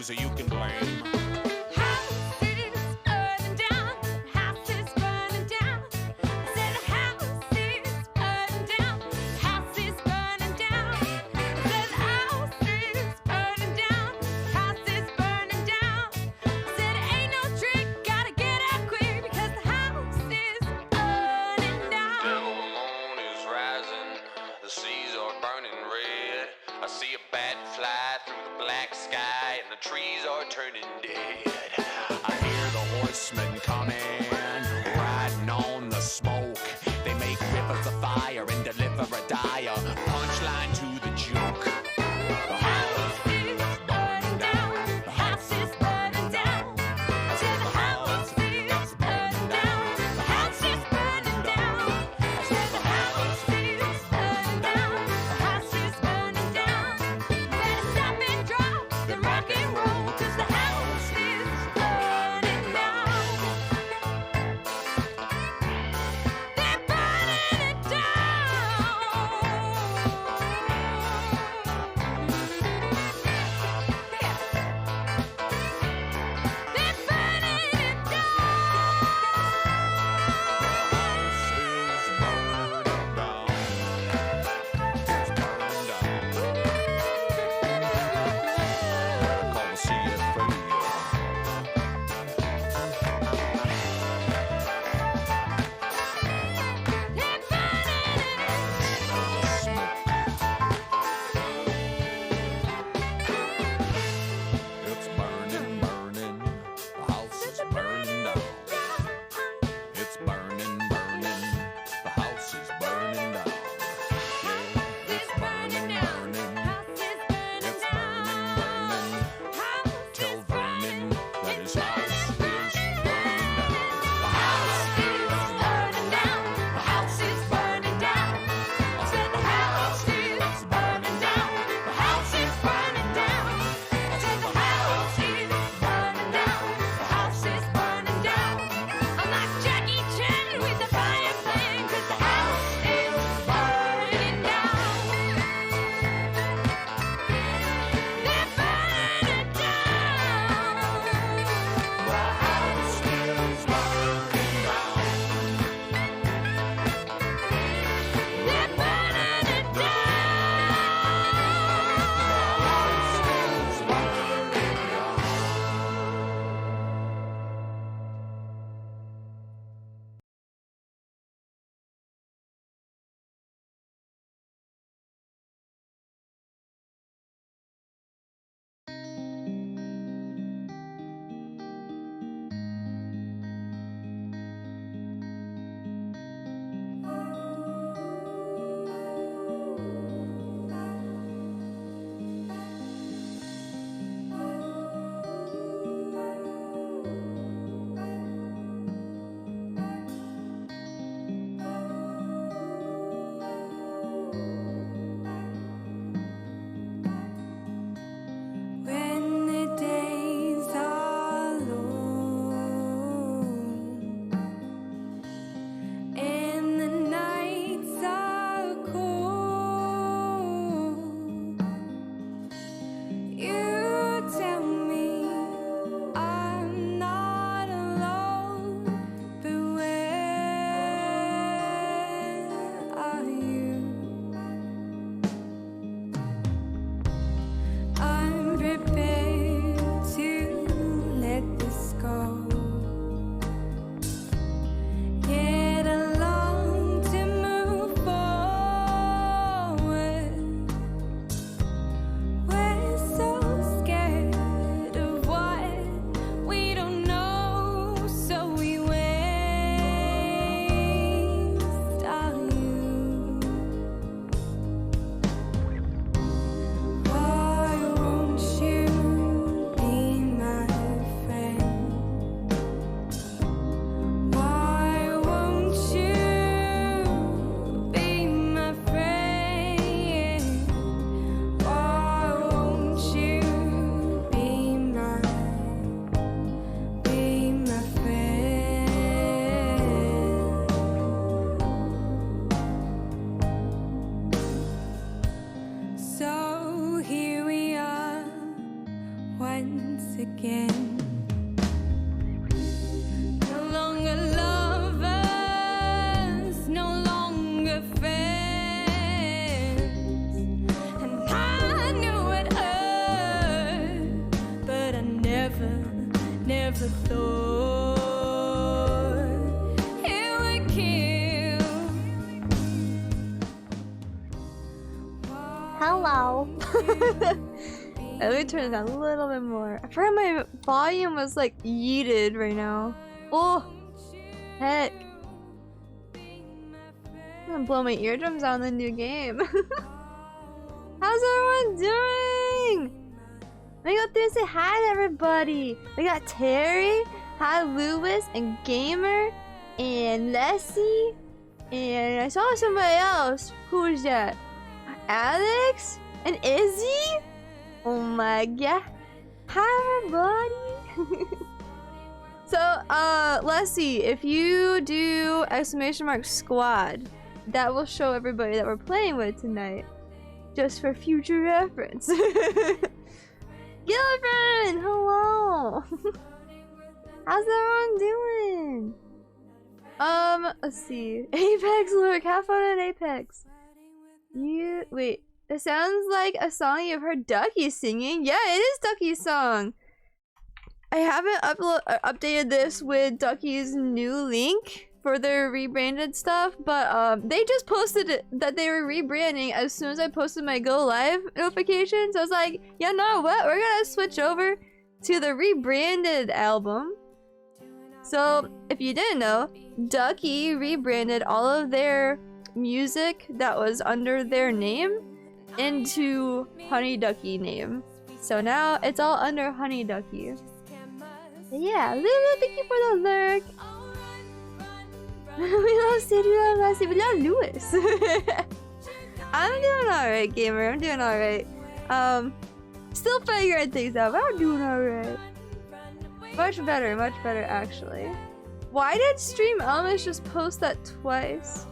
who you can blame. House is burning down. House is burning down. I said the house is burning down. House is burning down. I said the house is burning down. House is burning down. I said it ain't no trick. Gotta get out quick because the house is burning down. The moon is rising. The seas are burning red. I see a bat fly through the black sky, and the trees are turning dead. I hear the horsemen coming, riding on the smoke. They make rivers of fire and deliver a dire punchline to the joke. The house is burning down. The house is burning down. I said the house is burning down. The house is burning down. I said the house is burning down. The house is burning down. Better stop and drop the rock and roll 'cause the house is burning down. once again. No longer lovers, no longer friends. And I knew it hurt, but I never thought it would kill. Hello. Let me turn it down a little bit more. I forgot my volume was like yeeted right now. Oh, heck. I'm gonna blow my eardrums out in the new game. How's everyone doing? Let me go through and say hi to everybody. We got Terry, hi Lewis, and Gamer, and Leslie, and I saw somebody else. Who's that? Alex? And Izzy? Oh my god. Hi everybody. So, Leslie, if you do !squad, that will show everybody that we're playing with tonight. Just for future reference. Gillibrand! Hello! How's everyone doing? Let's see. Apex Lurk, have fun in Apex. Wait, it sounds like a song you've heard Ducky singing. Yeah, it is Ducky's song. I haven't updated this with Ducky's new link for their rebranded stuff, but they just posted it, that they were rebranding as soon as I posted my go live notification. So I was like, you know what? We're gonna switch over to the rebranded album. So if you didn't know, Ducky rebranded all of their music that was under their name into Honey Ducky name. So now it's all under Honey Ducky. Yeah, Lulu, thank you for the lurk. We love Sadie, we love Lassie, we love Lewis. I'm doing alright, Gamer. I'm doing alright. Still figuring things out, but I'm doing alright. Much better actually. Why did Stream Elmish just post that twice?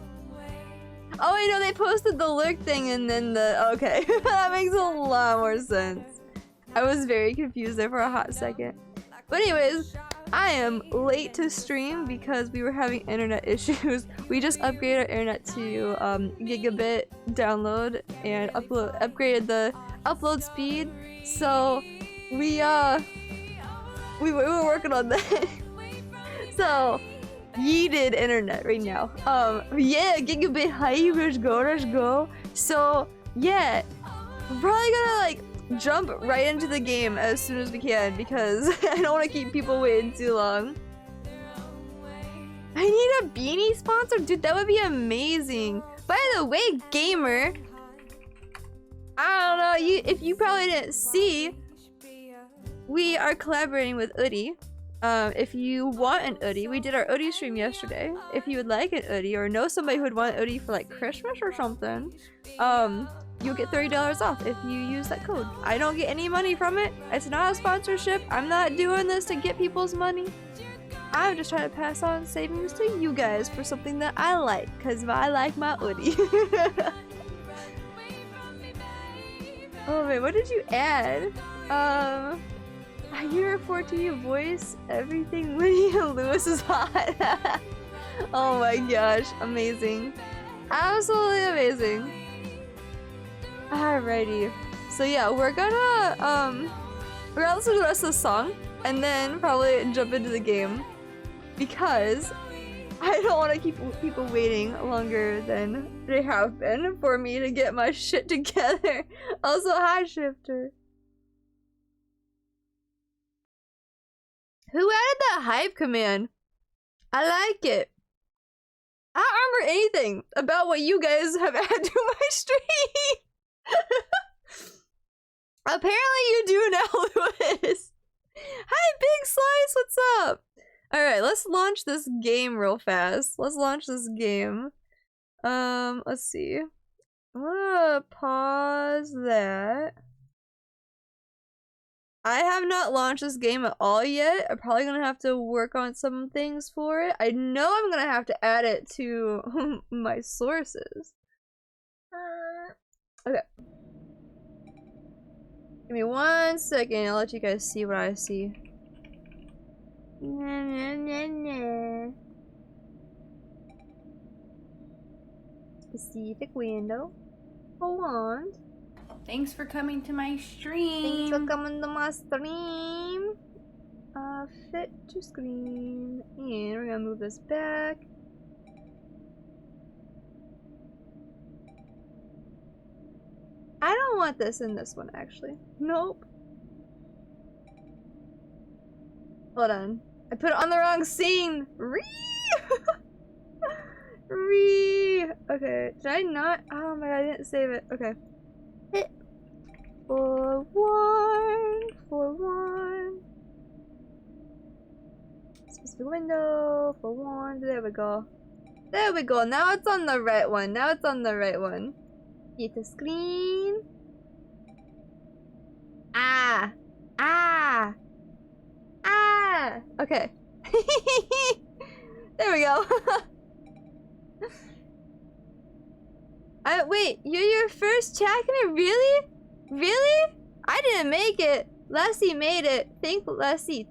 Oh wait, no, they posted the lurk thing and then the... Okay, that makes a lot more sense. I was very confused there for a hot second. But anyways, I am late to stream because we were having internet issues. We just upgraded our internet to gigabit download and upgraded the upload speed. So we were working on that. So yeeted internet right now. Yeah, gigabit high, let's go. So yeah, we're probably gonna like jump right into the game as soon as we can because I don't want to keep people waiting too long. I need a beanie sponsor? Dude, that would be amazing. By the way, Gamer, I don't know, if you probably didn't see, we are collaborating with Udi. If you want an Udi, we did our Udi stream yesterday. If you would like an Udi or know somebody who would want an Udi for like Christmas or something, you'll get $30 off if you use that code. I don't get any money from it. It's not a sponsorship. I'm not doing this to get people's money. I'm just trying to pass on savings to you guys for something that I like, because I like my Udi. Oh wait, what did you add? I hear a 4T voice. Everything Winnie and Lewis is hot. Oh my gosh, amazing. Absolutely amazing. Alrighty. So yeah, we're gonna listen to the rest of the song and then probably jump into the game because I don't want to keep people waiting longer than they have been for me to get my shit together. Also, hi Shifter. Who added that hype command? I like it. I don't remember anything about what you guys have added to my stream. Apparently you do now, Lewis. Hi, Big Slice, what's up? Alright, let's launch this game real fast. Let's launch this game. Let's see. I'm gonna pause that. I have not launched this game at all yet. I'm probably gonna have to work on some things for it. I know I'm gonna have to add it to my sources. Okay. Give me 1 second. I'll let you guys see what I see. Specific window. Forewarned. Thanks for coming to my stream. Thanks for coming to my stream. Fit to screen. And we're gonna move this back. I don't want this in this one, actually. Nope. Hold on. I put it on the wrong scene. Okay. Did I not? Oh my god, I didn't save it. Okay. Hit. Forewarned. Specific window. Forewarned. There we go. There we go. Now it's on the right one. Hit the screen. Okay. There we go. Wait, you're your first checkmate? Really? Really? I didn't make it. Leslie made it. Thank Leslie.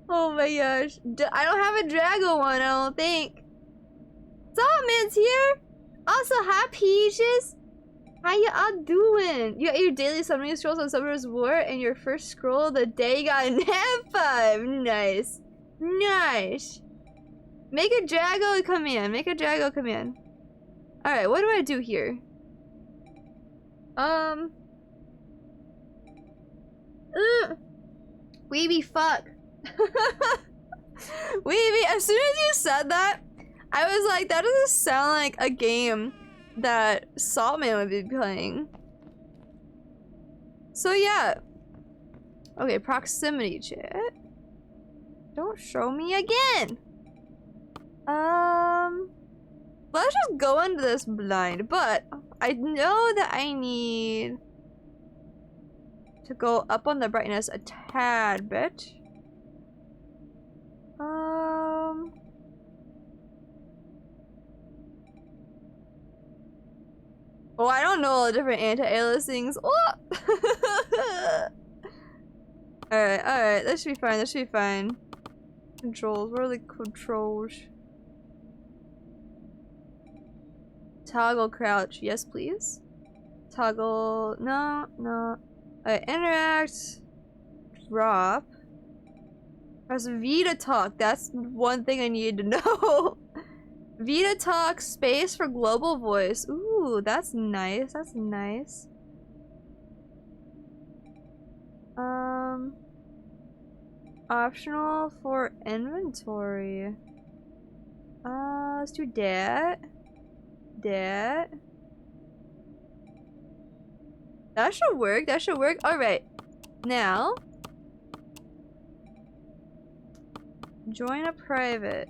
Oh my gosh. I don't have a Drago one, I don't think. Saltman's here. Also, hi Peaches. How you all doing? You got your daily summoning scrolls on Summer's War, and your first scroll of the day you got an F5. Nice. Make a Drago command. Alright, what do I do here? Weeby fuck. Weeby, as soon as you said that, I was like, that doesn't sound like a game that Saltman would be playing. So yeah. Okay, proximity chat. Don't show me again. Let's just go into this blind, but I know that I need to go up on the brightness a tad bit. Oh, I don't know all the different anti-aliasings. Oh! Alright, that should be fine. Controls, where are the controls? Toggle crouch, yes please. Toggle, no. Alright, interact. Drop. Press V to talk, that's one thing I need to know. V to talk, space for global voice. Ooh, that's nice. Optional for inventory. Let's do that. That should work. Alright. Now. Join a private.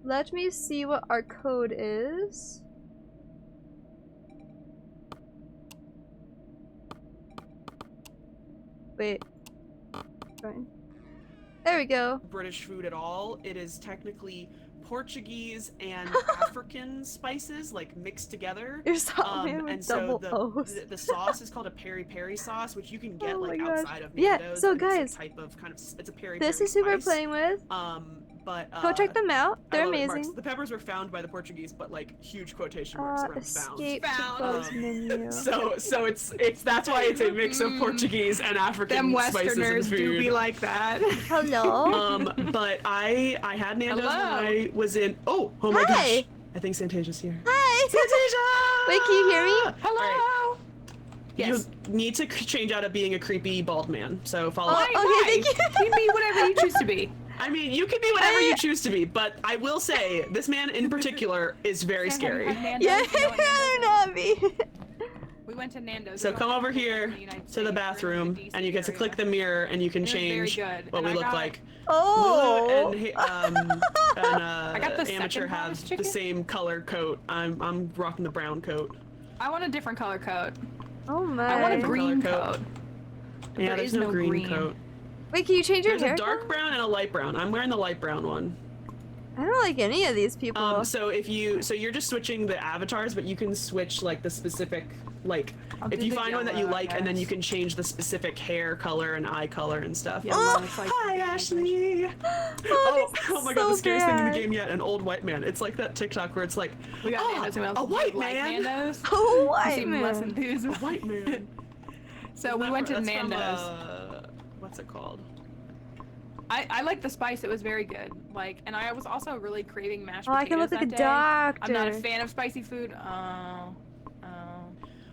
Let me see what our code is. Wait. Fine. There we go. British food at all. It is technically Portuguese and African spices, like mixed together. You're Saltman with and double so O's. the sauce is called a peri-peri sauce, which you can get Oh like my gosh. outside of Yeah, Nando's. so and guys, it's a type of it's a peri-peri this is who we're spice. playing with. But Go check them out. I They're love it, Marks. amazing. The peppers were found by the Portuguese, but like huge quotation marks around Escape found. to close menu. So it's that's why it's a mix of Portuguese and African Them spices Westerners and food. do be like that. Hello. But I had Nando's when Hello. I was in. Oh my Hi. gosh! I think Santasia's here. Hi. Santasia! Wait, can you hear me? Hello. Yes. You need to change out of being a creepy bald man. So follow. Why? Okay, thank you. Be whatever you choose to be. I mean, you can be whatever you choose to be, but I will say this man in particular is very scary. Nando's, Yeah, you know what I'd Nando's rather not be. We went to Nando's. So We come went over to here the United to the States. We're in bathroom, DC and you get to area. click the mirror, and you can It was very change good, what and we I look got- like. Oh. Lulu and got the Amateur second have hottest the chicken. same color coat. I'm rocking the brown coat. I want a different color coat. Oh my. I want a Different green color coat. coat. There Yeah, there's is no no green green. coat. Wait, can you change your There's a hair? dark brown and a light brown. I'm wearing the light brown one. I don't like any of these people. So you're just switching the avatars, but you can switch like the specific, like I'll if do you the find one that you yellow, like, and then yes. you can change the specific hair color and eye color and stuff. Yellow, it's like Hi, Ashley. Oh, Oh my so god, the scariest thing in the bad. game yet, an old white man. It's like that TikTok where it's like, we got Nando's and we a also white like man. Nando's. Oh, You white seem less man. enthused. A white man. So we went to That's Nando's. From, what's it called? I like the spice. It was very good. Like, and I was also really craving mashed Oh, I can potatoes look like a that day. doctor. I'm not a fan of spicy food.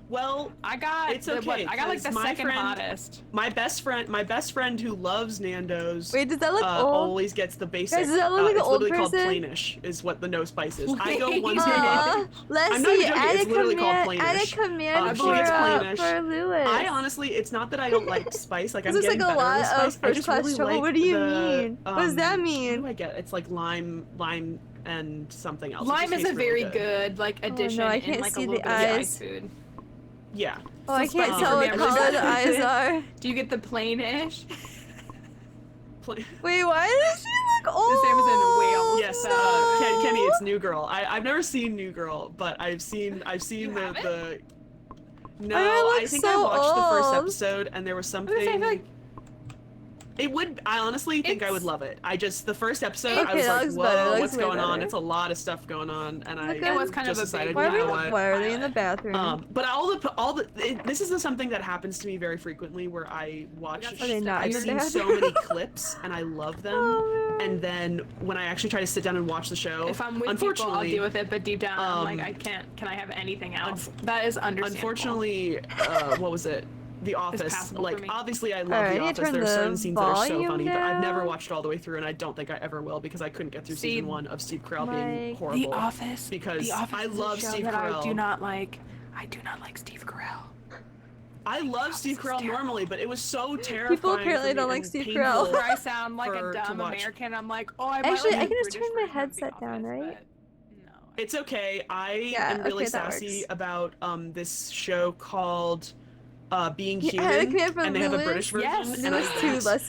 Well, I got it's okay. I got like the 'cause my second friend- hottest. my best friend who loves Nando's. Wait, does that look old? Always gets the basic. Guys, does that look like an it's old literally called person? plainish, is what the no spice is. I go once a Aw, month. let's I'm not see. even joking, Add it's a literally called command. Add a plainish. command She gets plainish. for Lewis. I honestly, it's not that I don't like spice. Like This I'm looks getting like a better lot with of spice. I just first-class really trouble. like What do you the, mean? What does that mean? What do I get? It's like lime and something else. It Lime just is a tastes really very good like no, addition I in can't like see a the little bit of eyes. spice food. Yeah. Oh, I can't spicy tell for what me. color the eyes are. Do you get the plainish? Wait, why does she look old? Sam is in Wales. Yes, No. Kenny, it's New Girl. I've never seen New Girl, but I've seen You the haven't? the. No, I I look think I so watched the first old. episode, and there was I was gonna say, I something. feel like It would. I honestly think I would It's- love it. I just the first episode, Okay, I was that like, looks better, that "Whoa, looks what's way going on?" better. It's a lot of stuff going on, and I It was kind of just a decided, big you know pilot. what? Why are they in the bathroom? But this is something that happens to me very frequently where I watch. Are they not I've in the seen so bathroom? many clips and I love them, Oh, man. and then when I actually try to sit down and watch the show, if I'm with people, I'll unfortunately, deal with it. But deep down, I'm like, um, I can't. Can I have anything else? That is understandable. unfortunately, what was it? The Office. passable Like for me. obviously, I love Alright, I The need to Office. turn There are the certain scenes that are so volume funny, but I've never down. watched it all the way through, and I don't think I ever will because I couldn't get through See, season 1 of Steve Carell Mike, being The horrible. The Office. because The Office I is a love show Steve that Carell. I do not like. I do not like Steve Carell. I love Office Steve is Carell terrible. normally, but it was so terrifying. People apparently for me don't like and Steve painful. Carell. Where I sound like for- a to dumb watch. American, I'm like, oh, I might Actually, like I the can just British turn my version of The headset down, Office, right? but no. It's okay. I Yeah, am really okay, that sassy works. about this show called Being Yeah, I had a Human, command from and they have a Lewis. British version. Yes, and I Lewis too,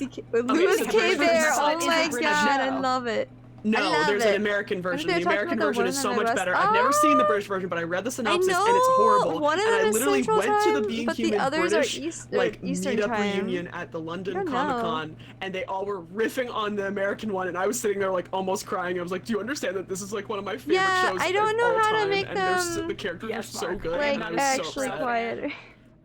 can't- Lewis so the K. British Bear. version Oh sucks. my It's a British god, I show. love it. No, love there's it. an American version. they're The talking American about the version one is in so the much West- better. I've never seen the Oh! British version, but I read the I synopsis know. and it's horrible. One of and them I is literally Central went to the Time, Being but the Human others British are East, meetup Time. reunion at the I London don't Comic know. Con, and they all were riffing on the American one, and I was sitting there like almost crying. I was like, "Do you understand that this is like one of my favorite Yeah, shows I don't of know all how to time?" make and they're them, the characters Yes, are so Mark. good. Like and I was actually so upset. quieter.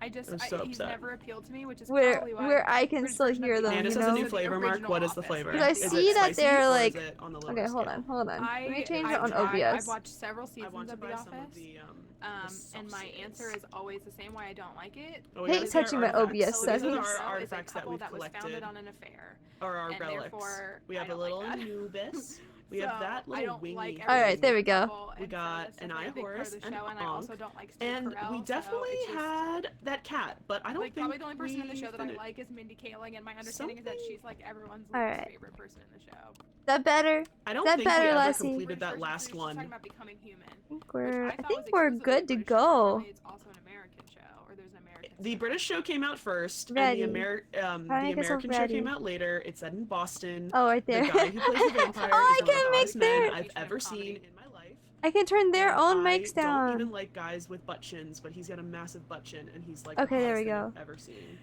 I just, I'm so he's upset. never appealed to me, which is Where probably why where I can British still version of hear The them, Candace you has a know? new flavor, Mark. original What is the Office. flavor? Because I Is it see that spicy, they're or is like. it on the lower Okay, hold scale? on, hold on. Let me change it I've on tried- OBS. I've watched several I seasons want to of The buy some of Office, the and my sauces. answer is always the same. Why I don't like it. Oh, Hate these are touching my artifacts. OBS These settings. are The our show is a artifacts that couple we've that was collected, founded on an affair. or our and relics. therefore, We I have a don't like little that. Anubis. We So, have that I little don't wingy. like All right, there we go. couple, We and so got that's an definitely a big part of Eye-Horse the and show, an and I also Ankh. don't like Steve And Carell, we so definitely it's just- had that cat, but I don't like think probably the only person in the we show that I finished- like is Mindy Kaling, and my understanding is that she's like everyone's All least right. favorite person in the show. That better? I don't that think better, we ever Lassie? completed that British last version, she's one. talking about becoming human. I I thought think was we're exclusively good to British show, but go. apparently it's also an American show, or there's an American. The spin-off. British show came out first, Ready. and the American show ready. came out later. It's set in Boston. Oh, right The there. guy who plays the vampire Oh, I is one of can the make hottest men their. I've ever seen in my life. I can turn their And own I mics don't down. even like guys with butt chins, but he's got a massive butt chin, and he's like Okay, the there we hottest thing go. I've ever seen.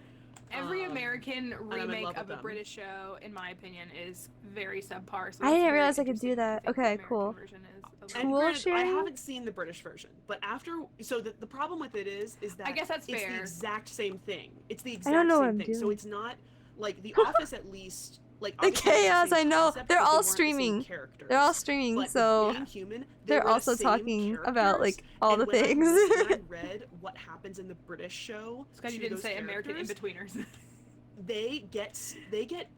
Every American in remake love of with a them. British show, in my opinion, is very subpar. So I it's didn't very realize I could do interesting that. to think the Okay, American cool. version is a And little- Cool granted, I sharing? haven't seen the British version, but the problem with it is that I guess that's it's fair. the exact same thing. It's the I exact don't know what same I'm thing. So doing. it's not like The Office, at least. Like The obviously it's chaos, same I know. concept, They're but they all weren't the same streaming. characters. They're all streaming, But with so Being Human, they they're were the also same talking about like characters, all and the when things. when I read what happens in the British show, It's 'cause you to didn't those say American characters, in-betweeners. they get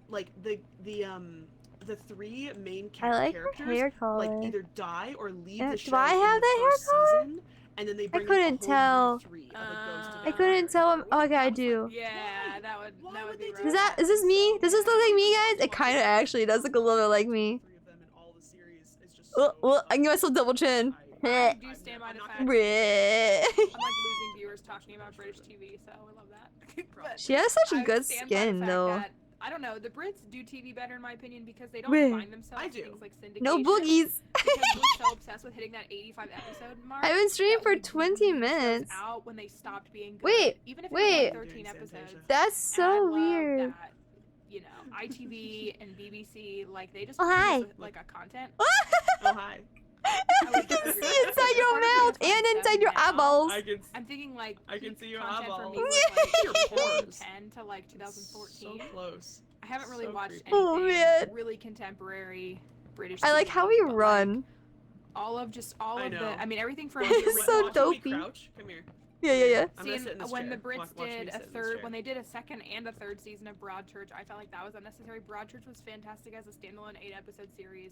like the three main I like her characters hair color. like either die or leave And the do show I in have the that hair first color? season, and then they I bring in a couldn't whole tell. new three of, like, those I couldn't tell. Oh, okay, I do. Yeah, that would Why that would would be they do rough. Is that? Is this me? Does this look like me, guys? It kind of actually does look a little bit like me. Three of them in all the series is just Oh, so I can give myself double chin. I do stand by the fact. Bleh. I'm like losing viewers talking about British TV, so I love that. But She has such I good stand by the skin, fact though. that I don't know. The Brits do TV better in my opinion because they don't Wait. find themselves I in do. things like syndication. No boogies. Because we're so obsessed with hitting that 85 episode mark. I've been streaming that for we 20 leave shows minutes. out when they stopped being good. Wait, Even if it wait. was like 13 Doing episodes. Fantasia. That's And I so love weird. that, you know, ITV and BBC, like they just Oh, produce hi. like a content. Oh hi. I can see inside your mouth and inside your eyeballs. I can. I'm thinking like I can peak see your content for eyeballs. me was like Your pores. 2010 to like So 2014. close. I haven't really so watched creepy. anything Oh, man. really contemporary British. I like TV, how we but, like, run. all of just all I of know. the. I mean, everything from. It's the so Watch me dopey. Crouch. Come here. Yeah, yeah, yeah. I'm gonna See, sit in this when the chair. Brits Watch me did sit a in this third, chair. when they did a second and a third season of Broadchurch, I felt like that was unnecessary. Broadchurch was fantastic as a standalone 8-episode series.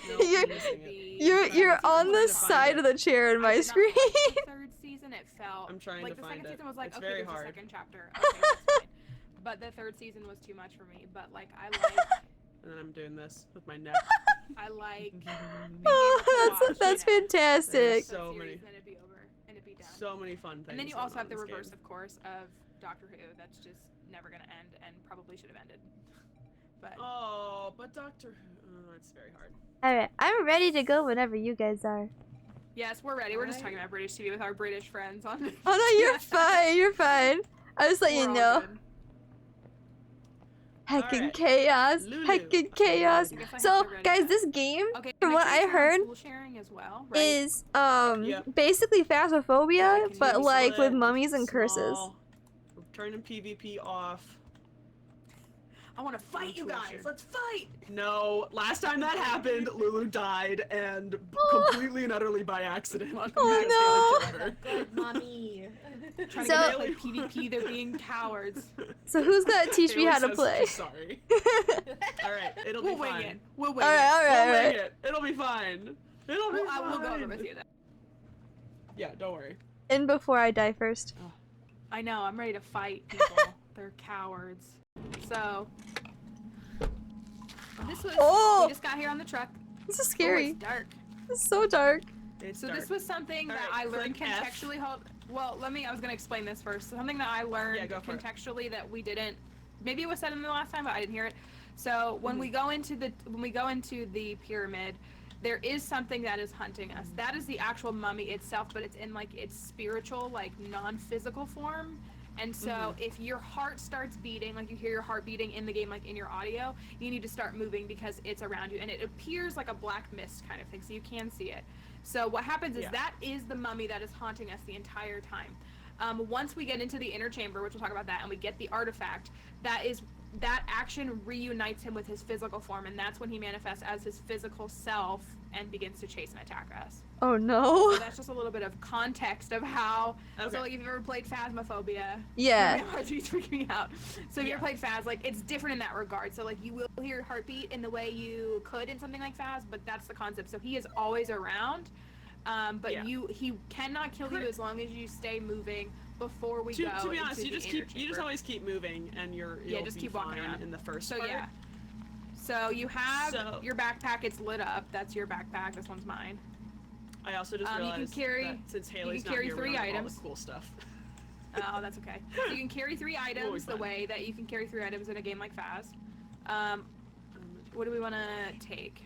Nope, You're- I'm missing it. You're on the trying to find side it. of the chair in my I did not screen. like the third season, it felt I'm trying like to the find second it. season was like It's okay, very there's hard. a second chapter. Okay, that's fine. But the third season was too much for me. But like And then I'm doing this with my neck. I like Oh, that's fantastic. So many- and it'd be over and it'd be done. So many fun things. And then you going also on have the in this reverse, game. of course, of Doctor Who. That's just never gonna end and probably should have ended. But Oh, but Doctor Who. Oh, it's very hard. Alright, I'm ready to go whenever you guys are. yes, we're ready. We're just Right. talking about British TV with our British friends on. Oh no, you're fine, you're fine. I just let We're you all know. good. Heckin' Alright. chaos. Lulu. Heckin' chaos. I guess I have So, to ready guys, that. this game Okay, from make what sure I it's on heard, tool sharing as well, right? is Yep. basically Yeah, phasmophobia, can but you like with Split, mummies and curses. small. We're turning PvP off. I want to fight you tool guys. share. Let's fight. No, last time that happened, Lulu died, and completely and utterly by accident. Oh, Because Haley killed her. Good mommy. Trying So- to get like PvP, they're being cowards. So who's gonna teach me Haley how to says play? she's sorry. Alright, it'll We'll be wing fine. it. We'll wing Alright, it. alright, We'll wing alright. it. It'll be fine. It'll be I fine. will go over with you then. Yeah, don't worry. And before I die first. I know. I'm ready to fight people. They're cowards. So this was. Oh! We just got here on the truck. This is Oh, scary. it's dark. It's so dark. It's So dark. this was something that Alright, I learned click F. contextually. Well, I was gonna explain this first. Something that I learned Yeah, go for it. contextually that we didn't. Maybe it was said in the last time, but I didn't hear it. So when Mm-hmm. we go into the pyramid, there is something that is hunting us. That is the actual mummy itself, but it's in like its spiritual, like non-physical form. And so Mm-hmm. if your heart starts beating, like you hear your heart beating in the game, like in your audio, you need to start moving because it's around you. And it appears like a black mist kind of thing, so you can see it. So what happens is Yeah. that is the mummy that is haunting us the entire time. Once we get into the inner chamber, which we'll talk about that, and we get the artifact, that action reunites him with his physical form, and that's when he manifests as his physical self and begins to chase and attack us. Oh no. So that's just a little bit of context of how. Okay. So like if you've ever played Phasmophobia, Yeah. RPG's freaking me out. So if you Yeah. ever played Phas, like it's different in that regard. So like you will hear your heartbeat in the way you could in something like Phas, but that's the concept. So he is always around, but Yeah. he cannot kill you as long as you stay moving before we To go. be honest, into you the just inner keep you just chamber. always keep moving, and you'll just be keep walking fine around. in the first So part. yeah. So you have So- your backpack. It's lit up. That's your backpack. This one's mine. I also just You can realized carry- that since Haley's carry not here, 3 we don't have all items. the cool stuff. Oh, that's okay. So you can carry 3 items Always the fun. way that you can carry 3 items in a game like Phas. What do we want to take?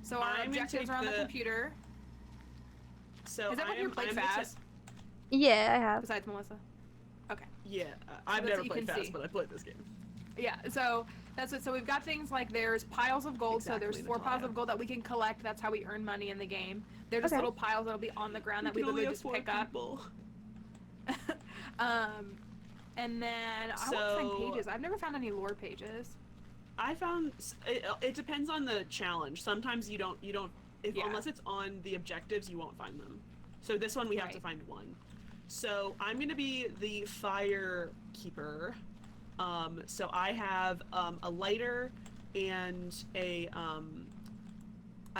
So our I'm gonna objectives take are on the the- computer. So Is that I when you am- played I'm gonna Phas? Yeah, I have. Besides Melissa? Okay. Yeah, I've that's never what you played can Fast, see. but I played this game. Yeah, so that's it. So we've got things like there's piles of gold. So there's Exactly, 4 piles Natalia. of gold that we can collect. That's how we earn money in the game. They're just Okay. little piles that'll be on the ground that we can only literally have just 4 pick up. people. And then I want to So- find pages. I've never found any lore pages. I found it depends on the challenge. Sometimes you don't Yeah. unless it's on the objectives, you won't find them. So this one we have to Right. find one. So I'm gonna be the fire keeper. So I have a lighter and I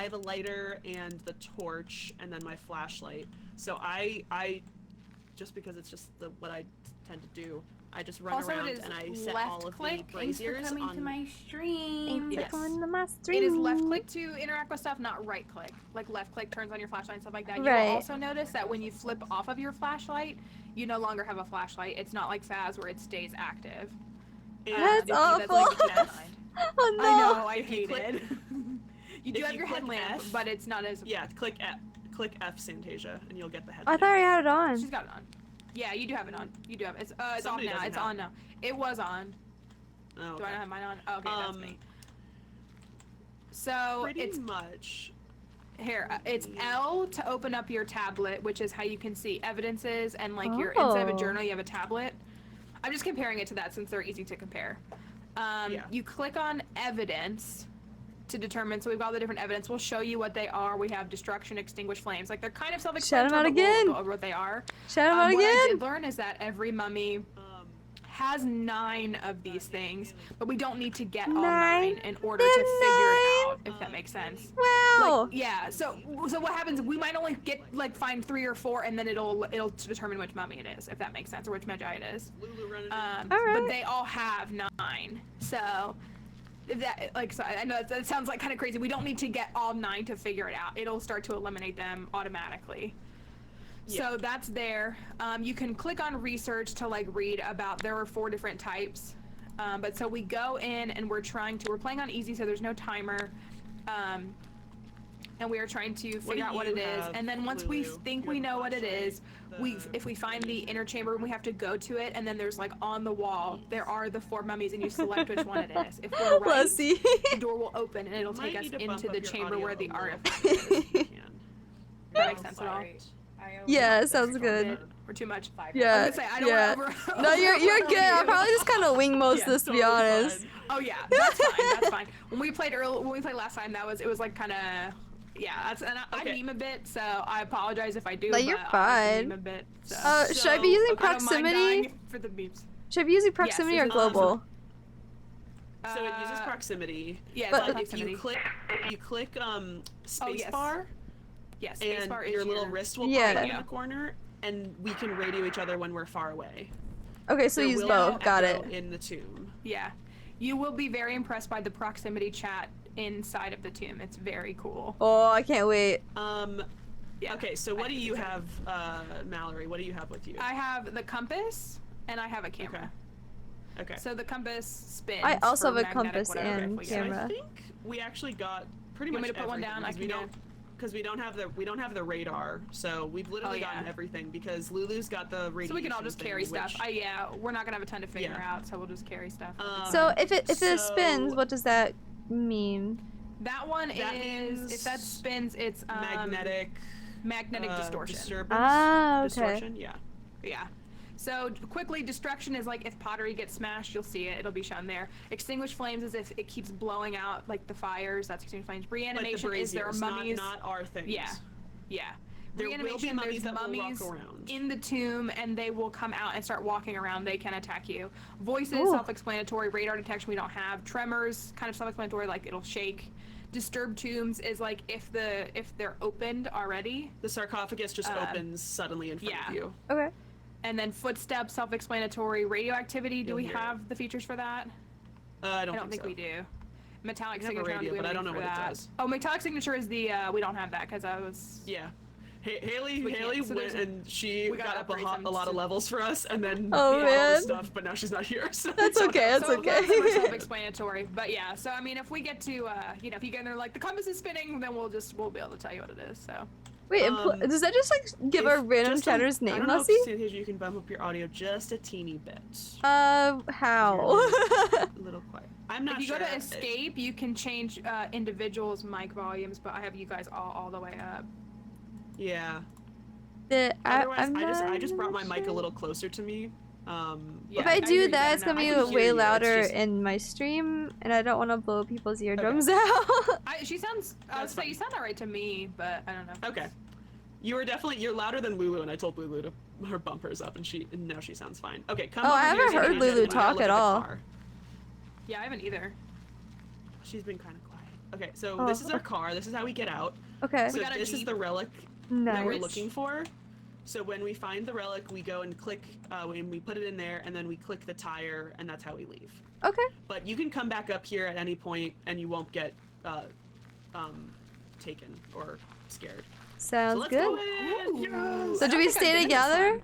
have a lighter and the torch and then my flashlight. So I just because it's just what I tend to do. I just run Also, it around is and I set left all of click. the Thanks braziers coming on to my stream. Yes. On my It stream. is left click to interact with stuff, not right click. Like left click turns on your flashlight and stuff like that. You Right. will also notice that when you flip off of your flashlight, you no longer have a flashlight. It's not like Phas where it stays active. And That's if you- awful. like the keep in mind. Oh no. I know, I If you hate click- it. You do if have you your click headlamp, F- but it's not as. Yeah, click F Santasia, and you'll get the I headlamp. thought I had it on. She's got it on. Yeah, you do have it on. You do have it. It's off Somebody now. doesn't It's have on it. now. It was on. Oh, Do I okay. not have mine on? Oh, okay, that's me. So Pretty it's much. here. It's L to open up your tablet, which is how you can see evidences and like your inside of a Oh. journal. You have a tablet. I'm just comparing it to that since they're easy to compare. Yeah. You click on evidence to determine. So we've got all the different evidence. We'll show you what they are. We have destruction, extinguish flames. Like they're kind of self-explanatory. out but we'll again. go over what they are. Shout him out What I again. did learn is that every mummy has 9 of these things, but we don't need to get all 9 in order to Then figure it 9? out, if that makes sense. Wow. Like, yeah. So what happens? We might only get find 3 or 4, and then it'll determine which mummy it is, if that makes sense, or which magi it is. Lulu running. But Alright. they all have 9. So that so I know that sounds like kind of crazy. We don't need to get all 9 to figure it out. It'll start to eliminate them automatically. So that's there. You can click on research to like read about. There are 4 different types. But so we go in and we're playing on easy, so there's no timer. And we are trying to figure out what it is. And then once we Lulu? think You we have know what it flashlight, is, if we find the inner chamber and we have to go to it, and then there's like on the wall, there are the 4 mummies, and you select which one it is. If we're right, Let's see. the door will open and it'll Might take us need to bump into up the your chamber audio where a the little artifact bit is. if you can. That makes sense at all? Yeah, sounds good. Or too much? Yeah. I was gonna say, I don't Yeah. wanna over- No, you're good. overwhelm I'll you. probably just kind of wing most Yeah, of this to be totally honest. fine. Oh yeah, that's fine. That's fine. When we played last time, it was like kind of I Okay. meme a bit, so I apologize if I do. No, you're but I fine. meme a bit. So. Should I be using I don't mind proximity? dying for the memes. Should I be using proximity Yes, or this is global? So it uses proximity. Yeah, But- it's But if proximity. you click space yes. bar, Yes, and spacebar is your little wrist will Yeah. pop up in the corner, and we can radio each other when we're far away. Okay, so There use will both. be Got echo it. in the tomb. Yeah, you will be very impressed by the proximity chat inside of the tomb. It's very cool. Oh, I can't wait. Yeah. Okay, so what I do think you so. have, Mallory? What do you have with you? I have the compass and I have a camera. Okay. So the compass spins. I also for have a magnetic compass whatever if and we get it. camera. I think we actually got pretty You want much me to put one everything, down? I 'cause can we do don't, because we don't have the radar, so we've literally Oh, yeah. gotten everything because Lulu's got the radiation. So we can all just carry thing, stuff. which- We're not gonna have a ton to figure Yeah. out, so we'll just carry stuff. So if it spins, so- what does that mean? that one that is means if that spins, it's magnetic distortion. disturbance. Ah, okay. Distortion, yeah. Yeah. So quickly, destruction is like if pottery gets smashed, you'll see it. It'll be shown there. Extinguish flames is if it keeps blowing out like the fires. That's extinguish flames. Like Reanimation the is there are braziers, mummies. not our things. Yeah. Yeah. There will be Reanimation, mummies there's that will walk mummies around. in the tomb, and they will come out and start walking around. They can attack you. Voices, Ooh. self-explanatory. Radar detection, we don't have. Tremors, kind of self-explanatory, like it'll shake. Disturbed tombs is like if they're opened already. The sarcophagus just opens suddenly in front yeah. of you. Okay. And then footsteps, self-explanatory. Radioactivity, do You'll we hear have the features for that? I don't, I don't think so. we do. Metallic We have a signature, radio, do we but have I don't know anything what for it that? does. Oh, metallic signature is the we don't have that because I was. Yeah. Haley We can't. Haley So went there's- and she we got gotta up a, upgrade a them lot of to- levels for us, and then Oh, did all man. this stuff, but now she's not here. So That's it's okay. That's So okay. that's self-explanatory, but yeah. So I mean, if we get to, if you get in there like the compass is spinning, then we'll be able to tell you what it is. So Wait, does that just like give our random Just chatter's I name, don't know Leslie? if Santasia, you can bump up your audio just a teeny bit. How? A little quiet. I'm not if you sure. go to escape, you can change individuals' mic volumes, but I have you guys all the way up. Yeah. I'm Otherwise, I not just brought my mic a sure. little closer to me. Yeah, If I I do hear you that, better it's gonna now. be I can hear way you, it's louder just- in my stream, and I don't want to blow people's eardrums out. She sounds. I would That's say fine. you sound alright to me, but I don't know. Okay. You're louder than Lulu, and I told Lulu to her bumpers up, and now she sounds fine. Okay, come Oh, over I here, haven't heard Santasia, Lulu and we gotta talk look at the all. car. Yeah, I haven't either. She's been kind of quiet. Okay, so Oh, this is our car. This is how we get out. Okay. So got a this is Jeep. the relic that we're Nice. looking for. So when we find the relic, we go and click, when we put it in there, and then we click the tire, and that's how we leave. Okay. But you can come back up here at any point, and you won't get taken or scared. So Sounds let's good. go in! Yes! So do we stay together?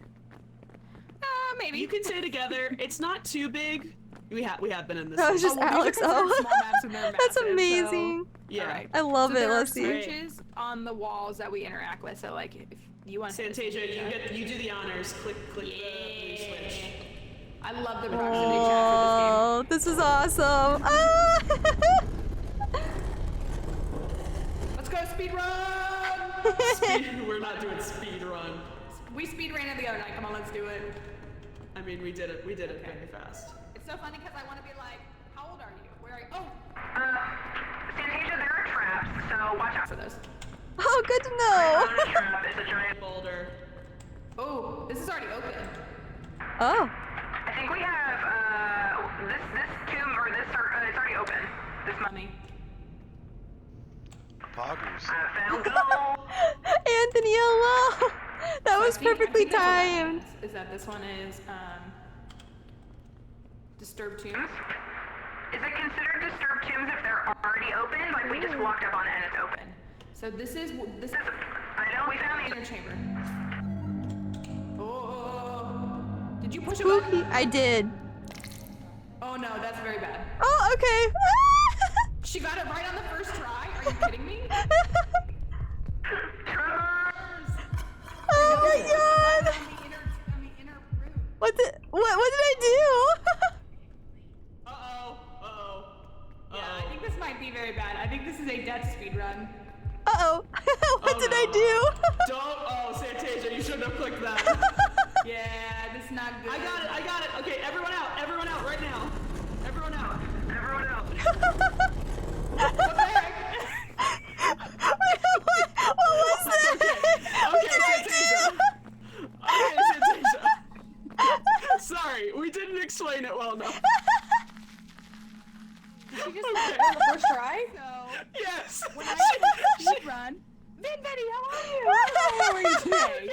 Maybe. You can stay together. It's not too big. We have been in this. That was just well, Alex. these are considered Oh, small maps and they're that's massive, amazing. So... Yeah. Alright. I love So it. there Let's are see. switches on the walls that we interact with. So like, if you want Santasia, you do the honors. Click the blue switch. I love the proximity chat for Oh, this is awesome. Ah! this game. Let's go speed run! We're not doing speed run. We speed ran it the other night. Come on, let's do it. I mean, we did it very fast. It's so funny because I want to be like, how old are you? Where are you? Oh, Santasia, there are traps, so watch out for those. Oh, good to know. The trap is a giant Boulder. Oh, this is already open. Oh. I think we have, this tomb, or this, it's already open. This Money. Poggers. found gold. Anthony, hello. That was I think perfectly that's what that timed. means, is that this one is disturbed tombs? Is it considered disturbed tombs if they're already open? Like, we just walked up on it and it's open. So this is I know, we found inner the chamber. Oh, did you push a Spooky. button? I did. Oh no, that's very bad. Oh, okay. She got it right on the first try. Are you kidding me? Oh my god. On the inner room. What did I do? Yeah, I think this might be very bad. I think this is a death speed run. Uh-oh. What did I do? Santasia, you shouldn't have clicked that. Yeah, this is not good. I got it. Okay, everyone out right now. Everyone out. What the heck? What was that? Okay, Santasia. Sorry, we didn't explain it well enough. Did she just Okay. on the first try? So, Yes. when I said speed run, Vin Betty, how are you? How are you today?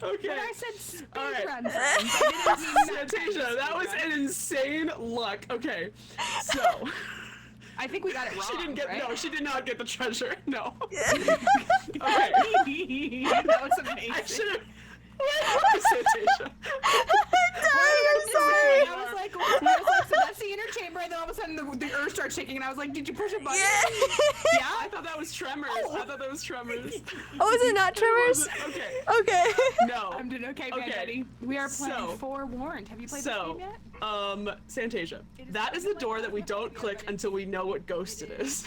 Okay. When I said speed All right. run, friends, I didn't mean that. Santasia, that was an insane luck. Okay, so I think we got it wrong. she didn't get right? no, she did not get the treasure. No. Okay. That was amazing. I should have. Wait, Santasia. I'm sorry. I was like, so that's the inner chamber, and then all of a sudden the earth starts shaking, and I was like, did you push a button? Yeah, I thought that was Tremors. I thought that was Tremors. Oh, is it not Tremors? Okay. Okay. No. I'm doing okay, Okay. Betty. We are playing So- Forewarned. Have you played this game yet? Santasia, that is the door that we don't click until we know what ghost it is.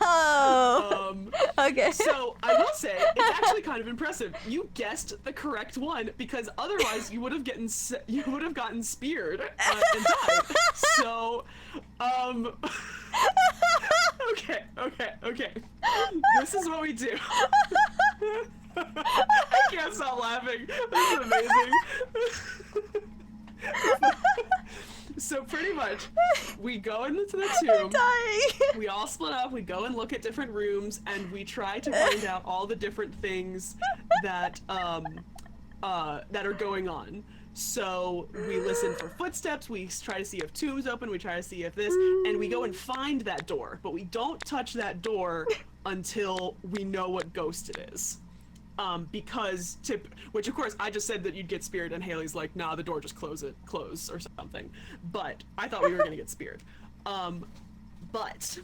Oh. Um, Okay. So I will say it's actually kind of impressive. You guessed the correct one because otherwise you would have gotten speared and died. So, okay. This is what we do. I can't stop laughing. This is amazing. So pretty much, we go into the tomb. Dying. We all split up, we go and look at different rooms, and we try to find out all the different things that that are going on. So we listen for footsteps, we try to see if tombs open, we try to see if this, and we go and find that door, but we don't touch that door until we know what ghost it is. Because which of course I just said that you'd get speared, and Haley's like, nah, the door just close or something. But I thought we were gonna get speared. But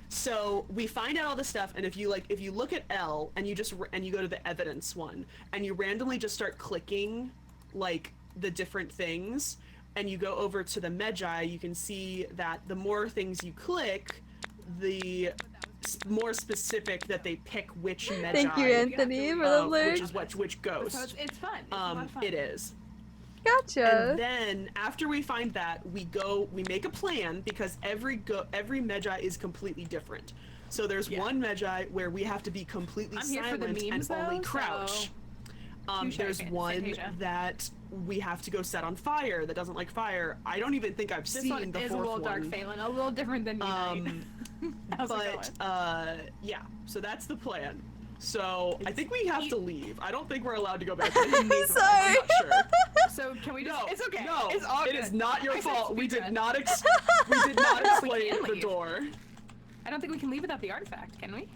so we find out all this stuff, and if you look at L and you go to the evidence one, and you randomly just start clicking like the different things, and you go over to the Magi, you can see that the more things you click, the more specific that they pick which Magi. Thank you, Anthony, for the which link. is which ghost. So it's fun. It's a lot of fun. It is. Gotcha. And then after we find that, we make a plan, because every Magi is completely different. So there's one Magi where we have to be completely I'm here for the silent memes, and only though, crouch. so- There's one Fantasia. that we have to go set on fire that doesn't like fire. I don't even think I've This seen one the is a fourth little dark, one. Phelan. A little different than Unite. How's it But yeah, so that's the plan. So I think we have to leave. I don't think we're allowed to go back to the I'm main sorry. I'm not sure. So can we just? No, It's okay. No, It's all it good. is not your I said fault. We did speedrun. not. We did not We explain can the leave. door. I don't think we can leave without the artifact, can we?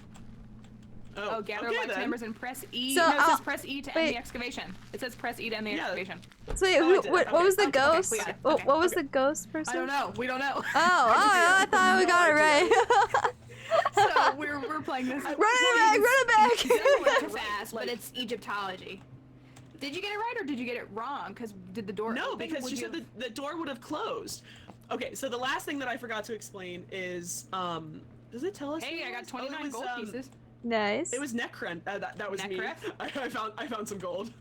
Oh, gather okay, light then. members and press E. So no, it I'll- says press E to end wait. the excavation. It says press E to end the Yeah. excavation. So wait, Oh, I who, did. what Okay. was the Okay, ghost? we got it. What, Okay, what was okay. the ghost person? I don't know. We don't know. Oh, I thought we No got it idea. right. So we're playing this. Run it back! Too fast, but it's Egyptology. Did you get it right or did you get it wrong? Because did the door No, open? because Would she you said the door would have closed. Okay, so the last thing that I forgot to explain is, does it tell us? Hey, who I it got was? 29 Oh, it was, gold pieces. Nice. It was Necref. That was me. Necref? I found some gold.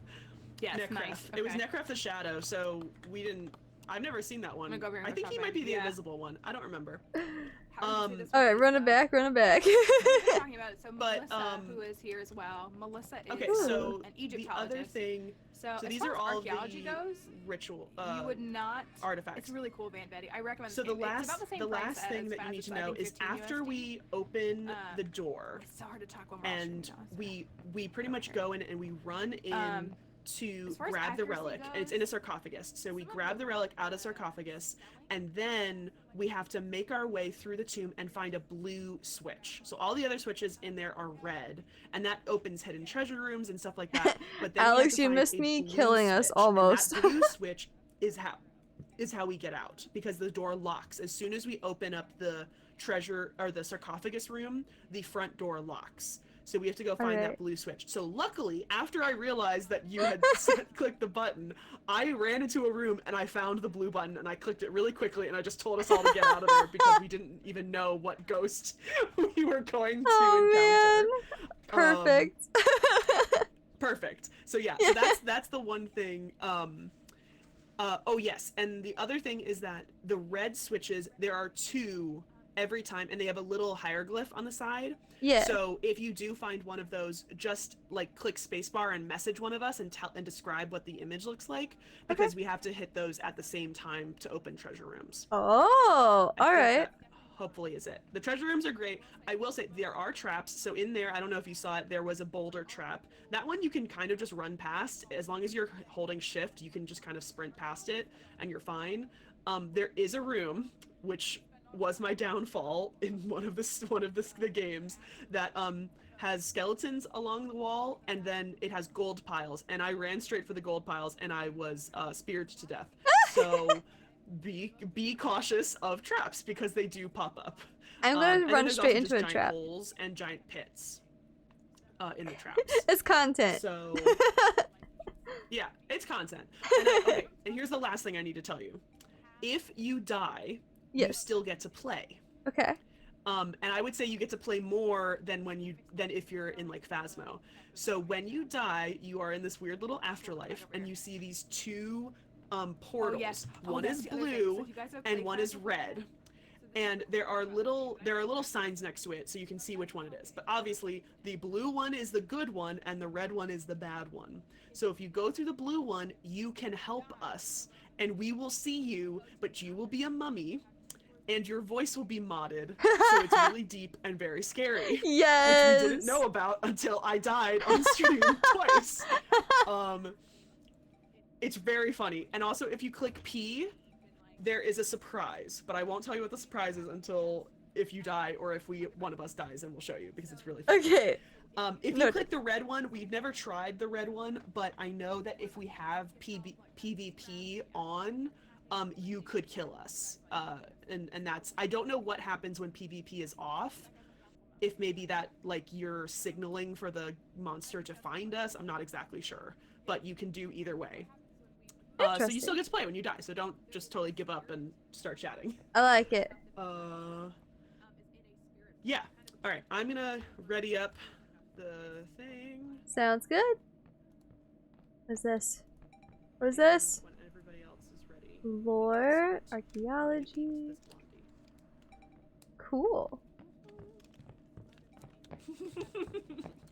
Yes, Necref. nice. It was Okay. Necref the Shadow, so we didn't. I've never seen that one. I'm gonna go over here I and think go he might be the shopping. Yeah. invisible one. I don't remember. How did you say this All right, one? run it back, run it back. We were talking about it. So But, Melissa, who is here as well. Melissa is Okay, Ooh. so an the Egyptologist. other thing. So, So as these far are as all archaeology the goes, ritual you would not. artifacts. It's really cool, Van Betty. I recommend. So this the game. It's last about the same the price last as thing that you Fast need as to I know think is 15 after USD. we open the door It's so hard to talk when we're all and streaming, honestly. we pretty much go in and we run in to as far as grab the accuracy relic. And it's goes, in a sarcophagus. So we grab the relic out of sarcophagus and then we have to make our way through the tomb and find a blue switch. So all the other switches in there are red and that opens hidden treasure rooms and stuff like that. But then we have Alex, to you find missed a me blue killing us switch, and almost. that blue switch is how we get out because the door locks. As soon as we open up the treasure or the sarcophagus room, the front door locks. So we have to go find Alright. that blue switch. So luckily, after I realized that you had clicked the button, I ran into a room and I found the blue button and I clicked it really quickly and I just told us all to get out of there because we didn't even know what ghost we were going to Oh encounter. man, perfect. Perfect. So yeah, so that's the one thing. Oh yes, and the other thing is that the red switches, there are two every time, and they have a little hieroglyph on the side. Yeah. So if you do find one of those, just like click spacebar and message one of us and tell and describe what the image looks like, because we have to hit those at the same time to open treasure rooms. Oh, I all think right. that hopefully is it. The treasure rooms are great. I will say there are traps. So in there, I don't know if you saw it, there was a boulder trap. That one you can kind of just run past. As long as you're holding shift, you can just kind of sprint past it and you're fine. There is a room, which was my downfall in one of the games, that has skeletons along the wall, and then it has gold piles, and I ran straight for the gold piles and I was speared to death. So be cautious of traps because they do pop up. I'm And gonna then run there's straight also into just a giant trap. holes and giant pits in the traps. It's content. So yeah, it's content. And okay, and here's the last thing I need to tell you. If you die, you Yes. still get to play. Okay. And I would say you get to play more than than if you're in like Phasmo. So when you die, you are in this weird little afterlife, and you see these two portals. yes. Oh, One that's is the other thing. So blue if you guys have and played one is Phasmo red. before, And there are little signs next to it, so you can see which one it is. But obviously, the blue one is the good one, and the red one is the bad one. So if you go through the blue one, you can help us, and we will see you, but you will be a mummy, and your voice will be modded, so it's really deep and very scary. Yes. Which we didn't know about until I died on stream twice. It's very funny. And also, if you click P, there is a surprise, but I won't tell you what the surprise is until if you die or if one of us dies, and we'll show you because it's really funny. Okay. If you Noted. click the red one, we've never tried the red one, but I know that if we have PvP on, you could kill us. And that's, I don't know what happens when PvP is off. If maybe that, like, you're signaling for the monster to find us, I'm not exactly sure. But you can do either way. So you Interesting. still get to play when you die, so don't just totally give up and start chatting. I like it. Yeah. Alright, I'm gonna ready up the thing. Sounds good. What's this? What is this? When everybody else is ready. Lore, archaeology. This blondie. Cool.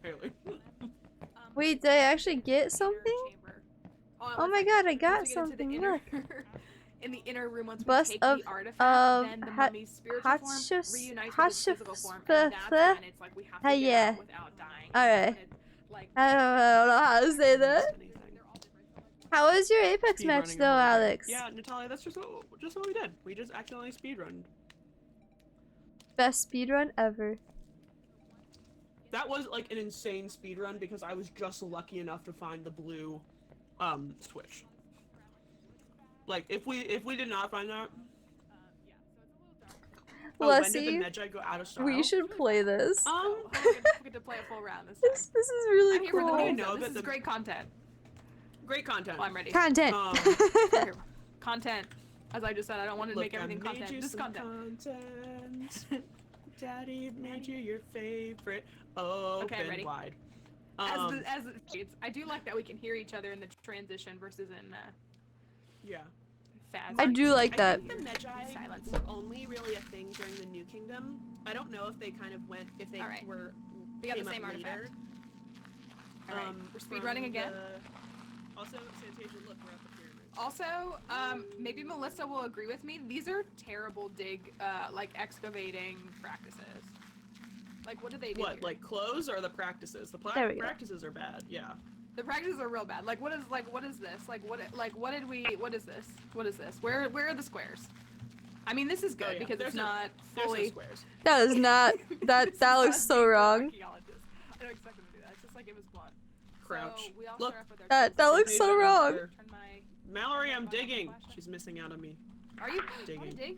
Apparently. Wait, did I actually get something? Oh my god, I got something. Look. In the inner room, once we Bust take of- the artifact, of then the Ha- mummy's spiritual form Hatshepsut- reunites with his physical form, and that's Hatshepsut- when it's like we have to get yeah. out without dying. Alright. And it's like, I don't know how to say that. Anything. How was your Apex Speed match running though, a whole thing. Alex? Yeah, Natalia, that's just what we did. We just accidentally speedrunned. Best speedrun ever. that was like an insane speed run because I was just lucky enough to find the blue switch. Like if we did not find that. Oh, when did the Leslie, Medjay go out of style? we should play this. we'll get to play a full round this time. This is really I'm here for the cool. game, know though. This that is the- great content. Great content. Well, I'm ready. Content. Here. Content. As I just said, I don't want to make everything I made content. you Just some content. Daddy made you your favorite. Open ready. wide. I do like that we can hear each other in the transition versus in Yeah. fast. I do like that. I think the Medjay Silence. were only really a thing during the New Kingdom. I don't know if they kind of went, if they Alright. were. We got the came up same later. artifact. Alright, we're speed from running again. Also, Sanitation, look, we're at the pyramids. Also, maybe Melissa will agree with me. These are terrible like excavating practices. Like, what do they do? What, here? like clothes or the practices? The There we go. practices are bad, yeah. The practices are real bad. Like, what is this? What is this? What is this? Where are the squares? I mean, this is good Oh, yeah. because There's it's no- not There's no fully. squares. That is not that This that is looks not so being an wrong. archaeologist. I don't expect them to do that. It's just like it was blunt. Crouch. So we all Look. start off with our That looks so Sanitation wrong. there. Turn my. Mallory, I'm digging. She's missing out on me. Are you Digging. wanna dig?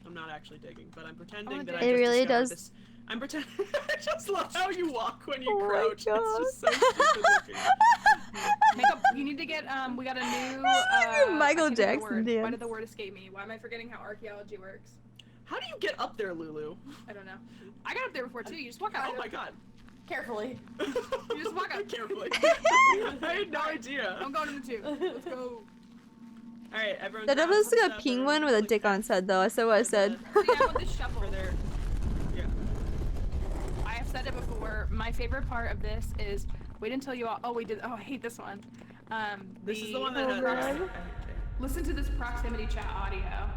I'm not actually digging, but I'm wanna pretending that dig. I It just really discovered does- this. I'm pretending. I just love how you walk when you Oh my crouch. God. It's just so stupid looking. You need to get we got a new Michael I can't think of the Jackson word. Why dance. did the word escape me? Why am I forgetting how archaeology works? How do you get up there, Lulu? I don't know. I got up there before too. You just walk out. Oh my god. Carefully. You just walk up. Carefully. I had no idea. I'm going in the tube. Let's go. Alright, everyone. That grab looks some like a stuff, penguin everyone with a click dick on its head, though. I said what I said. So yeah, with this shovel. for their. Yeah. I have said it before. My favorite part of this is wait until you all. Oh, we did. Oh, I hate this one. This is the one that Oh, had. God. Listen to this proximity chat audio.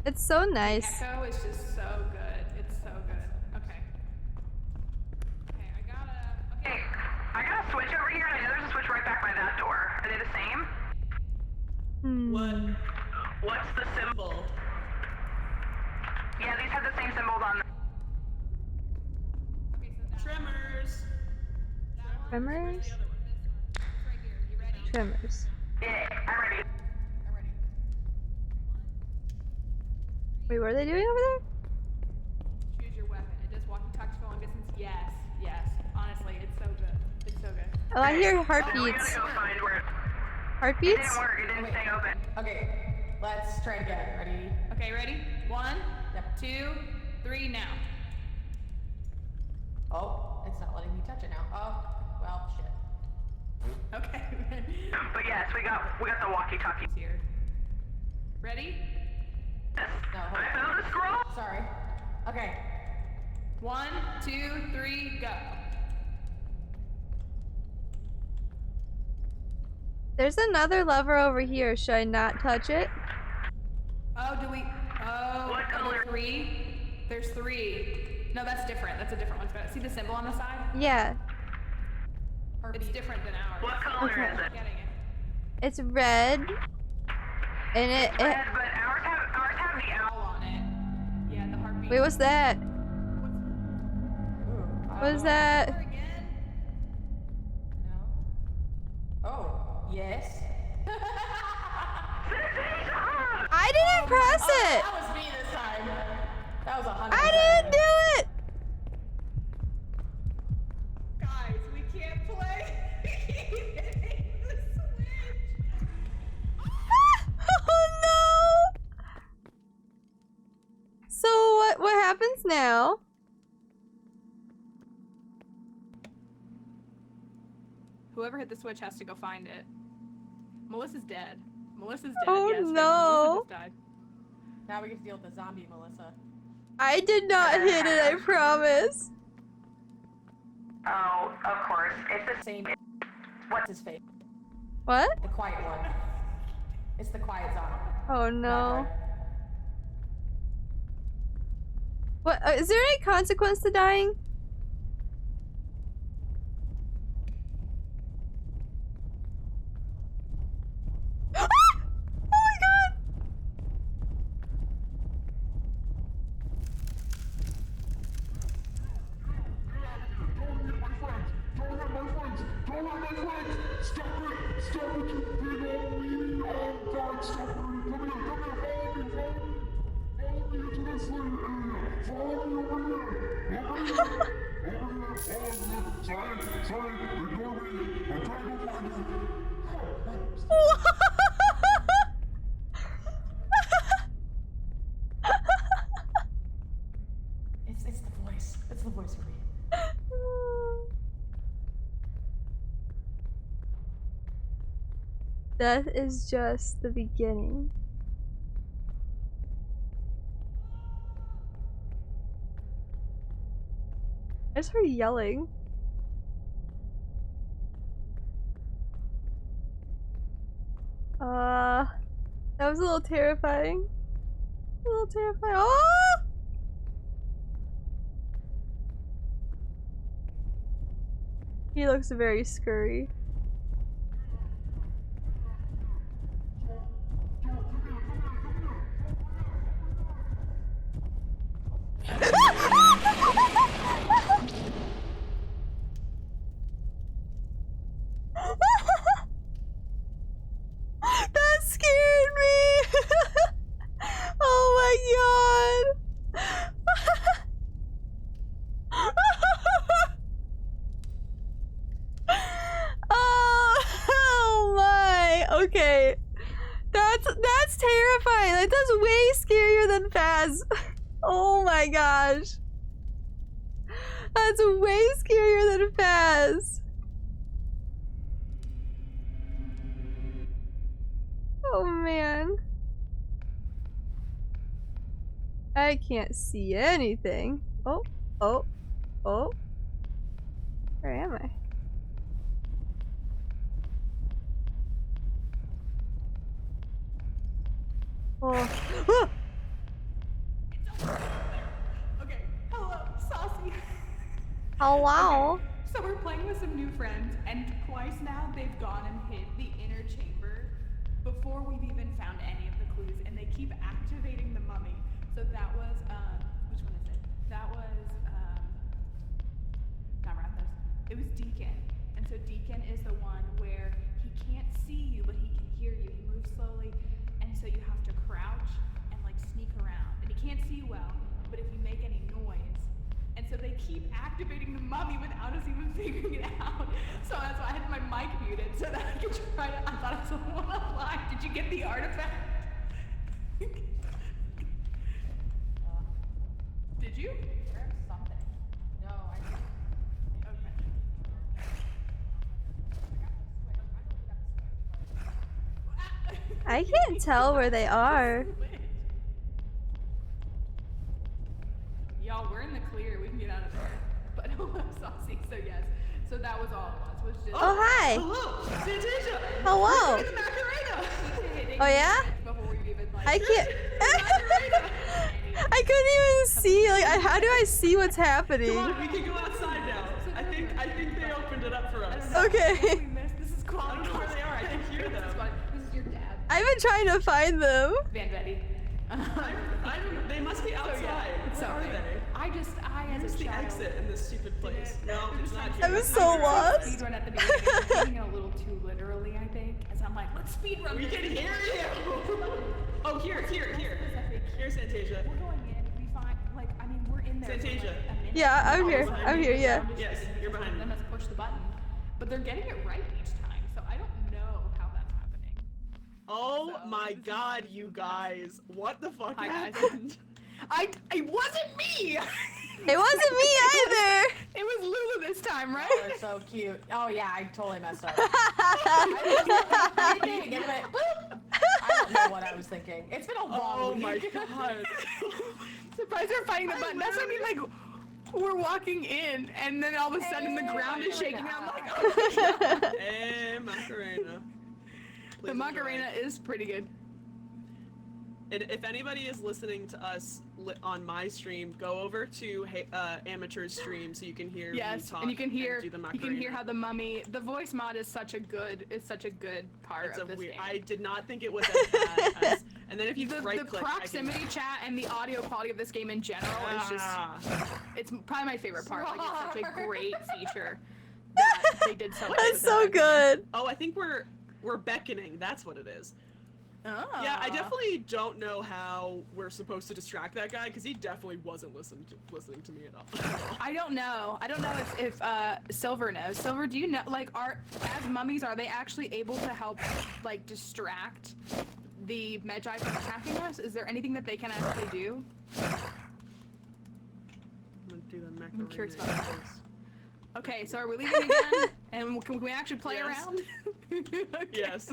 It's so nice. Echo is just so good. It's so good. Okay. Okay, I gotta. Hey, Okay. I got a switch over here, and I know there's a switch right back by that door. Are they the same? What? What's the symbol? Symbol. Yeah, these have the same symbols on them. Okay, so that Tremors. Tremors? this right here. You ready? Tremors. Yeah, I'm ready. I'm ready. Wait, what are they doing over there? Choose your weapon. It does walkie-talkie for long distance. Yes, yes. Honestly, it's so good. It's so good. Oh, I hear Oh, we heartbeats. gotta go find where it Heartbeats? didn't work. It didn't stay open. Okay, let's try it again. Ready? Okay, ready? 1, Yep. 2, 3, now. Oh, it's not letting me touch it now. Oh, well, shit. Okay. But yes, we got the walkie-talkie. Here. Ready? Yes. No, hold I on. found the scroll. Sorry. Okay. 1, 2, 3, go. There's another lever over here. Should I not touch it? Oh, do we? Oh, What are color? there 3? There's 3. No, that's different. That's a different one. See the symbol on the side? Yeah. It's different than ours. What color is it? Getting it. It's red. And it Red, but ours have the owl. All on it. Yeah, the heartbeat. wait, what's that? Ooh, What is that? Over again? No. Oh, yes. I didn't press it! That was me this time. That was 100%. I didn't do it! Guys, we can't play. The switch. Oh no! So what happens now? Whoever hit the switch has to go find it. Melissa's dead. Melissa's dead. Oh, yes, no. Melissa just died. Now we get to deal with the zombie, Melissa. I did not hit it, I promise. Oh, of course. It's the Same. What's his face? What? The quiet one. It's the quiet zombie. Oh no. What? Is there any consequence to dying? Ah! Oh my god! It's the voice. It's the voice for me. Death is just the beginning. I just heard yelling. That was a little terrifying. A little terrifying. Oh! He looks very scurry. That scared me! Oh my god! Oh my! Okay. That's terrifying. Like, that's way scarier than Faz. Oh my gosh. That's way scarier than Faz. Oh man. I can't see anything. Oh, oh, oh. Where am I? Oh. Ah! Okay, hello, Saucy. Hello. So we're playing with some new friends, and twice now they've gone and hid the inner chamber before we've even found any of the clues, and they keep activating the mummy. So that was, which one is it? That was, not Rathos. It was Deacon. And so Deacon is the one where he can't see you, but he can hear you. He moves slowly, and so you have to crouch and like sneak around. And he can't see you well, but if you make any noise. And so they keep activating the mummy without us even figuring it out. So that's why I had my mic muted so that I could try to, I thought I was the one online. Did you get the artifact? Did you? There's something. No, I didn't. Okay. I can't tell where they are. Y'all, we're in the clear. We can get out of there. But hello, Saucy. So yes. So that was all it was. Just Oh, hi. Hello, Fantasia. Hello. It's Macarena. Oh, yeah? Before we even like. I can't. I couldn't even see. Like, how do I see what's happening? Come on, we can go outside now. I think they opened it up for us. Okay. We missed. This is I quality. don't know where they are. I can hear them. This is your dad, I've been trying to find them. Van Betty. They must be outside. Where are they? I as Where's a the child. exit in this stupid place? No, it's not here. I'm so lost. Speedrun at the beginning. I'm taking it a little too literally, I think. As I'm like, let's speedrun. We this. can hear you. Oh, here. Here's Fantasia. We're going in. We find, like, I mean, we're in there. Fantasia. For, like, a minute. Yeah, I'm here. behind I'm you. here, yeah. Yes, you're behind Then me. let's push the button. But they're getting it right each time, so I don't know how that's happening. Oh So, my this is- god, you guys. What the fuck Hi, guys. happened? It wasn't me! It wasn't me either. It was Lulu this time, right? They're so cute. Oh yeah, I totally messed up. I don't know what I was thinking. It's been a long Oh my week. god. Surprised they're fighting the button. That's what I mean, like, we're walking in, and then all of a sudden the ground is shaking, and I'm like, oh my god. Hey, Macarena. Please The Macarena enjoy. is pretty good. And if anybody is listening to us on my stream, go over to Amateur's stream so you can hear me Yes, talk and you can hear do the how the mummy, the voice mod is such a good part It's of a this weird. game. I did not think it was as bad as. And then if you the right click, proximity chat and the audio quality of this game in general is just, it's probably my favorite part. Like, it's such a great feature that they did so much. That's so good. Oh, I think we're beckoning. That's what it is. Oh. Yeah, I definitely don't know how we're supposed to distract that guy because he definitely wasn't listening to me at all. I don't know. I don't know if Silver knows. Silver, do you know, like, as mummies, are they actually able to help, like, distract the Magi from attacking us? Is there anything that they can actually do? I'm gonna do the macaroni. I'm curious about that. Okay, so are we leaving again? And can we actually play Yes. around? Okay. Yes.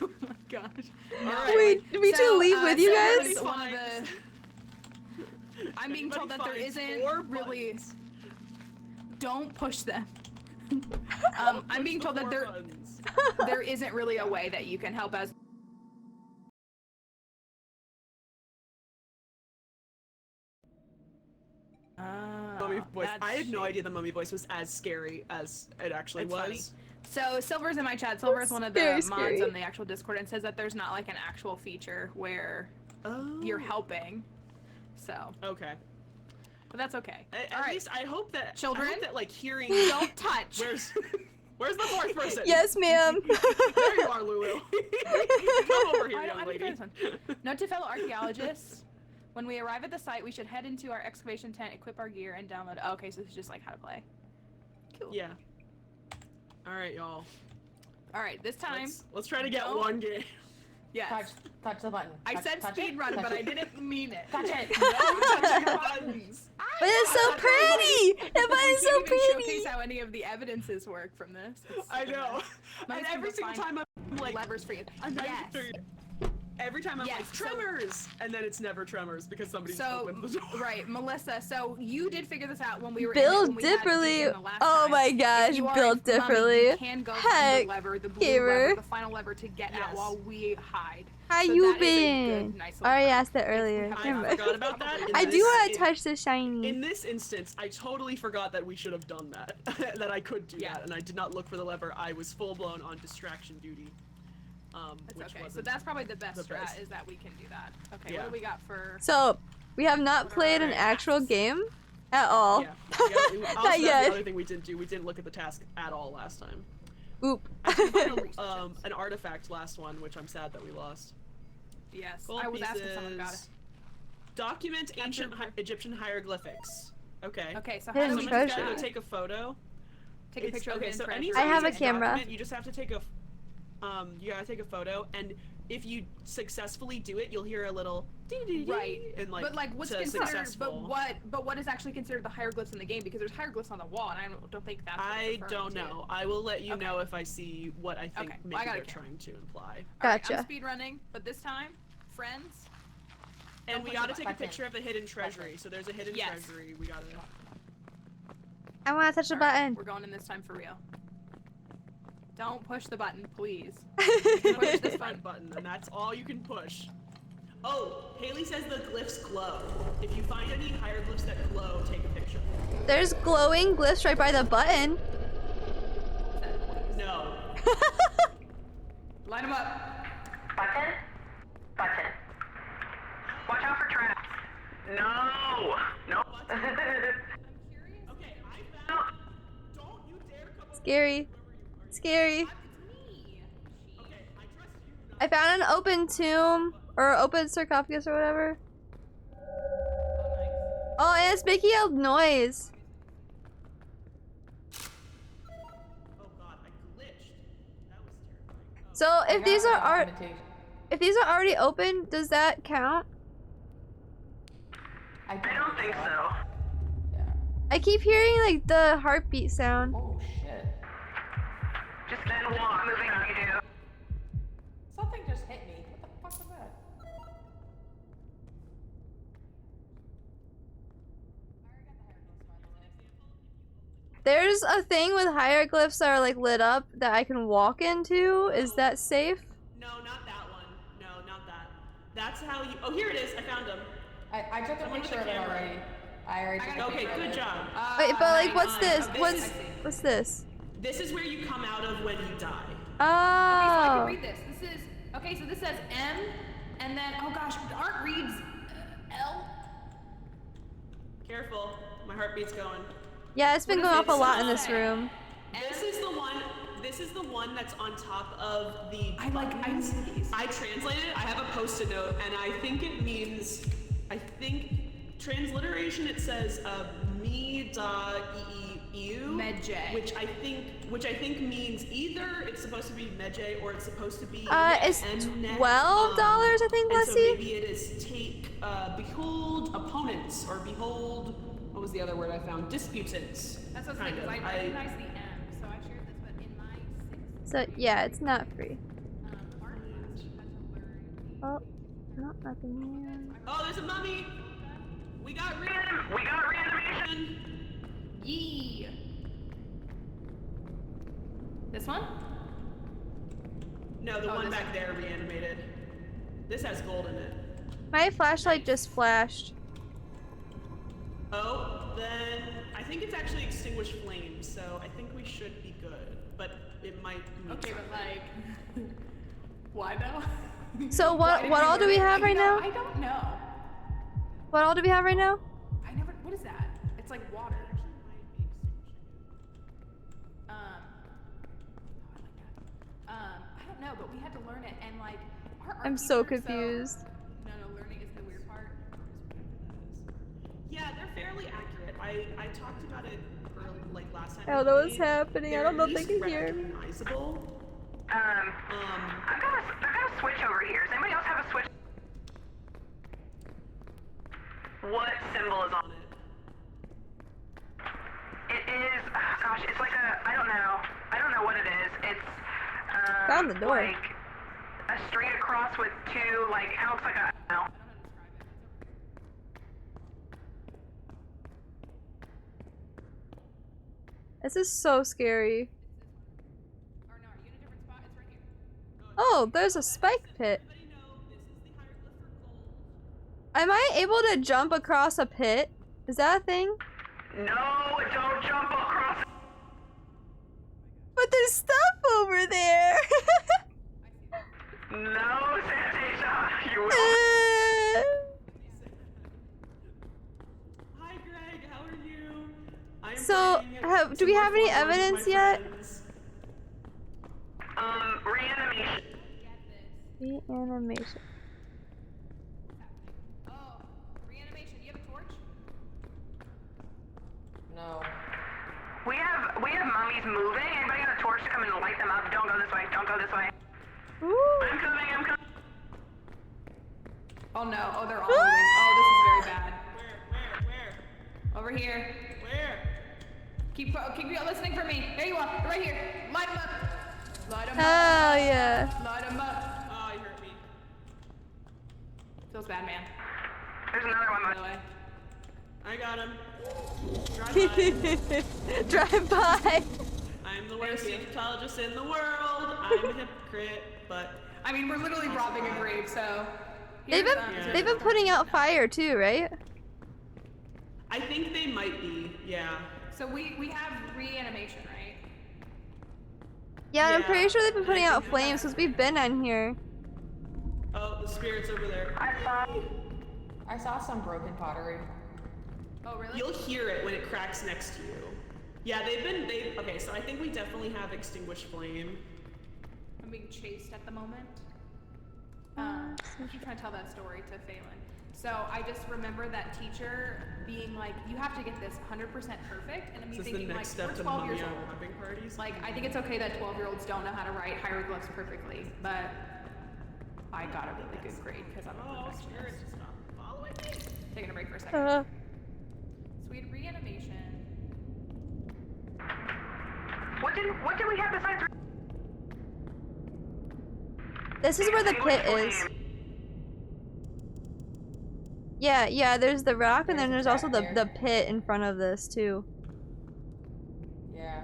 Oh my gosh. Alright. Wait, did we two leave with you Silver guys? is one of the... I'm being told that there isn't really... Don't push them. I'm being told that there isn't really a way that you can help us. Mummy voice. That's I had no shady. idea the mummy voice was as scary as it actually It's was. funny. So Silver's in my chat. Silver's one of the very mods scary. on the actual Discord and says that there's not like an actual feature where Oh. you're helping. So, Okay. but that's okay. At All right, least I hope that Children? I hope that like hearing. don't touch. Where's the fourth person? Yes, ma'am. There you are, Lulu. Come over here, I young didn't lady. try this one. Note to fellow archaeologists: when we arrive at the site, we should head into our excavation tent, equip our gear, and download. Oh, okay, so this is just like how to play. Cool. Yeah. All right, y'all. All right, this time, Let's try to get don't- one game. yes. Touch the button. I Touch- said touch speed it, run, touch but I it. didn't mean it. Touch it. Touching buttons. But it's so pretty! That We button's can't so even pretty! showcase how any of the evidences work from this. It's I such a know. mess. And Mummies every can single find time I'm like, levers for you. I'm ready Yes. to every time I'm Yes, like so- tremors, and then it's never tremors because somebody just So, opened the door. right, Melissa, so you did figure this out when we were Build in it, when we had differently. Deacon the last Oh time. my If gosh, you are build a mummy, differently. You can go find Heck, the lever, the blue gamer. lever, the final lever to get out Yes. while we hide. How So you that is a been? good, nice I already little asked that earlier. have I Never mind. forgot about that. Probably I In do this- want to in- touch the shiny. In this instance, I totally forgot that we should have done that. That I could do Yeah. that, and I did not look for the lever. I was full blown on distraction duty. That's Which okay. So wasn't that's probably the best the strat best. is that we can do that. Okay, Yeah. what do we got for? So, we have not played an actual game at all. Yeah. Also, Not that's yet. the other thing we didn't do. We didn't look at the task at all last time. Oop. An artifact last one, which I'm sad that we lost. Yes, Gold I was asking someone about it. pieces. Document ancient Egyptian hieroglyphics. Okay. Okay, so Hidden how do we do Somebody's treasure. gotta that? go take a photo. Take a It's- picture of okay, it so in any I have a document, camera. You just have to take you gotta take a photo, and if you successfully do it, you'll hear a little dee-dee-dee, Right, and like but like what's to considered? successful. But what is actually considered the hieroglyphs in the game? Because there's hieroglyphs on the wall, and I don't think that's. What I it's referring don't to. know. I will let you Okay. know if I see what I think Okay, maybe I got a they're camera. trying to imply. All right, Gotcha. I'm speed running, but this time, friends. And Don't we push gotta the take a button. picture of the hidden treasury. So there's a hidden Yes. treasury. We gotta. I want to touch the All right, button. We're going in this time for real. Don't push the button, please. Push Push this this red button, and that's all you can push. Oh, Haley says the glyphs glow. If you find any hieroglyphs that glow, take a picture. There's glowing glyphs right by the button. No. Line them up. Button? Button. Watch out for traps. No! No. Okay, I found. Don't you dare come up. Scary. Scary. Okay, I trust you. I found an open tomb or open sarcophagus or whatever. Oh, and it's making a noise. Oh god, I glitched. That was terrifying. So I if these got are documentation. if these are already open, does that count? I don't think so. Yeah. I keep hearing like the heartbeat sound. Oh shit. Just then walk moving as you do. Something just hit me. What the fuck was that? There's a thing with hieroglyphs that are like lit up that I can walk into. Is that safe? No, not that one. No, not that. That's how you. Oh, here it is. I found him. I took a Someone with picture a of it camera. already. I already took a Okay, picture of good it. job. Wait, but like, what's nice. this? Oh, this What's I see. what's this? This is where you come out of when you die. Okay, so I can Oh, read this. This is okay. So this says M, and then oh gosh, art reads L. Careful, my heartbeat's going. yeah, it's been What going does off a it lot in this say? room. This is the one. this is the one that's on top of the. I see these. I translated it. I have a post-it note, and I think it means. I think transliteration. It says me da eu, Medjay. which I think means either it's supposed to be medjay or it's supposed to be. It's $12, I think, and so Leslie. maybe it is behold opponents or behold. What was the other word I found? Disputants. That's what's funny, because I recognize the M, so I shared this, but in my 6th So yeah, it's not free. art class, we had to learn Oh, no, nothing here. Oh, there's a mummy. We got reanimation. Yee! This one? No, the Oh, one this back one. there reanimated. This has gold in it. My flashlight just flashed. Oh, then I think it's actually extinguished flames, so I think we should be good. But it might. Okay, but like, why though? So Why did what we all do we learn it? have right You know, now? I don't know. What all do we have right now? I never. What is that? It's like water. Oh, I like that. I don't know, but we had to learn it, and like, our art I'm so teacher, confused. No, learning is the weird part. Yeah, they're fairly accurate. I talked about it like last time. I don't know what's happening. I don't know if they They're can hear me. recognizable. I've got a switch over here. Does anybody else have a switch? What symbol is on it? it? Is, gosh, it's like a, I don't know what it is. It's, Found the door. like a street across with two, like, it looks like a, I don't know. This is so scary. Or no, are you in a different spot? It's right here. Oh, there's a spike pit. Am I able to jump across a pit? Is that a thing? No, don't jump across. But there's stuff over there. No, Santasia, you will. Hi, Greg. How are you? I am So, playing do we some have more any Forewarned with evidence my yet? friends. Reanimation. Reanimation. Oh, reanimation. You have a torch? No. We have mummies moving. Anybody got a torch to come and light them up? Don't go this way. Don't go this way. Ooh. I'm coming. Oh no. Oh, they're all moving. Oh, this is very bad. Where? Over here. Where? Keep listening for me. There you are. Right here. Light them up. Light them up. Oh yeah. Light them up. Oh, you hurt me. Feels bad, man. There's another one. By the way. I got him. Drive by. Drive by. I'm the worst Egyptologist in the world. I'm a hypocrite, but I mean, we're literally robbing a grave, so. They've here's, been they've been putting out fire too, right? I think they might be. Yeah. So we have reanimation, right? Yeah, I'm Yeah, pretty sure they've been and I putting out think flames because we've been on here. Oh, the spirit's over there. I saw some broken pottery. Oh, really? You'll hear it when it cracks next to you. Yeah, okay, so I think we definitely have extinguished flame. I'm being chased at the moment. I keep trying to tell that story to Phelan. So I just remember that teacher being like, you have to get this 100% perfect, and me This is the thinking like, next we're step to 12 years mummy old. robbing parties. Like, I think it's okay that 12-year-olds don't know how to write hieroglyphs perfectly, but I got a really good grade because I'm a Oh, spirit, perfectionist. stop following me. Taking a break for a second. Uh, So we had reanimation. What did we have besides? this is where the pit is. Yeah, there's the rock and then there's also the pit in front of this too. Yeah.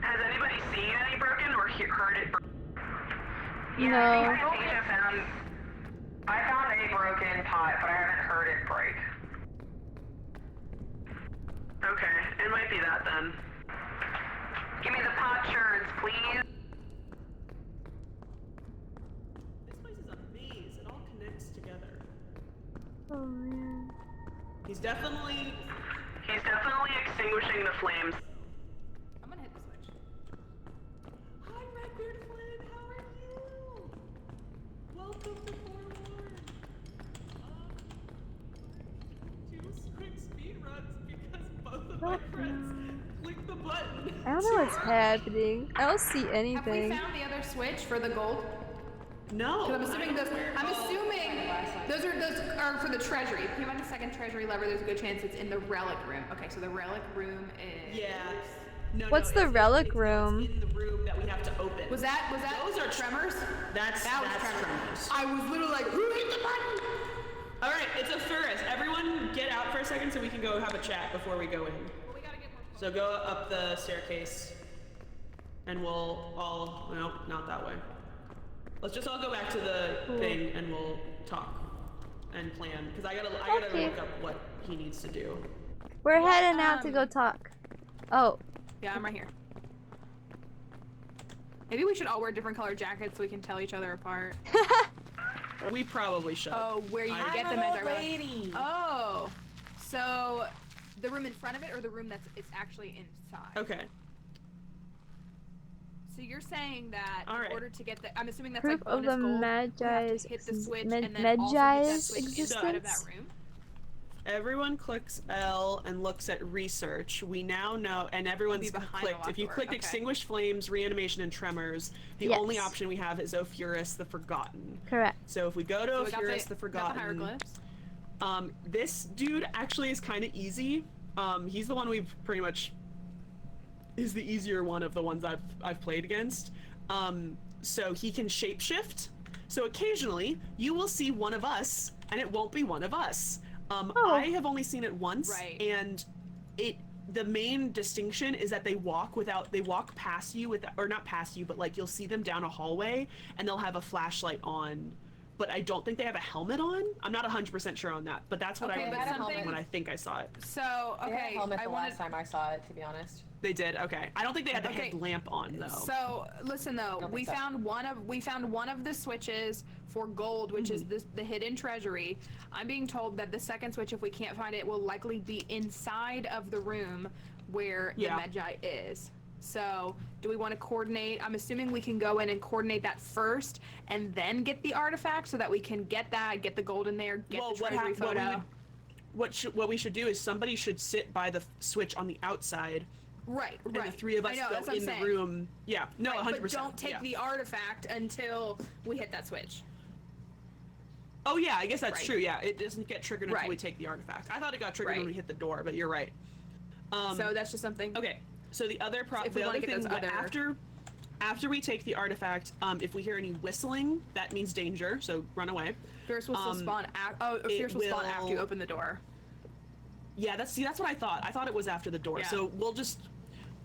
Has anybody seen any broken or heard it? Yeah, No. I think I found a broken pot, but I haven't heard it break. Okay, it might be that then. Give me the pot shards, please. This place is a maze. It all connects together. Oh man. He's definitely. He He's definitely extinguishing the flames. I'm gonna hit the switch. Hi, Redbeard Flynn. How are you? Welcome to Forewarned. Two quick speed runs because both of my friends clicked the button. I don't know what's happening. I don't see Have we anything. found the other switch for the gold? No. 'Cause I'm assuming those are for the treasury. If you find the second treasury lever, there's a good chance it's in the relic room. Okay, so the relic room is. Yeah. No, What's the relic room? It's in the room that we have to open. Was that Those are Tremors? That was Tremors. I was literally like, who hit the button? All right, it's a Thuris. Everyone get out for a second so we can go have a chat before we go in. Well, we gotta get more. So go up the staircase, and we'll all, no, not that way. Let's just all go back to the thing and we'll talk and plan. Because I gotta Okay. look up what he needs to do. We're heading out to go talk. Oh. Yeah, I'm right here. Maybe we should all wear different colored jackets so we can tell each other apart. We probably should. Oh, where you get I'm the an old magic lady. Oh, so the room in front of it or the room that's it's actually inside? Okay. So you're saying that All in right. order to get the, I'm assuming that's Proof like of bonus the gold, we have Magi's to hit the switch Mag- and then also hit that Magi's switch inside of that existence? room. Everyone clicks L and looks at research. We now know, and everyone's behind the clicked. locked If you door, clicked okay. Extinguish Flames, Reanimation, and Tremors, the Yes. only option we have is Ophurus the Forgotten. Correct. So if we go to So we got Ophurus the got the Forgotten, hieroglyphs. this dude actually is kind of easy. He's the one we've pretty much is the easier one of the ones I've played against. So he can shapeshift. So occasionally you will see one of us, and it won't be one of us. I have only seen it once, Right. and the main distinction is that they walk past you or not past you, but like you'll see them down a hallway, and they'll have a flashlight on. But I don't think they have a helmet on. I'm not 100% sure on that, but that's what Okay, I but remember something- when I think I saw it. So They had a okay, helmet I the wanted. last time I saw it, to be honest. They did. Okay. I don't think they had the Okay. headlamp on though. So listen though, Don't we think so. found one of the switches for gold, which is the hidden treasury. I'm being told that the second switch, if we can't find it, will likely be inside of the room where Yeah. the Magi is. So do we want to coordinate? I'm assuming we can go in and coordinate that first, and then get the artifact so that we can get the gold in there, get the treasury photo. What we should do is somebody should sit by the switch on the outside, Right, and right. the three of us I know, go that's what I'm in the saying. room. Yeah. No, Right, 100%. But don't take yeah. the artifact until we hit that switch. Oh yeah, I guess that's Right. true. Yeah, it doesn't get triggered until Right. we take the artifact. I thought it got triggered when Right. we hit the door, but you're right. So that's just something. Okay. So the other if we the wanna other get thing those other- after we take the artifact, if we hear any whistling, that means danger. So run away. Fierce will still spawn. Fierce will spawn after you open the door. Yeah, that's what I thought. I thought it was after the door. Yeah. So we'll just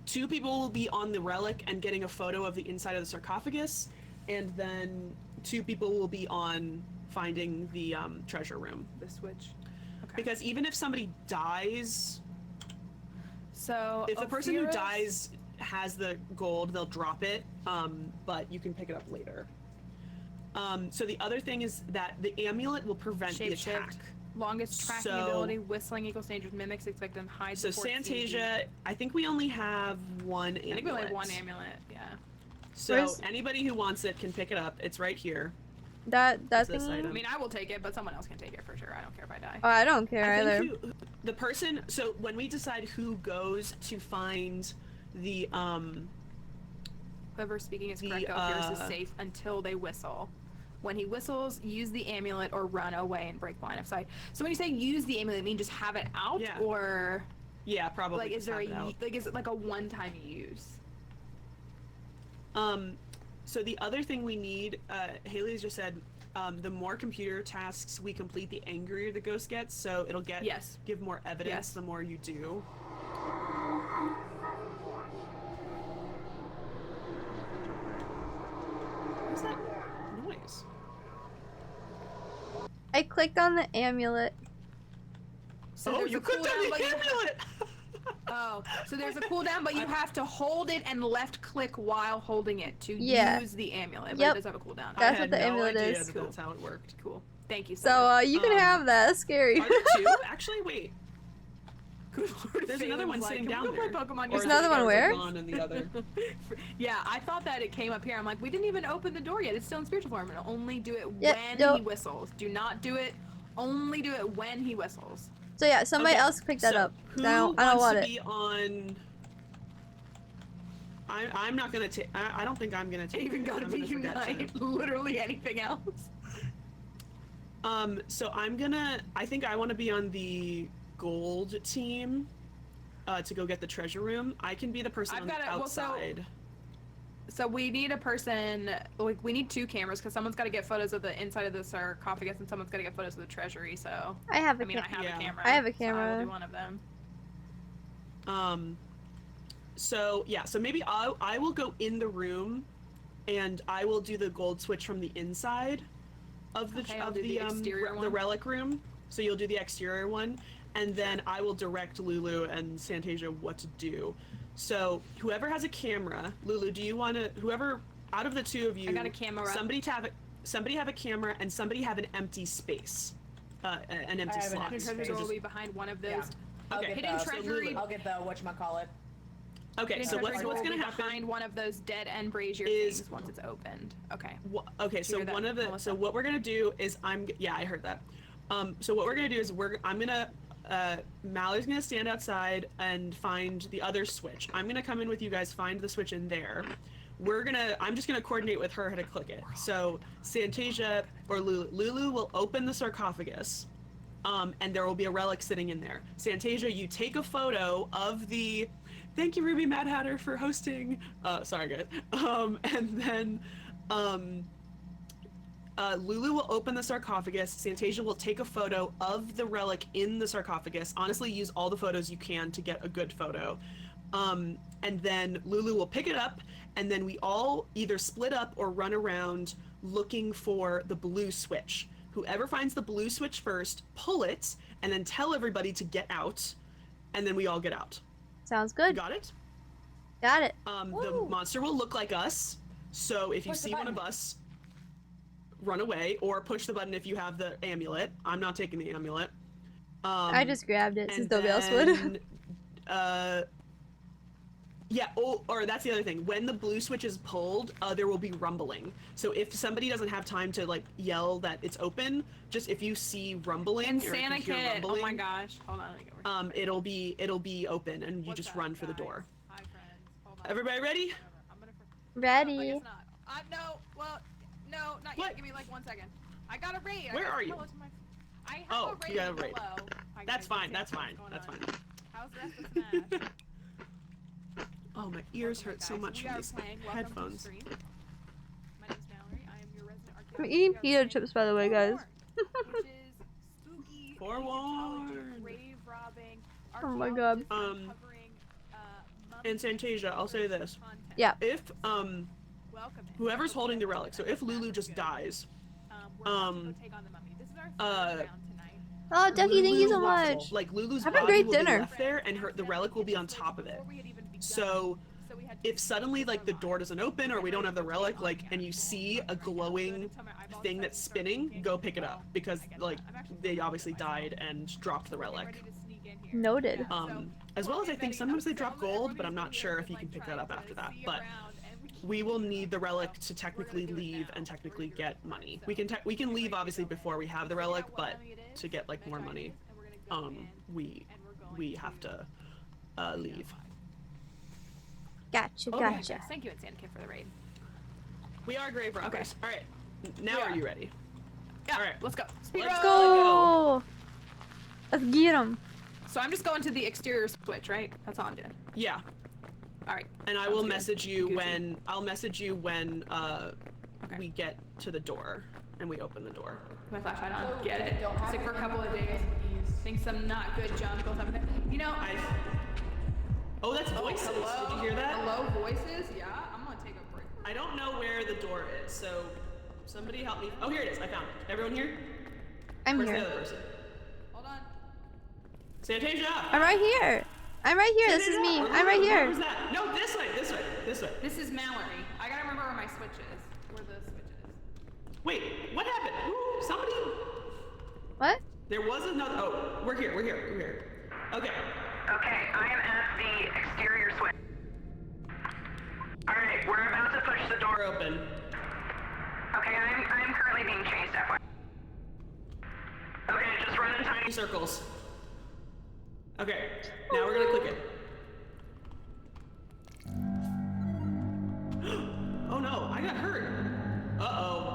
2 people will be on the relic and getting a photo of the inside of the sarcophagus, and then 2 people will be on finding the treasure room. The switch. Okay. Because even if somebody dies, So if the person who Ophurus- dies has the gold, they'll drop it, but you can pick it up later. So the other thing is that the amulet will prevent the Shapeshift. attack. Longest tracking So- ability, whistling equals dangerous mimics, expect them hide. So before it sees you. Santasia, I think we only have one amulet. I think we only have one amulet. Yeah. So Where's- anybody who wants it can pick it up. It's right here. That this thing. item? I mean, I will take it, but someone else can take it for sure. I don't care if I die. Oh, I don't care I either. think the person. So when we decide who goes to find the Whoever's speaking is the, correct. Ophurus is uh, safe until they whistle. When he whistles, use the amulet or run away and break line of sight. So when you say use the amulet, you mean just have it out, Yeah. or yeah, probably. like is just there have it out. is it like a one-time use? So the other thing we need, Haley's just said, the more computer tasks we complete, the angrier the ghost gets. So it'll give more evidence Yes. the more you do. What's that noise? I clicked on the amulet. So Oh, there's you a clicked on cooldown, the but you- amulet! Oh, so there's a cooldown, but you have to hold it and left click while holding it to Yeah. use the amulet. But Yep. it does have a cooldown. I That's had what the no amulet idea is. that That's how it worked. Cool. Thank you So much. you can have that. That's scary. Are there 2? Actually, wait. There's another one sitting down Can we there. go play Pokemon? Or There's another one is it where? gone in the other? Yeah, I thought that it came up here. I'm like, we didn't even open the door yet. It's still in spiritual form. And only do it Yeah, when no. he whistles. Do not do it. Only do it when he whistles. So yeah, somebody Okay, else picked that so up. Who I don't wants want to it. be on? I'm not gonna take. I don't think I'm gonna take. Even it. gotta I'm be gonna forget to. unite. Literally anything else. So I think I want to be on the gold team, to go get the treasure room. I can be the person I've on the got it. Well, so- outside. So we need a person, like we need 2 cameras because someone's got to get photos of the inside of the sarcophagus and someone's got to get photos of the treasury. So I have a I mean, I have Yeah. a camera. I have a So I will camera. do one of them. So yeah, so maybe I will go in the room, and I will do the gold switch from the inside of the Okay, I'll do the exterior the one. relic room. So you'll do the exterior one, and then I will direct Lulu and Santasia what to do. So whoever has a camera, Lulu, do you want to? Whoever out of the 2 of you, I got a camera. Somebody have a camera, and somebody have an empty space, an empty have an slot. empty The So treasure door will just- be behind one of those. Yeah. I'll Okay. get Hidden the, treasury. I'll get the whatchamacallit. Okay, Hidden so treasury what's door will gonna be happen? behind one of those dead end brazier is- things once it's opened. Okay. Okay, so hear that, one of the Melissa? so what we're gonna do is yeah, I heard that. So what we're gonna do is Mallory's gonna stand outside and find the other switch. I'm gonna come in with you guys, find the switch in there. I'm just gonna coordinate with her how to click it. So Santasia or Lulu will open the sarcophagus, and there will be a relic sitting in there. Santasia, you take a photo of the. Thank you, Ruby Mad Hatter, for hosting. Sorry, guys. And then, Lulu will open the sarcophagus. Santasia will take a photo of the relic in the sarcophagus. Honestly, use all the photos you can to get a good photo. And then Lulu will pick it up, and then we all either split up or run around looking for the blue switch. Whoever finds the blue switch first, pull it, and then tell everybody to get out, and then we all get out. Sounds You good. got it? Got it. The monster will look like us, so if you Push the see one of button. us, run away, or push the button if you have the amulet. I'm not taking the amulet. I just grabbed it since and nobody else would. then, yeah, or that's the other thing. When the blue switch is pulled, there will be rumbling. So if somebody doesn't have time to like yell that it's open, just if you see rumbling And or if Santa you hear Kid. Oh rumbling, my gosh. Hold on. Let me get it'll be open, and you What's just up, run for the guys? door. Hi, friends. Hold on. Everybody ready? I'm gonna. I Ready. guess not. No. Well, no, not What? yet. Give me like 1 second. I got a raid. Where are you? I have Oh, a raid. you got a raid. Hello. Hi, That's guys. fine. Let's That's see fine. what's That's going fine. on. How's the rest of Smash? Oh, my ears Welcome, hurt so guys. much We from are these playing. Welcome to the headphones. stream. My name's Mallory. I am your resident I'm archaeologist. eating We are pita playing chips, by the way, guys. Forewarned, which is spooky, Forewarned. Egyptology, grave robbing, Oh my God. archaeologists uncovering, And Santasia, I'll say this. content. Yeah. If Welcome in. whoever's holding the relic, so if Lulu just dies, We're about to go take on the mummy. This is our third round tonight. Oh, Ducky, thank you so Lulu much. like Lulu's Have a body great will dinner. be left there, and the relic will be on top of it. So if suddenly like the door doesn't open or we don't have the relic, like, and you see a glowing thing that's spinning, go pick it up, because like they obviously died and dropped the relic. Noted. As well as I think sometimes they drop gold, but I'm not sure if you can pick that up after that. But we will need the relic to technically leave and technically get money. We can leave obviously before we have the relic, but to get like more money, we have to leave. Gotcha, Okay. gotcha. Thank you, Santa Kid, for the raid. We are grave robbers. All right. Now We are are. you ready? Yeah, All right. let's go. Speed Let's run. Go! Let's get him. So I'm just going to the exterior switch, right? That's all I'm doing. Yeah. All right. And I Sounds will good. message you Gucci. when Okay. we get to the door and we open the door. My flashlight on. Get it. Don't have Sick for a to couple of have days. these. Think some not good junk or something. You know. Oh, that's voices. Hello. Did you hear that? Hello, voices. Yeah. I'm gonna take a break. I don't know where the door is, so somebody help me. Oh, here it is. I found it. Everyone here? I'm Where's the here. other person? Hold on. Santasia! I'm right here. I'm right here. This is me. I'm right Where's here. that? No, this way. This way. This way. This is Mallory. I gotta remember where my switch is. Where the switch is. Wait, what happened? Ooh, somebody. What? There was another. Oh, we're here. We're here. We're here. Okay. Okay, I am at the exterior switch. Alright, we're about to push the door. Door open. Okay, I'm currently being chased, FYI. Okay, just run in tiny Circles. Okay, now we're gonna click it. Oh no, I got hurt. Uh-oh.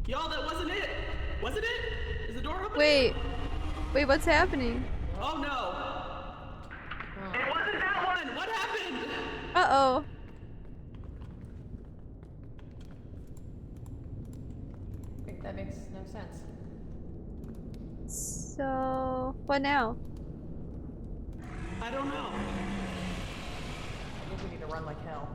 Y'all, that wasn't it. Wasn't it? Is the door open? Wait, what's happening? Oh no. It wasn't that one! What happened? Uh-oh. That makes no sense. So, what now? I don't know. I think we need to run like hell.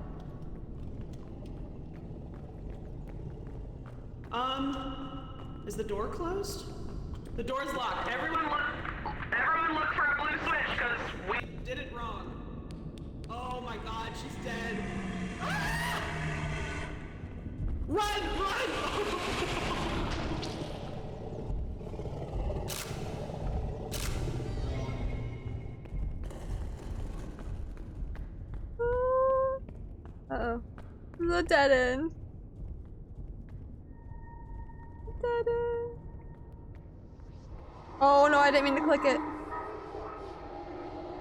Is the door closed? The door's locked. Everyone Everyone look for a blue switch, because we... did it wrong. Oh my god, she's dead. Ah! Run! Uh-oh. This is a dead end. Dead end. Oh no, I didn't mean to click it.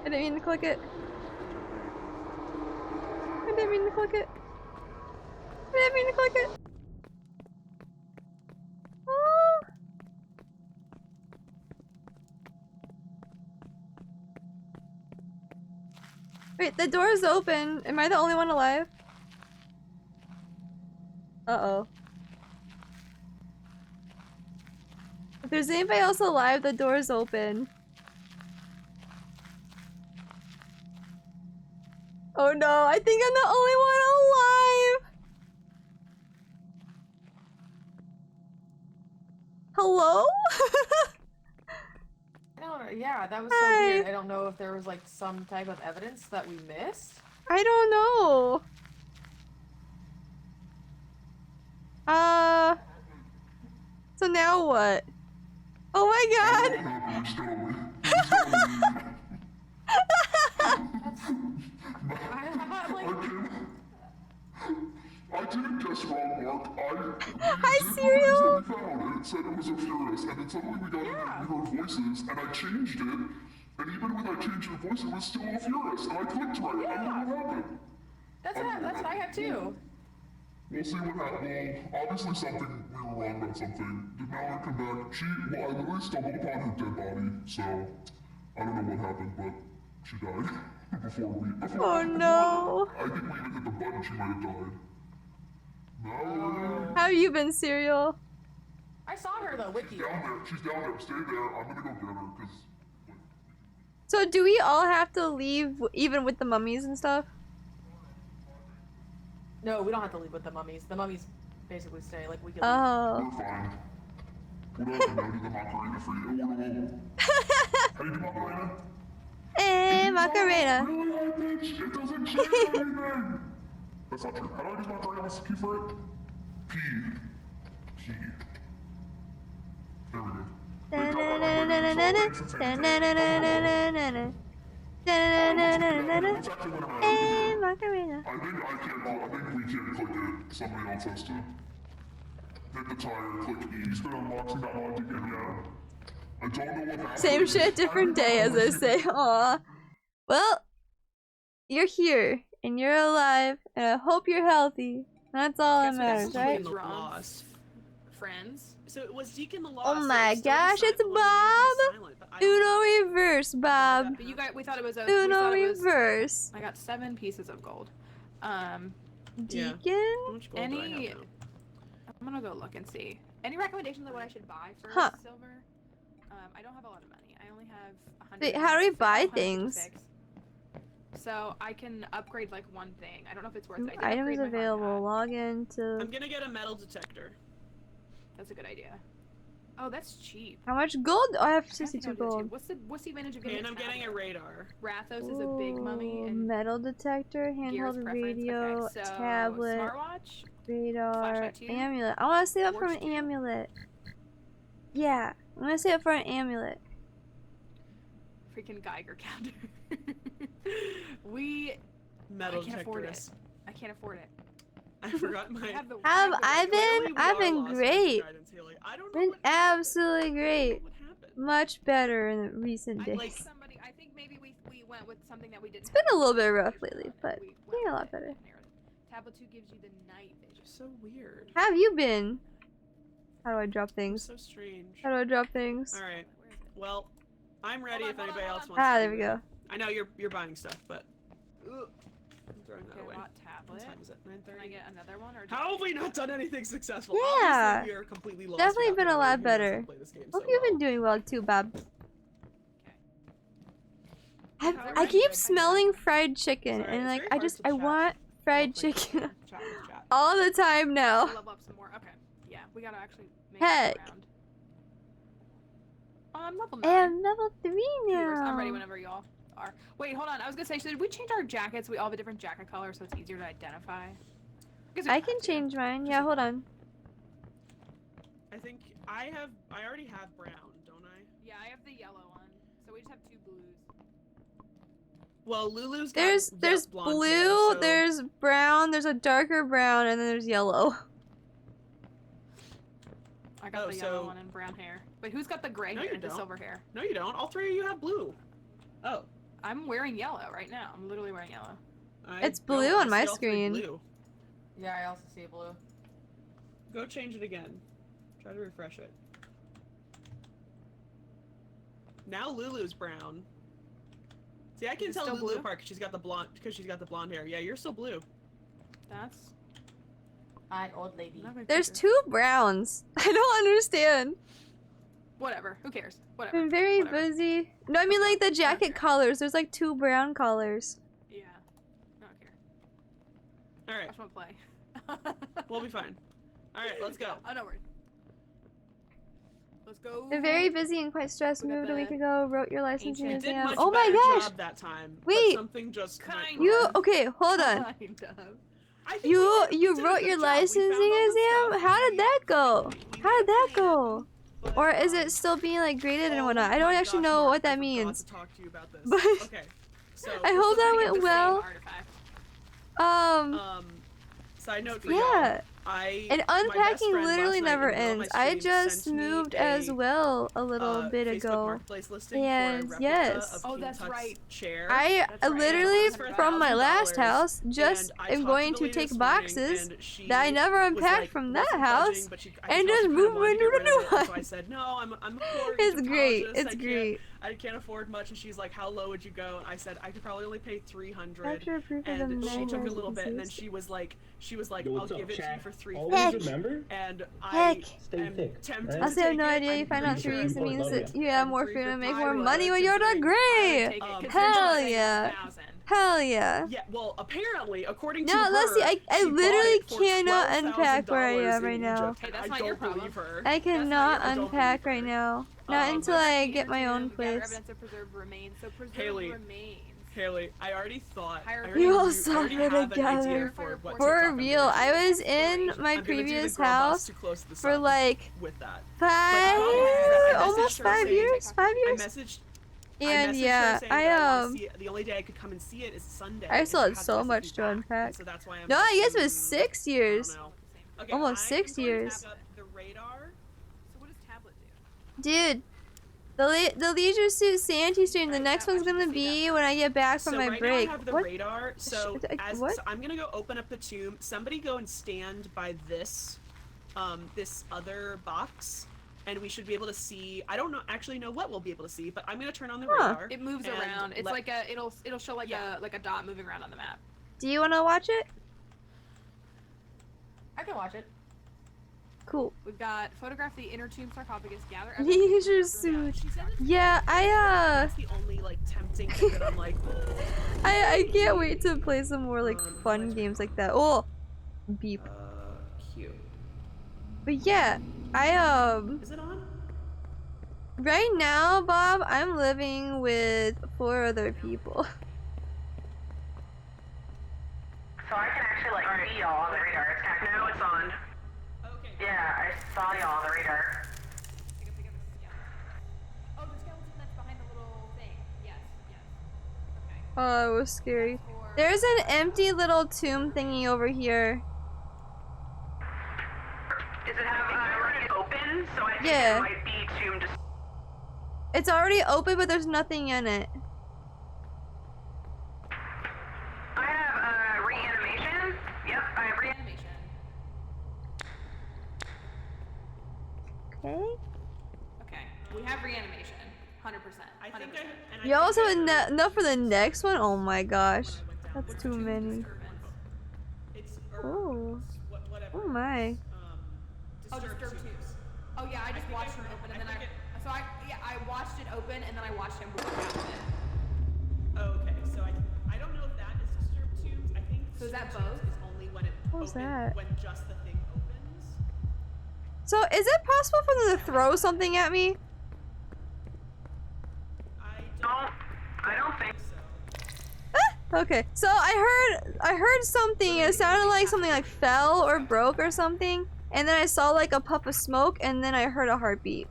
I didn't mean to click it. I didn't mean to click it. I didn't mean to click it. Oh. Wait, the door is open. Am I the only one alive? Uh-oh. If there's anybody else alive, the door's open. Oh no, I think I'm the only one alive! Hello? I don't know. Yeah, that was so Hi. weird. I don't know if there was like some type of evidence that we missed. I don't know. So now what? Oh my god! I didn't guess wrong, Mark. Hi, Serial! We found it. It said it was a Furus, and then suddenly we got in and we heard voices, and I changed it, and even when I changed the voice, it was still a Furus, and I clicked right. I don't know what happened. That's what I have too. We'll see what happened. Well, obviously something, we were wrong about something. Did Mallory come back? I literally stumbled upon her dead body, so I don't know what happened, but she died Oh no! I think we even hit the button, she might have died. Mallory. How have you been, Serial? I saw her though, Wiki. She's down there. Stay there. I'm gonna go get her, because... So do we all have to leave even with the mummies and stuff? No, we don't have to leave with the mummies. The mummies basically stay. Like we can. Oh. We're fine. We're not gonna do the Macarena for you. How do you do Macarena? Hey, Macarena. Really high pitch. It doesn't change anything. That's not true. How do I do Macarena? What's the key for it? P. There we go. Hey, Macarena. I think we can't click it. Somebody else has to hit the tire, click E. He's gonna unboxing that logic again, yeah. I don't know what happened. Same shit, different day, as I say. Aw. Well, you're here, and you're alive, and I hope you're healthy. That's all that matters, right? Lost. Friends. So it was Deacon the Lost. Oh my gosh, it's Bob! Uno reverse, Bob. But you guys, we thought it was a. Uno reverse. I got 7 pieces of gold. Deacon? Any? I'm gonna go look and see. Any recommendations of what I should buy for silver? I don't have a lot of money. I only have 100. Wait, how do we buy things? So I can upgrade like one thing. I don't know if it's worth it. Items available. Log into. I'm gonna get a metal detector. That's a good idea. Oh, that's cheap. How much gold? Oh, I have 62 gold. What's the advantage of getting? And I'm getting a radar. Rathos is a big mummy. And metal detector, handheld radio, okay, so tablet, smartwatch, radar, amulet. I want to save up for an amulet. Yeah, I'm gonna save up for an amulet. freaking Geiger counter. Metal I can't afford it. detectors. I can't afford it. I forgot my. Have I Clearly, been? we I've are been lost in great. guidance healing. I don't know Been what happened. absolutely great. What happened? Much better in the recent I days. think I think maybe we went with something that we didn't. It's been have a little bit before, rough we lately, went but with getting a lot it. better. Tablet 2 gives you the night vision. So weird. How have you been? How do I drop things? So strange. How do I drop things? All right. Where is it? well, I'm ready if anybody else wants. Ah, to there do we that. go. I know you're buying stuff, but I'm throwing that Okay, away. what What tablet? time is it? Can I 9:30. get another one or? How have we not done anything successful? Yeah. Obviously, we are completely lost. Definitely without been a anyone lot who knows how to better. play this game Hope so you've well. been doing well too, Bob. Okay. I keep smelling fried chicken, Sorry, and it's like very I hard just to I chat. want fried Well, thank you. chicken Chat with chat. all the time now. Level up some more. Okay. Yeah, we gotta actually make Heck. it around. Oh, I'm level I 9. am level 3 Viewers, I'm ready now. whenever y'all are. Wait, hold on. I was gonna say, should we change our jackets? We all have a different jacket color, so it's easier to identify. Guess we I don't can have to. change mine. Yeah, hold on. I think I already have brown, don't I? Yeah, I have the yellow one, so we just have 2 blues. Well, Lulu's got There's blonde blue, hair, so there's brown, there's a darker brown, and then there's yellow. I got Oh, the yellow so- one and brown hair. Wait, who's got the gray No, hair you and the don't. silver hair? No, you don't. All 3 of you have blue. Oh. I'm wearing yellow right now. I'm literally wearing yellow. It's don't. blue I on my see all 3 screen. blue. Yeah, I also see blue. Go change it again. Try to refresh it. Now Lulu's brown. See, I can Is it tell still Lulu blue? apart because she's got the blonde hair. Yeah, you're still blue. That's Hi, old lady. not my There's picture. 2 browns. I don't understand. Whatever. Who cares? Whatever. Been very Whatever. busy. No, I mean like the jacket Okay. colors. There's like 2 brown colors. Yeah. I don't care. All I right, just want to play. we'll be fine. All right, let's go. Oh, no worries. Let's go. Been very busy and quite stressed. We got Moved a week the ago. Wrote your licensing ancient- We did exam. much Oh my better gosh! job that time. but Wait. something just Kind You of. okay? Hold on. Kind of. I think You we you did a wrote good your job. We found licensing all the exam? stuff. How did that go? We How did that made a plan, go? but, Or is it still being like graded and oh whatnot? I don't my actually gosh, know Mark, what that I forgot means. to talk to you about this. But Okay, so I hope that went The same well. artifact. Side note for Yeah. y'all, And my best unpacking friend literally last night never in the middle of my ends. I stream just sent me moved a, as well a little bit Facebook ago. Marketplace listing And for a replica yes. of Oh, King that's Tut's right. chair. I That's right. literally It was for from my last $1,000, house just and I am talked going the to lady take this morning, boxes and she that I never was unpacked like, from that wasn't house budging, but I and could tell just she kinda move wanted to into get a rid new of it, and So I one. said, no, I'm a poor It's great. Egyptologist. It's great. I can't afford much, and she's like, how low would you go? And I said, I could probably only pay $300. Capture proof of the And she took a measures little bit, and then used. she was like, Yo, I'll what's up, give it to you chat? for $350. Always Heck. remember, And Heck. I stay am thick. tempted right? to Also, I have take no it. idea I'm you find out pretty to sure reason Love means ya. that you have I'm more food and make more 350 money when you're not I great. would take it, 'cause Hell you're saying yeah. 1,000. Hell yeah. Yeah, well, apparently, according to No, her, let's see. I she literally bought it for cannot unpack where I $12,000 am right in now. Egypt, Hey, and that's I not don't your problem. believe her. I cannot I don't unpack believe right her. now. Not Um, until I get my Gather own place. evidence of preserved remains. So preserved Haley. remains. Haley, I already thought. I You already all knew- I saw already it have an together. idea for what For TikTok I'm real, gonna I do. was in my I'm gonna do the previous girl boss house too close to the for sun like with that. five, I almost messaged her 5 saying- years, 5 I years. messaged. And messaged yeah, her saying I that I wanna see it. The only day I could come and see it is Sunday. I and still she had has so messaged much me to back, and unpack. So that's why I'm No, I guess it was like, 6 years. I don't know. Okay, Almost I 6 am going to years. tap up the radar. So what does tablet do? Dude, the leisure suit Santy stream. The next one's gonna be when I get back from So my right break. now I have the What? radar. So What? so I'm gonna go open up the tomb. Somebody go and stand by this, this other box, and we should be able to see. I don't actually know what we'll be able to see, but I'm gonna turn on the radar. It moves and around. It's let- like it'll show like a dot moving around on the map. Do you wanna watch it? I can watch it. Cool. We've got photograph the inner tomb sarcophagus. Gather Leisure evidence. suit. She said Yeah, That's the only like tempting thing that I'm like. I can't wait to play some more like fun games like that. Oh, beep. Cute. But yeah, Is it on? right now, Bob, I'm living with 4 other people. So I can actually like see y'all on the radar. It's kind of, now it's on. Okay. Yeah, I saw y'all on the radar. Pick up the skeleton. Oh, the skeleton that's behind the little thing. Yeah. Oh, it was scary. There's an empty little tomb thingy over here. Does it have already open? So I think Yeah. it might be tomb to. It's already open, but there's nothing in it. I have reanimation. Yep, I have reanimation. Okay. Okay, we have reanimation. 100%. I think I. And I You also think have enough for the next one? Oh my gosh. That's too many. It's Oh. whatever. Oh my. Oh, disturbed tubes. Oh yeah, I just watched him open and then I watched it open and then I watched him walk out of it. Okay, so I don't know if that is disturbed tubes. I think So is that disturbed both? tubes is only when it What was opens, that? when just the thing opens. So, is it possible for them to throw something at me? I don't think so. Okay, so I heard something. It sounded like something like fell or broke or something, and then I saw like a puff of smoke, and then I heard a heartbeat.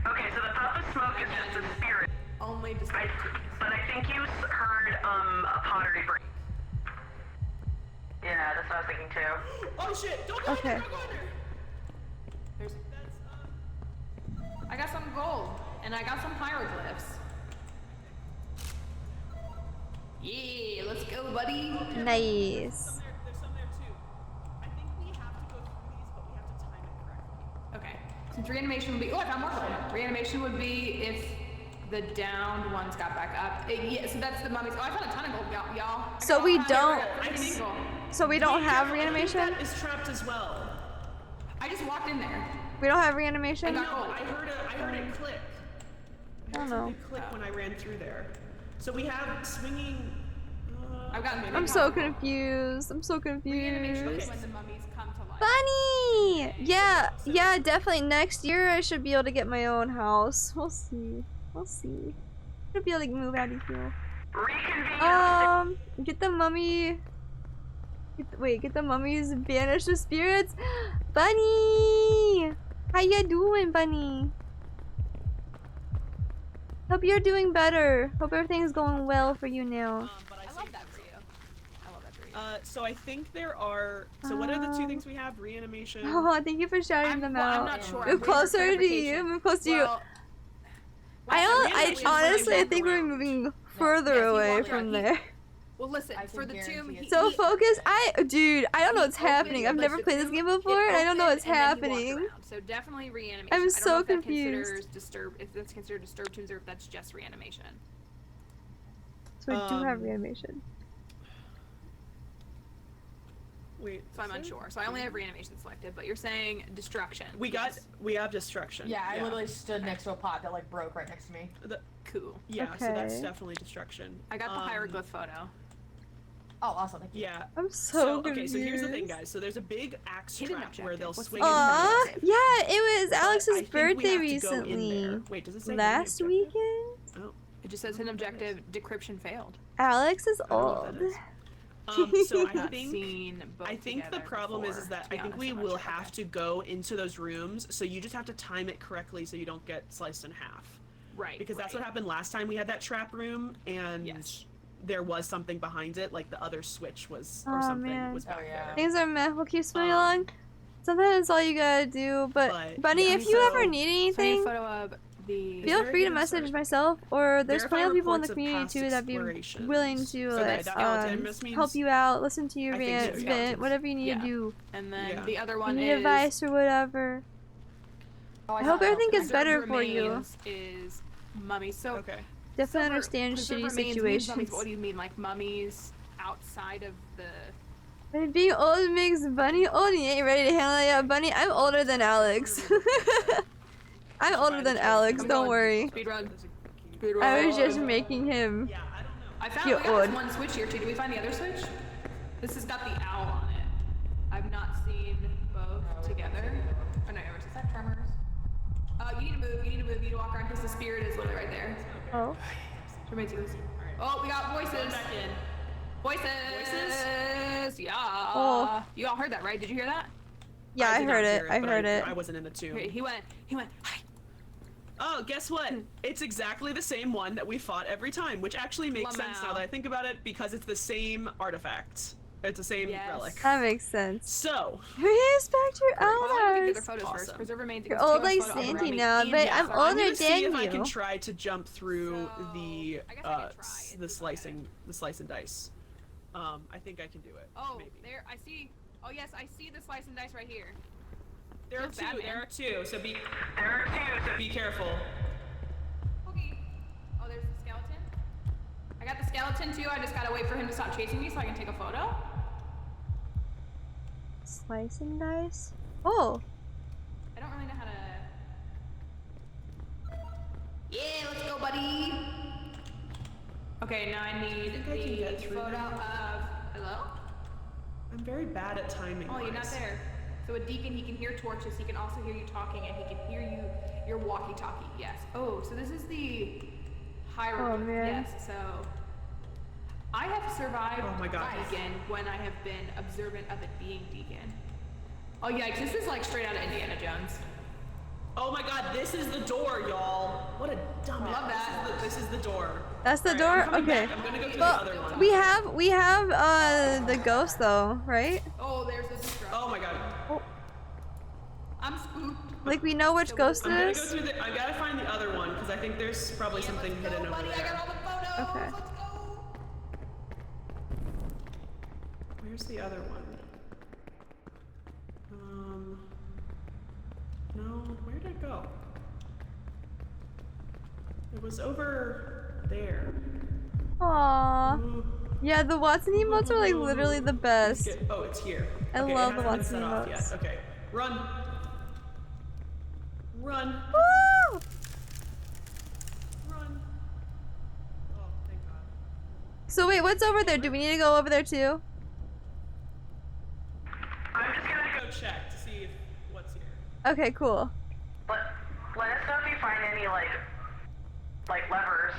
Okay, so the puff of smoke is just a spirit. Only disturbed tubes. But I think you heard a pottery break. Yeah, that's what I was thinking too. Oh shit! Don't go in Okay. there! Don't go in there! There's. I got some gold and I got some hieroglyphs. Yeah, let's go, buddy. Nice. There's some there too. I think we have to go through these, but we have to time it correctly. Okay. Since reanimation would be. Oh, I found more gold. Reanimation would be if the downed ones got back up. Yeah, so that's the mummies. Oh, I found a ton of gold, y'all. So we don't. I think So we don't have I think reanimation. that is trapped as well. I just walked in there. We don't have reanimation. I No, got- I heard it click. I don't know. It clicked when I ran through there. So we have swinging. I've got. I'm so confused. I'm so Reanimation is confused. when the mummies come to life. Bunny! Yeah, yeah, definitely. Next year I should be able to get my own house. We'll see. We'll see. I'll be able to move out of here. Reconvene. Get the mummy. Get the mummies, banish the spirits. Bunny! How you doing, Bunny? Hope you're doing better. Hope everything's going well for you now. But I I see. love that for you. I love that for you. So I think there are. So what are the two things we have? Reanimation. Oh, thank you for shouting them out. I'm not sure. I'm Move waiting for closer to you. clarification. Move close to you. Well, Reanimation is when Honestly, I walk think we're around. moving further yes, he away walked from around. there. Well, listen, I for can the tomb, guarantee So he- focus. Dude, I don't know what's opened, happening. I've like, never the played this tomb, game it before, and I don't know opened, what's and then he walked happening. around. So definitely reanimation. I'm I don't so know if that confused. considers disturbed, if that's considered disturbed tombs or if that's just reanimation. So we do have reanimation. Wait. So I'm unsure. So I only have reanimation selected, but you're saying destruction. We have destruction. Yeah, I literally stood next to a pot that like broke right next to me. Cool. Yeah, so that's Okay. definitely destruction. I got the hieroglyph photo. Oh, awesome. Thank you. Yeah. I'm so Okay, confused. so here's the thing, guys. So there's a big axe Hidden trap where objective. they'll What's swing the in hidden from Aw, objective? yeah, it was But I Alex's think we birthday have to go in recently. there. Wait, does it say Last hidden objective? weekend? Oh. It just says hidden objective, decryption failed. Alex is I don't know what old. that is. So I Not think seen both the together problem is before, that to be I think honest, we I'm not will sure. have to go into those rooms, so you just have to time it correctly so you don't get sliced in half. Right. Because that's what happened last time we had that trap room, and Yes. there was something behind it, like the other switch was Aw, or something man. was back Oh, yeah. there. Things are meh. We'll keep swimming along. Sometimes that's all you gotta do. But Bunny, yeah, if you so- ever need So I need a anything, photo of the. feel there free to even a message search? myself, or there's Verify plenty of people in the reports of community past too that'd be explorations. willing to So that skeleton just means- help you out, listen to your I think rant, so, vent, yeah. whatever you need Yeah. to do. And then Yeah. the other You one need is. advice or whatever. Oh, I hope saw it. everything gets Preserved better for you. remains Is mummies. So Okay. Definitely silver- understand preserved shitty remains means situations. Mummies, but what do you mean, like mummies outside of the? But being old makes Bunny old. You ain't ready to handle it yet, Bunny. I'm older than Alex. I'm older thanAlex. I'm Don't going worry. Speed run. I was just making him. Yeah, I don't know. I found You're we got this old. one switch here too. Did we find the other switch? This has got the owl on it. I've not seen both together. Oh no, is that Tremors? You need to move. You need to move. You need to walk around because the spirit is literally right there. Oh. Remains yours. Oh, we got voices. Back in. Voices. Yeah. Oh. You all heard that, right? Did you hear that? Yeah, I did not heard it. hear I but heard it. I wasn't in the tomb. Okay, he went. Hi. Oh, guess what? It's exactly the same one that we fought every time, which actually makes sense now that I think about it, because it's the same artifact. It's the same relic. That makes sense. So, respect your Well, I want to get their elders. photos first. Preserve remains. You're old like Sandy now, but I'm older gonna than see if I you. can try to jump through the I guess I could try. the slice and dice. I think I can do it. Oh, maybe. there. I see. Oh yes, I see the slice and dice right here. There are Just two. Batman. There are two. So be. There are two, so Be careful. Okay. Oh, there's the skeleton. I got the skeleton too. I just gotta wait for him to stop chasing me so I can take a photo. Slice and dice? Oh. I don't really know how to. Yeah, let's go, buddy. Okay, now I need I can get the through photo that. of. Hello? I'm very bad at timing. Oh, you're not there. So a deacon, he can hear torches. He can also hear you talking, and he can hear your walkie-talkie. Yes. Oh, so this is the hierarchy. Oh, man. Yes. So I have survived Oh my God. deacon when I have been observant of it being deacon. Oh yeah, 'cause this is like straight out of Indiana Jones. Oh my God! This is the door, y'all. What a dumbass. Love that. This is the door. That's the Alright, door? I'm coming Okay. back. I'm gonna go to Well, the other one. we have the ghost though, right? Oh, there's the destruction. Oh my God. I'm spooked. Like we know which ghost I'm it gonna go is? through the. I gotta find the other one because I think there's probably something Let's hidden go, over buddy. I there. got all the photos. Okay. Let's go. Where's the other one? No, where did it go? It was over there. Aww. Ooh. Yeah, the Watson emotes are like literally the best. Oh, it's here. I Okay, love it the hasn't Watson been set off emotes. yet. Okay, run. Run. Woo! Run. Oh, thank God. So wait, what's over there? Do we need to go over there too? I'm just gonna Go check to see if what's here. Okay, cool. let us know if you find any like levers.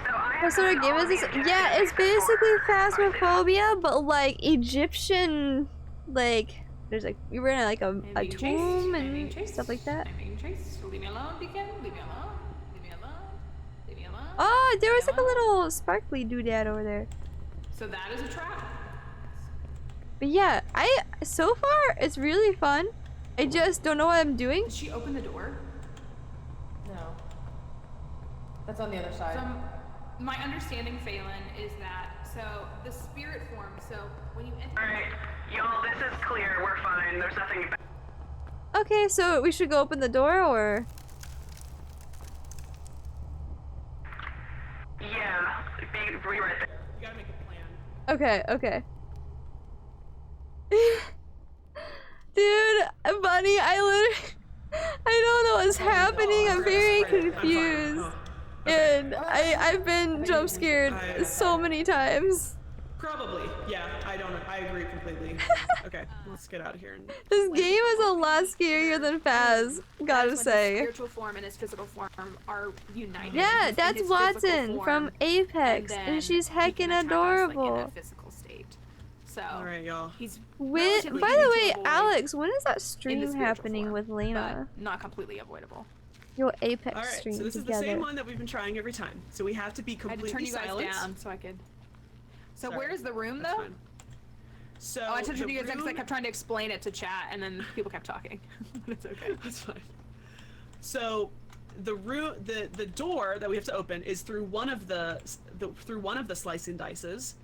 So I What have sort of done game all is the this? objectives Yeah, it's except for- basically Oh, Phasmophobia, but like Egyptian, like there's like we were in like a being tomb chased. I'm and being chased. stuff like that. I'm being chased. Leave me alone, deacon. Leave me alone. Leave me alone. Leave me alone. Oh, there was like a Hello? little sparkly doodad over there. So that is a trap. But yeah, so far it's really fun. I just don't know what I'm doing. Did she open the door? No. That's on the other side. So my understanding, Phelan, is that so the spirit form. So when you enter. Alright, y'all, this is clear. We're fine. There's nothing bad. Okay, so we should go open the door or? Yeah, be right there. You gotta make a plan. Okay, okay. Dude, Bunny, I don't know what's happening. I'm very confused. Oh, okay. And I've been jump scared so many times. Probably. Yeah, I don't know. I agree completely. Okay, let's get out of here. And... This game is a lot scarier than Faz, gotta When his say. spiritual form and his physical form are united. Yeah, in that's his Watson physical from form, Apex, then and she's he can heckin' attack us, like, in adorable. a physical state. So Alright, y'all. he's When, relatively by the easy way, to avoid Alex, when is that in the stream spiritual happening form, with Lena? but not completely avoidable. Your Apex Alright, stream so this is together. the same one that we've been trying every time. So we have to be I had to completely turn you guys silent. down so I could. So Sorry, where is the room that's though? fine. So Oh, I turned the you guys down because I room- kept trying to explain it to chat, and then people kept talking. But it's okay. That's fine. So the room, the door that we have to open is through one of the slice and dices,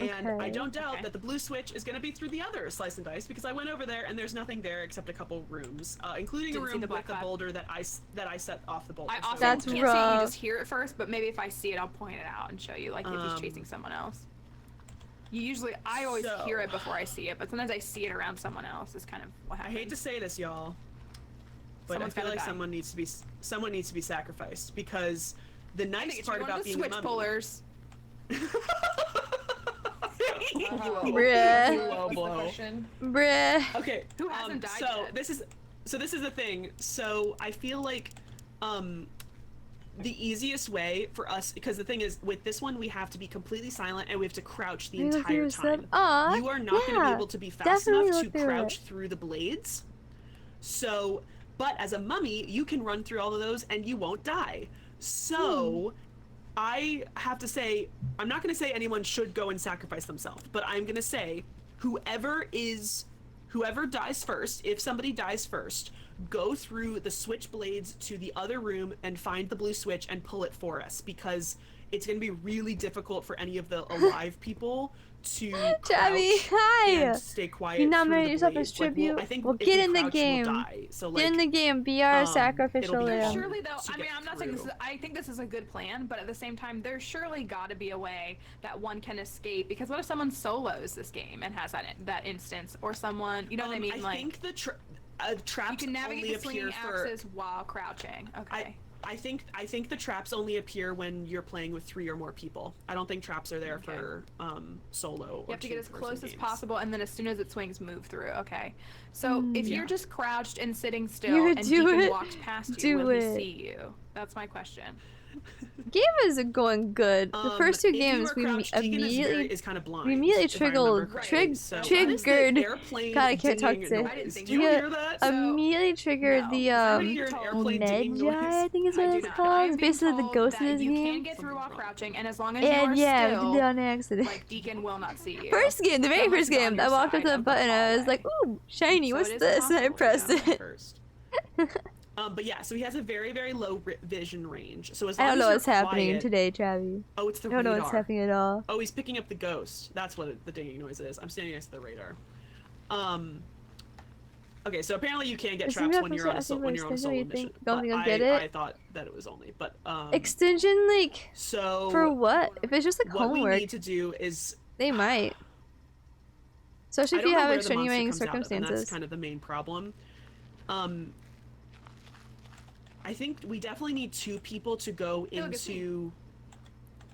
and I Okay. don't doubt Okay. that the blue switch is going to be through the other slice and dice because I went over there and there's nothing there except a couple rooms, including Didn't a see room the black with the cloud. boulder that I set off the boulder. I So- often That's can't see it, rough. you just hear it first, but maybe if I see it, I'll point it out and show you, like if he's chasing someone else. I always So- hear it before I see it, but sometimes I see it around someone else. Is kind of what I happens. hate to say this, y'all, but Someone's I feel gotta like die. someone needs to be sacrificed because the I think nice it's part one about of the being a switch mummy. pullers. Bruh. What's the question? Bruh. Okay. Who hasn't died so yet? this is the thing. So I feel like the easiest way for us, because the thing is with this one we have to be completely silent and we have to crouch the You look through entire your time. stuff? Aw, You are not going to be yeah, able to be fast definitely enough look to through crouch it. through the blades. So But as a mummy, you can run through all of those and you won't die. So I have to say, I'm not going to say anyone should go and sacrifice themselves, but I'm going to say whoever dies first, if somebody dies first, go through the switchblades to the other room and find the blue switch and pull it for us, because it's going to be really difficult for any of the alive people to Tabby, crouch hi! and stay quiet. You through nominated the yourself blades. as Like, tribute. I think Well, if get we in the crouch, we'll game. die. So, Get in the like, game. Be our sacrificial it'll be lamb. Surely though, to I mean, get I'm not saying this is, through. I think this is a good plan, but at the same time, there's surely got to be a way that one can escape. Because what if someone solos this game and has that instance, or someone, you know what I mean? I think the traps you can navigate only the swinging appear for. axes while crouching. Okay. I think the traps only appear when you're playing with 3 or more people. I don't think traps are there for solo. You have to get as close as games. possible, and then as soon as it swings, move through. Okay. So if you're just crouched and sitting still, You and do Deacon it. walks past Do you, will he it. see you? That's my question. Game is going good. The first 2 if you games are we crouched, Deacon immediately is kind of blind. we immediately if I remember correctly. triggered. So what is the Triggered. airplane God, I can't talk dinging today. noise? think Do you we hear that? immediately triggered No. the Somebody hear an airplane dinging Medjai, noise? I think is I what do it's not. called. I'm It's being basically the told ghost that in this you game. can get through while crouching, and as long as you And are yeah, we still, did it on accident. like Deacon will not see you. First game, the very Unless first he's on game, your I walked up side to the of button, I was like, hallway. ooh, shiny, So what's it is this? And I possible, pressed yeah. it. First. But yeah, so he has a very, very low vision range. So as I long don't know as what's you're happening quiet- today, Travi. Oh, it's the I don't know radar. what's happening at all. Oh, he's picking up the ghost. That's what the dinging noise is. I'm standing next to the radar. Okay, so apparently you can get Is traps it when you're on a for solo extension? You mission. think- But don't think I'll get it? I thought that it was only, but Extension, like, so for what? If it's just like what we homework, need to do is they might. Especially I if don't you know have where the monster extenuating comes out of, and circumstances. that's kind of the main problem. I think we definitely need 2 people to go into.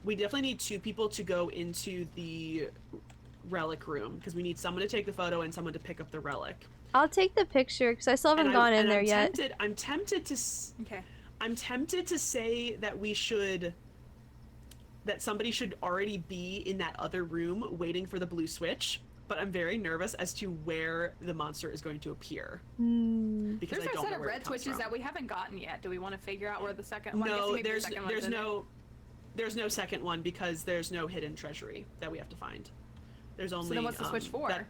We definitely need 2 people to go into the relic room, because we need someone to take the photo and someone to pick up the relic. I'll take the picture because I still haven't gone in there yet. I'm tempted to. Okay. I'm tempted to say that that somebody should already be in that other room waiting for the blue switch, but I'm very nervous as to where the monster is going to appear. Because There's I a don't set know of where it red comes switches from. that we haven't gotten yet. Do we want to figure out where the second one? No, I guess maybe the second one's in it. there's no second one because there's no hidden treasury that we have to find. There's only. So then what's the switch for?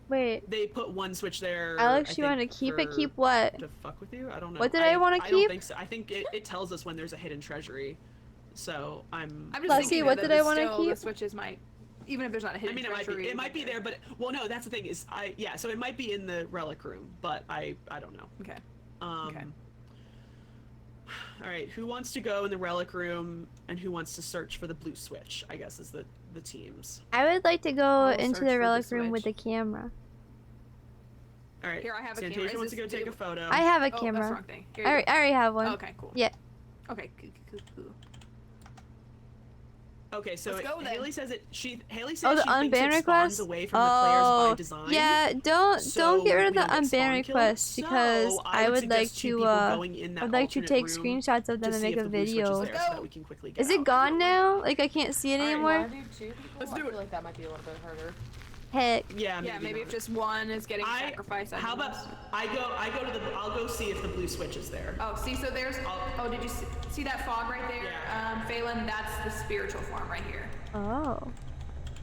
Wait, They put one switch there. Alex, you I want to think, keep it? for- Keep what? To fuck with you? I don't know. What did I wanna I keep? don't think so. I think it tells us when there's a hidden treasury. So I'm I'm just Leslie, thinking what that did I wanna keep? The switches might, even if there's not a hidden I mean, treasury. it might be there, but well, no, that's the thing is, so it might be in the relic room, but I don't know. Okay. Okay. All right, who wants to go in the relic room and who wants to search for the blue switch? I guess is the teams. I would like to go I'll into search the for the relic room with the switch. camera. All right. Here, I have a Santasia camera. Is wants to this- go take a photo. I have a Oh, that's the camera. wrong thing. Here I you go. already have one. Okay, cool. Yeah. Okay, cool. Okay, so Let's go then. Haley says Haley says Oh, the she thinks unban it spawns request? away from the players by design. Yeah, don't So get rid of we the don't get unban spawn request killed. because So I would like suggest 2 to people going in that I'd like to alternate take room screenshots of them to and see make if a the blue switch is video. there so that we can quickly get Is it out. gone now? Like I can't see it Alright, anymore? wanna do 2 people? Let's I do feel it. like that might be a little bit harder. Heck. Yeah, Yeah, maybe not. if just one is getting sacrificed. How about I'll go see if the blue switch is there. Oh, see, so there's. Oh, did you see that fog right there? Yeah. Phelan, that's the spiritual form right here. Oh. All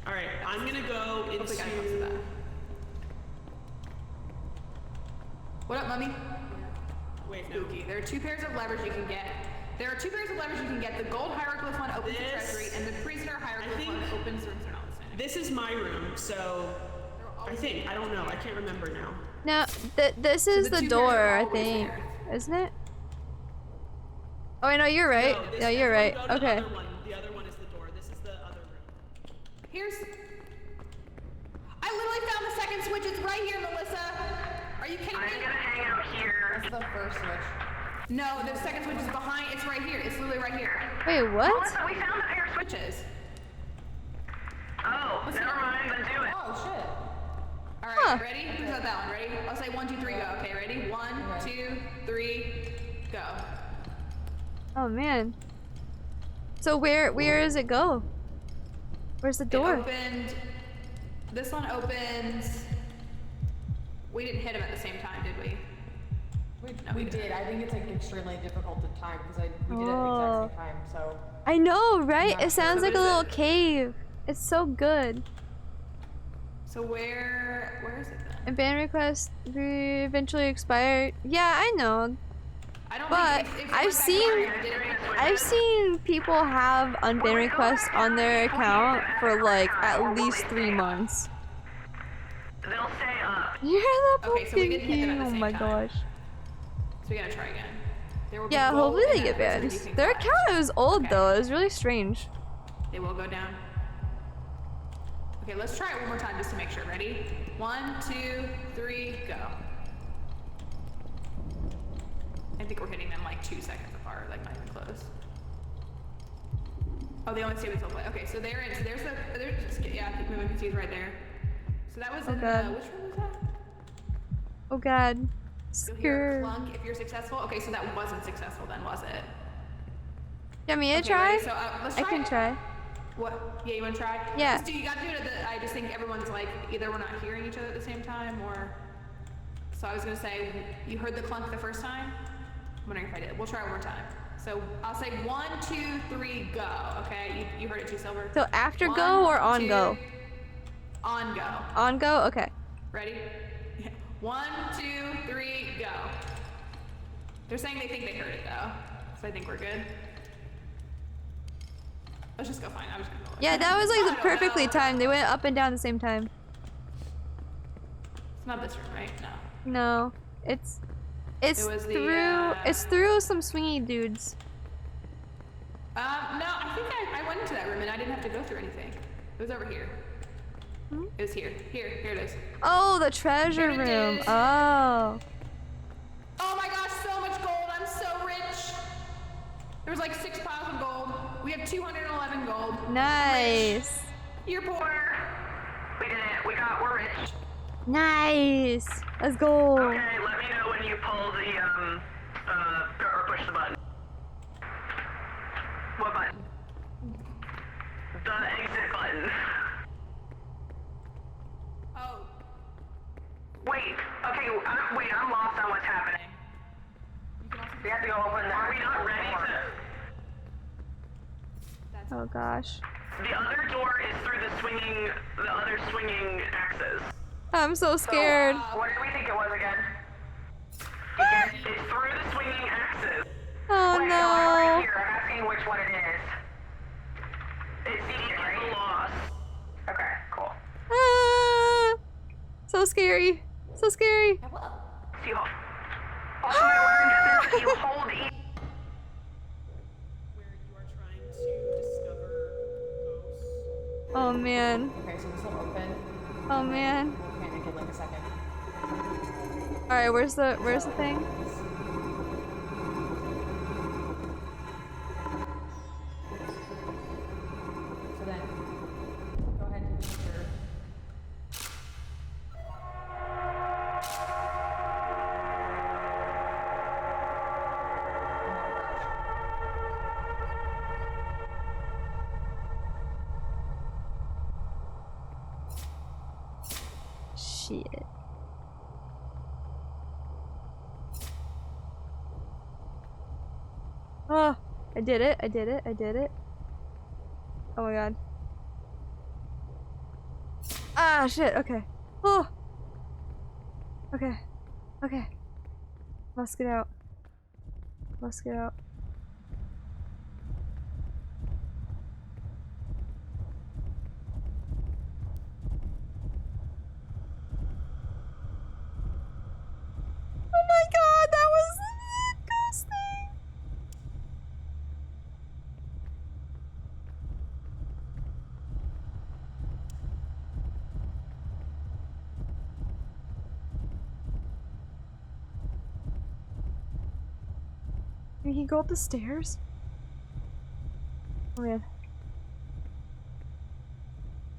right, I'm gonna go Hopefully, into. guy comes to that. What up, mummy? Wait, no. Spooky. There are 2 pairs of levers you can get. There are 2 pairs of levers you can get. The gold hieroglyph one opens the This- treasury, and the prisoner hieroglyph one opens rooms are not the same. This is my room, so I don't know. I can't remember now. No, this is the the 2 door, pairs are I always think. there. Isn't it? Oh, I know you're right. No, No, you're right. go to Okay. The other one. The other one is the door. This is the other room. Here's. I literally found the second switch. It's right here, Melissa. Are you kidding I'm me? gonna hang out here. That's the first switch. No, the second switch is behind. It's right here. It's literally right here. Wait, what? Melissa, we found the pair of Switches. Oh, never mind, then do it. Oh shit. All right, Huh. ready? Who's got that one? Ready? I'll say 1, 2, 3, go. Okay, ready? 1, 2, 3, go. Oh man. So where does it go? Where's the It door? opened. This one opens. We didn't hit him at the same time, did we? We did. I think it's like extremely difficult to time because we did it at the Oh. exact same time. So I know, right? not It sounds sure. like a What is little it? cave. It's so good. So where is it then? And ban request eventually expired. Yeah, I know. I don't But think if you I've went back seen- on, I didn't request I've it. seen people have unban requests on their account for like at least 3 months. They'll stay up. You're the Okay, so we pumpkin didn't hit them at king. the Oh same my time. gosh. So we gotta try again. There will be Yeah, gold hopefully in they that get episode banned. you can Their collect. account was old Okay. though. It was really strange. They will go down. Okay, let's try it one more time just to make sure. Ready? 1, 2, 3, go. I think we're hitting them like 2 seconds apart, like not even close. Oh, they only stay with play. Okay, so they're in. So there's yeah, keep moving. He's right there. So that was in God. which room was that? Oh god. You'll hear Scared. clunk if you're successful. Okay, so that wasn't successful then, was it? You want me to Okay, try? ready? So let's I try. can try. What? Yeah, you want to try? Yeah. Just you gotta do it I just think everyone's like, either we're not hearing each other at the same time, or... So I was gonna say, you heard the clunk the first time? I'm wondering if I did. We'll try one more time. So I'll say 1, 2, 3, go. Okay? You heard it too, Silver? So after 1, go or on 2, go? On go. On go? Okay. Ready? 1, 2, 3, go. They're saying they think they heard it though, so I think we're good. Let's just go find. I'm just gonna go. Yeah, that was I like don't the perfectly know. timed. They went up and down at the same time. It's not this room, right? No. No. It's It was the, it's through some swingy dudes. No, I think I went into that room and I didn't have to go through anything. It was over here. Hmm? It was here. Here it is. Oh, the treasure Here it room. is. Oh. Oh my gosh, so much gold. I'm so rich. There was like 6 piles of gold. We have 211 gold. Nice. You're poor. We did it. We're rich. Nice. Let's go. Okay, let me know when you pull the, or push the button. What button? The exit button. Oh. Wait, okay, I'm lost on what's happening. We have to go open the... Are we not ready to... Oh gosh. The other door is through the other swinging axes. I'm so scared. What did we think it was again? It's through the swinging axes. Oh Wait, no. right here. I'm asking which one it is. It's the lost. Okay, cool. Ah, so scary. So scary. So you also I learned that you hold each... Where you are trying to discover ghosts. Oh man. okay, so this will open. Oh man. We'll panic in like a second. All right, where's the thing? So then, go ahead and use your... Shit. Oh, I did it. I did it. I did it. Oh my god. Ah, shit. Okay. Oh. Okay. Okay. Must get out. Must get out. Oh my god, that was the ghost thing. We can go up the stairs? Oh man.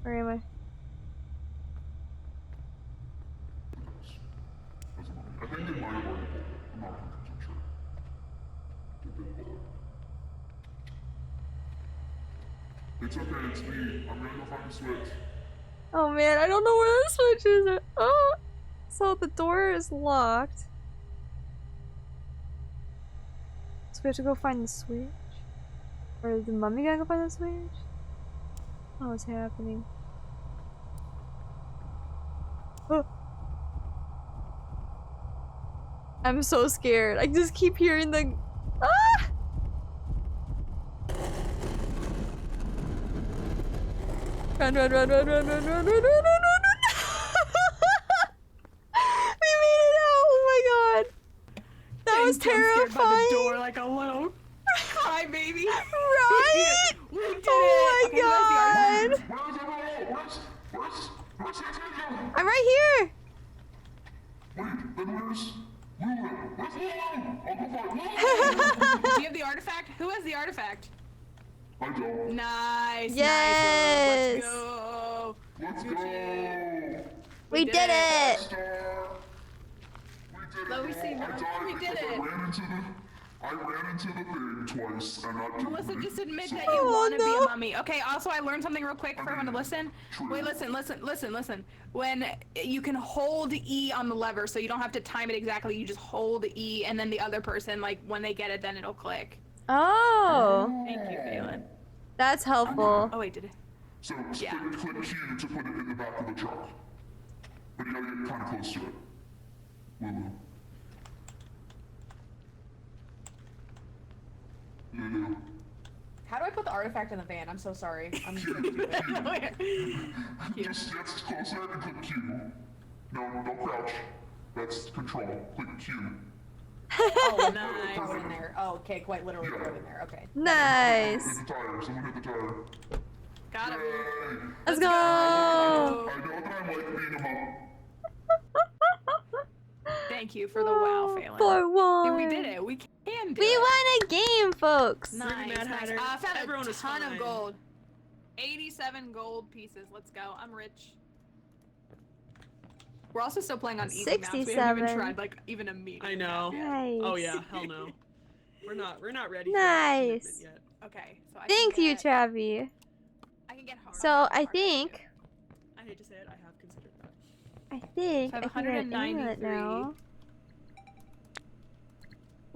Where am I? I think they might have already pulled it. I'm not 100% sure. They did pull it. It's okay, it's me. I'm gonna go find the switch. Oh man, I don't know where the switch is. Oh! So the door is locked. we have to go find the switch? Or is the mummy gonna go find the switch? Oh, what's happening? Oh. I'm so scared. I just keep hearing the. Ah! Run, run, run, run, run, run, run, run, run, run, run, run. We made it out! Oh my god! That was terrifying! By the door like a little cry baby. Right? We did it! Oh my god! I'm right here! Wait, then where's Lulu? Where's Lulu? I'll go find Lulu! Do you have the artifact? Who has the artifact? I don't. Nice. Yes. Nice. Let's go. Let's go! We did it! Star! We did it! Let me see, I Mom. died We did because it. I ran into the thing twice, and that killed Melissa, me. just admit So- that you Oh, want to be no. a mummy. Okay, also I learned something real quick for everyone to listen. Wait, listen. When you can hold E on the lever, so you don't have to time it exactly, you just hold E, and then the other person, like, when they get it, then it'll click. Oh, Thank you, Phelan. that's helpful. Oh, wait, did it? So Yeah. click Q to put it in the back of the truck. But you gotta get kind of close to it. Lulu. Lulu. How do I put the artifact in the van? I'm so sorry. I'm Just get closer and click Q. No, don't crouch. That's control. Click Q. oh, Nice. throw it in there. Oh, okay, quite literally throw it in there. Okay. Nice. Hit the tire. Someone hit the tire. Got it. Yay! Let's go. I know that I'm like being a mom. Thank you for the wow, Phelan. Forewarned. We did it. We can do We it. won a game, folks. Nice, Mad nice. Hatter. I found Everyone a was ton fine. of gold. 87 gold pieces. Let's go. I'm rich. We're also still playing on easy maps. We haven't even 67. tried like even a medium. I know. map yet. Nice. Oh yeah, hell no. We're not ready for Nice. that commitment yet. Okay, so I Thank can you, get, Travi. I can get hard. So I think, I hate to say it, I have considered that. I think So I I have can get an amulet 193. now.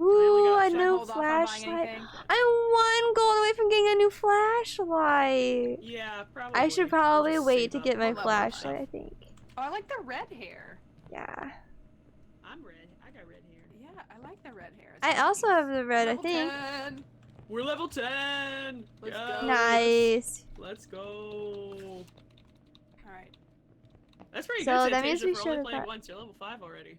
only Ooh, got- a Should I new hold off on buying flashlight. anything? I'm 1 gold away from getting a new flashlight. Yeah, probably. I should We'll probably just wait save to up. get my Hold up, flashlight, I think. Oh, I like the red hair. Yeah. I'm red. I got red hair. Yeah, I like the red hair. I also have the red, I Level think. 10. We're level 10. Let's Yes. go. Nice. Let's go. All right. That's pretty So good. that means we Fantasia, for only should've playing got- once. You're level 5 already.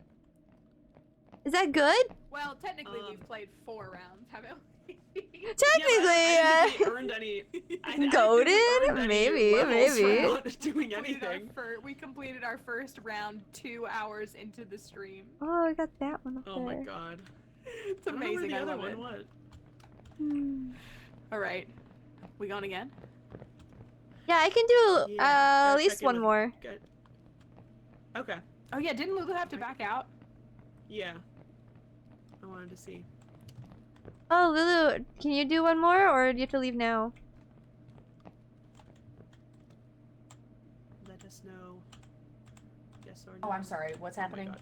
Is that good? Well, technically we've played 4 rounds, haven't we? Technically, yeah, but I didn't think we earned any. I didn't think we Goated? earned any Maybe, levels maybe. for not doing Completed our anything. we completed our first round 2 hours into the stream. Oh, I got that one up Oh there. my god. It's I don't know where amazing. the I other love it. one was. Hmm. All right, we going again? Yeah, I can do Yeah, at gotta least check in one with- more. Good. Okay. Oh yeah, didn't Lulu have to back out? Yeah. I wanted to see. Oh, Lulu, can you do one more, or do you have to leave now? Let us know. Yes or no. Oh, I'm sorry. What's Oh my happening? God.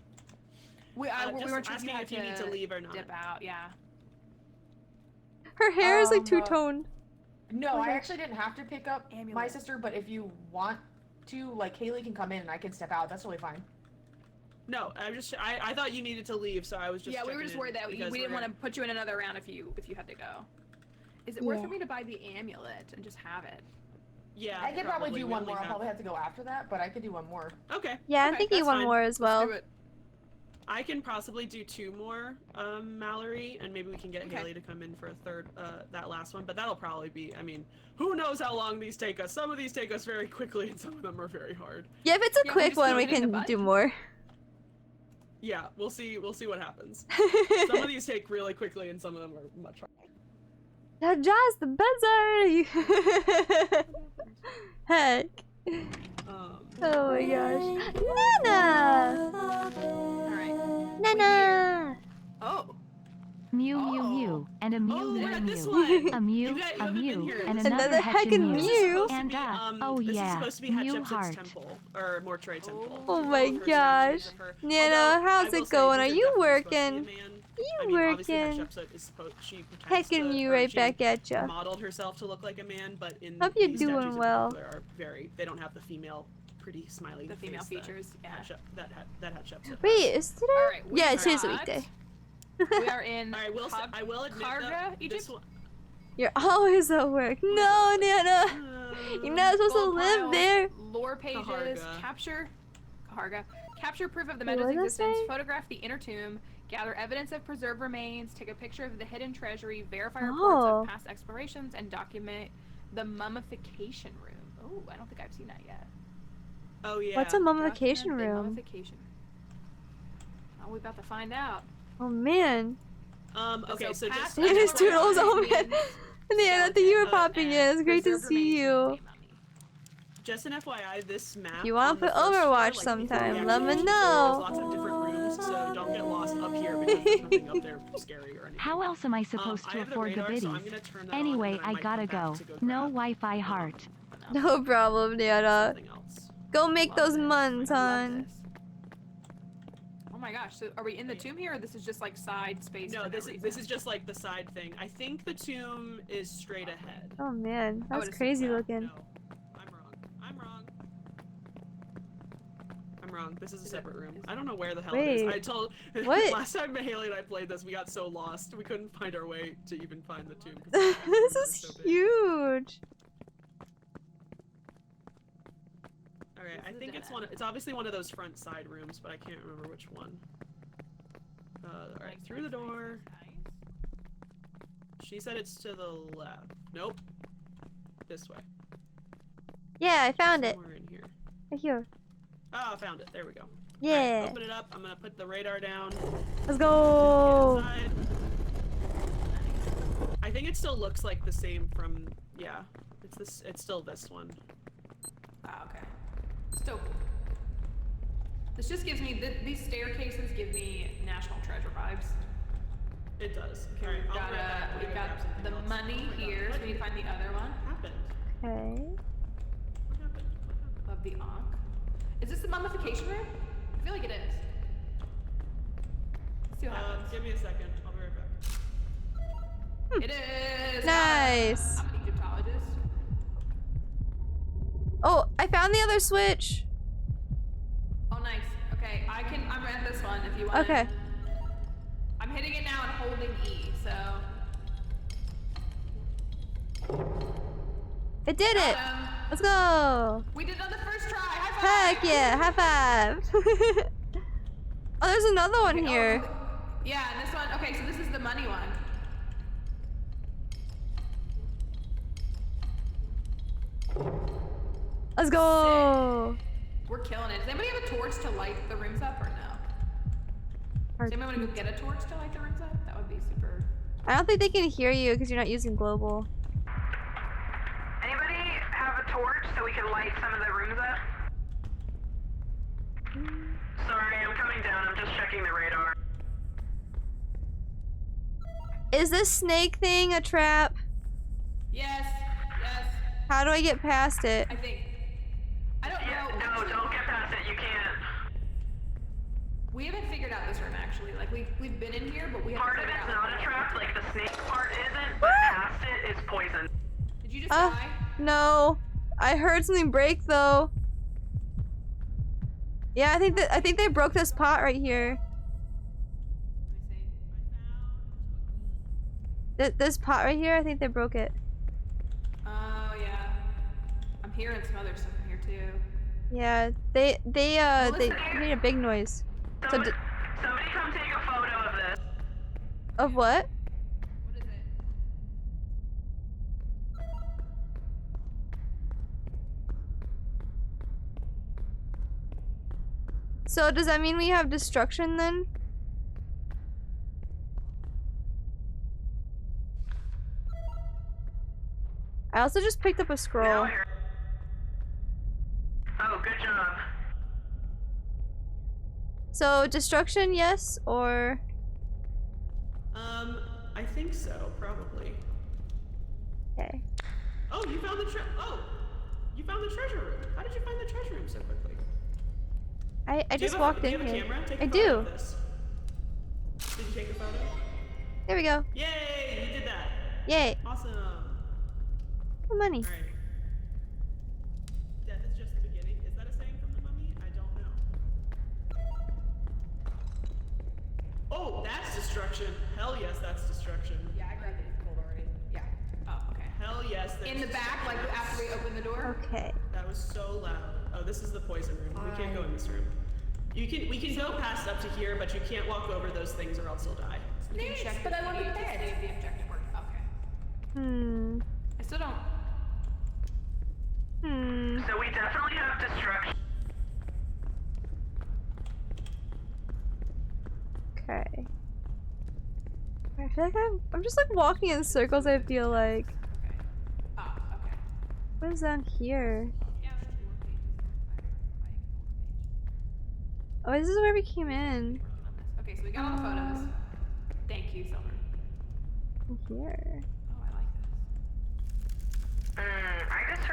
We Just were checking asking out if you need to leave or not. dip out. Yeah. Her hair is like Um, two-toned. No, I actually didn't have to pick up my Amulet. sister, but if you want to, like, Haley can come in and I can step out. That's really fine. No, I thought you needed to leave, so I was just Yeah, we were checking just in worried that we because didn't we're- want to put you in another round if you had to go. Is it worth Yeah. for me to buy the amulet and just have it? Yeah, I could probably do we one only more. I'll have- probably have to go after that, but I could do one more. Okay. Yeah, I'm Okay, thinking that's one fine. more as well. Let's do it. I can possibly do 2 more, Mallory, and maybe we can get Okay. Haley to come in for a third, that last one, but that'll probably be, I mean, who knows how long these take us. Some of these take us very quickly, and some of them are very hard. Yeah, if it's a Yeah, we quick just one, throw we it in the can butt. do more. Yeah, we'll see what happens. Some of these take really quickly, and some of them are much harder. Adjust the bed's already. Heck. Oh my gosh. Nana! All right. Nana! Oh. Mew mew mew, and a mew Oh, mew we're at this mew. one. A mew, You guys a haven't been mew, here. and This is- another heckin' mew. mew. And oh This is yeah, supposed to be mew Hatshepsut's heart. temple or mortuary temple. Oh All my of her gosh. statues of her. Nana, Although, how's I will it say, going? these Are you definitely supposed to be a working? man. You I mean, obviously working? Hatshepsut is supposed she pretends Heckin' to, you or right she back at ya. modeled herself to look like a man, but in Hope you're these doing statues in well. particular are very they don't have the female pretty smiley The female face features, yeah. that Hatshepsut Wait, has. is today? Alright, Yeah, it is a got- weekday. We are in I will admit Karga, that Egypt? this one, You're always at work. No, Nana. You're not supposed to Gold live piles, there. Lore pages, Kaharga. capture proof of the Wait, meadows what did I existence, say? photograph the inner tomb, gather evidence of preserved remains, take a picture of the hidden treasury, verify Oh. reports of past explorations, and document the mummification room. Oh, I don't think I've seen that yet. oh yeah. What's a mummification Document the room? Mummification. Oh, we're about to find out. Oh man. Okay, so past just Nana's explorations Toodles, oh man. means Nana, I think you were skeleton popping in. and It's great to preserved see remains you. of a mummy. Just an FYI, this map. If you wanna on the put first floor, Overwatch like, before sometime, we let me actually know. There's lots of different rooms, so don't get lost up here because there's nothing up there scary or anything. How else am I supposed I to have the afford the radar, so I'm biddies? gonna turn that on, Anyway, and then I might gotta come go. back to go No grab Wi-Fi heart. No problem, Nana. something else. Go make Love those this. muns, I love hon. this. Oh my gosh, so are we in the tomb here or this is just like side space? No, for this no is reason? just like the side thing. I think the tomb is straight ahead. Oh man, I would that's assume crazy so. looking. No, I'm wrong. I'm wrong. I'm wrong. This is a separate room. I don't know where the hell it is. Wait. I told What? last time Haley and I played this, we got so lost we couldn't find our way to even find the tomb. 'cause the This room is so big. huge. Alright, I This is think it's dead one. It's obviously one of those front side rooms, but I can't remember which one. Alright, Like, through the door. She said it's to the left. Nope. This way. Yeah, I found it. Somewhere in here. Right here. Oh, I found it. There we go. Alright, Yeah. open it up. I'm gonna put the radar down. Let's go. Inside. I think it still looks like the same from. Yeah. It's this. It's still this one. Ah, okay. Still cool. This just gives me, these staircases give me National Treasure vibes. It does. Okay, Alright, we've I'll got, be right back. I'm we've gonna got grab something the else. money Oh my God, here, so we need to find the other one. What happened? Okay. What happened? What happened? Of the Ankh. Is this the mummification room? I feel like it is. Let's see what happens. Give me a second. I'll be right back. It is! Nice. I'm an Egyptologist. Oh, I found the other switch. Oh, nice. Okay, I'm at this one if you want. Okay. I'm hitting it now and holding E, so. It did it. Let's go. We did it on the first try. High five! Heck yeah, high five. Oh, there's another one Okay, here. oh, yeah, and this one. Okay, so this is the money one. Let's go. We're killing it. Does anybody have a torch to light the rooms up or no? Does anybody want to go get a torch to light the rooms up? That would be super. I don't think they can hear you because you're not using global. Anybody have a torch so we can light some of the rooms up? Sorry, I'm coming down. I'm just checking the radar. Is this snake thing a trap? Yes. Yes. How do I get past it? I think. I don't Yeah, know. no, don't get past it. You can't. We haven't figured out this room actually. Like we've been in here, but we haven't Part of figured it's out not a what trap, like the snake part isn't, but past it is poison. Did you just die? No. I heard something break though. Yeah, I think they broke this pot right here. Let me see. This pot right here, I think they broke it. Oh yeah. I'm hearing some other stuff in here too. Yeah, they made a big noise. So Somebody come take a photo of this. of what? What is it? So does that mean we have destruction then? I also just picked up a Now scroll. I hear- Oh, good job. So destruction, yes, or I think so, probably. Okay. Oh, you found the you found the treasure room. How did you find the treasure room so quickly? I just walked in here. Do you have a camera? Take a I photo do. of this. Did you take a photo? There we go. Yay! You did that. Yay. Awesome. Oh, money. All right. Death is just the beginning. Is that a saying from the mummy? I don't know. Oh, that's destruction. Hell yes, that's destruction. Yeah, I grabbed it cold already. Yeah. Oh, okay. Hell yes. In the back, like after we open the door. Okay. That was so loud. Oh, this is the poison room. We can't go in this room. We can go past up to here, but you can't walk over those things or else you'll die. We can check but I want the bed. save the objective work. Okay. I still don't. So we definitely have destruction. Okay. I feel like I'm just like walking in circles, I feel like. Okay. Oh, okay. What is down here? Yeah, there's 4 pages. Oh, this is where we came in. Okay, so we got all the photos. Thank you, Silver. Here. Oh, I like this.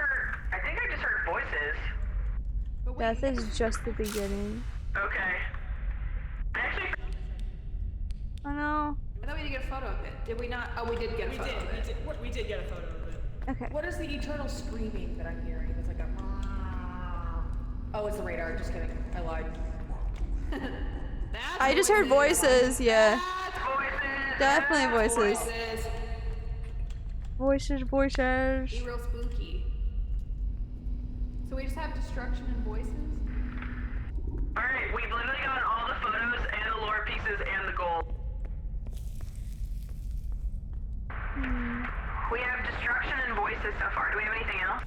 I think I just heard voices. But wait, Death is just the beginning. Okay. I actually. Oh no. I thought we did get a photo of it. Did we not? Oh, we did get a photo of it. We did get a photo of it. Okay. What is the eternal screaming that I'm hearing? It's like a. Oh, it's the radar. Just kidding. I lied. That's I just heard voices, yeah. That's voices. Definitely voices. Voices. Voices. Be real spooky. So we just have destruction and voices? Alright, we've literally gotten all the photos and the lore pieces and the gold. We have destruction and voices so far. Do we have anything else?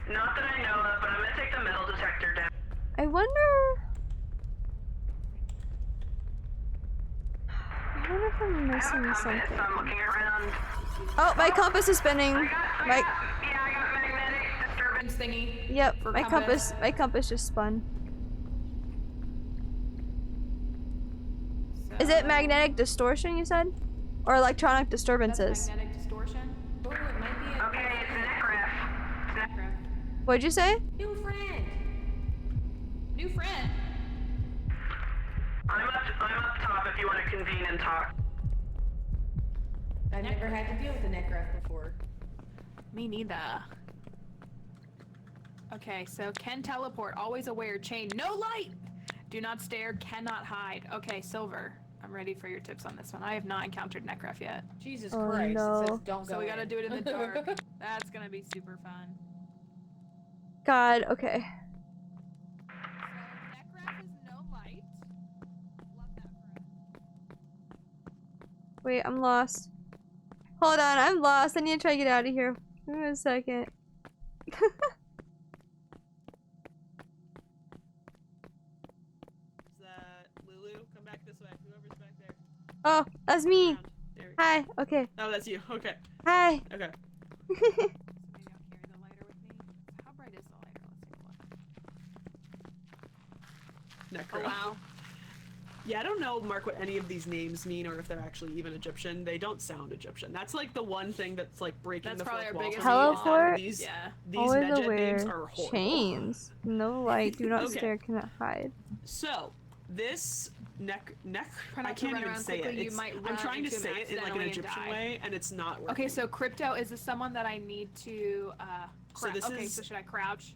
Not that I know of, but I'm gonna take the metal detector down. I wonder if I'm missing something. So I'm looking around. Oh, my compass is spinning. I got magnetic disturbance thingy. Yep, for my compass just spun. So Is it magnetic distortion, you said? Or electronic that's disturbances? magnetic distortion? Oh, it might be a Okay, it's Necref. What'd you say? New friend. new friend. I'm up top if you want to convene and talk. I've never had to deal with a Necref before. Me neither. Okay, so can teleport, always aware, chain, no light! Do not stare, cannot hide. Okay, Silver, I'm ready for your tips on this one. I have not encountered Necref yet. Jesus Oh, Christ. no. It says don't go So we gotta in. do it in the dark. That's gonna be super fun. God, okay. So Necref is no light. Love that for us. Wait, I'm lost. Hold on, I'm lost. I need to try to get out of here. Give me a second. Is that Lulu? Come back this way. Whoever's back there. Oh, that's me. Around. There we go. Hi, okay. Oh, that's you. Okay. Hi. Okay. So maybe I'll carry the lighter with me. How bright is the lighter? Let's take a look. Necro. Oh wow. Yeah, I don't know, Mark, what any of these names mean or if they're actually even Egyptian. They don't sound Egyptian. That's like the one thing that's like breaking That's the probably fourth our wall biggest for me is that Teleport? These Yeah. Always Medjed aware. names are horrible. Chains. No light. Do not Okay. stare. Cannot hide. So, this Try I not to can't run even around say quickly, it. you It's, might I'm run trying to into say him it in like an accidentally and Egyptian die. way, and it's not working. Okay, so Crypto, is this someone that I need to So this okay, is- so should I crouch?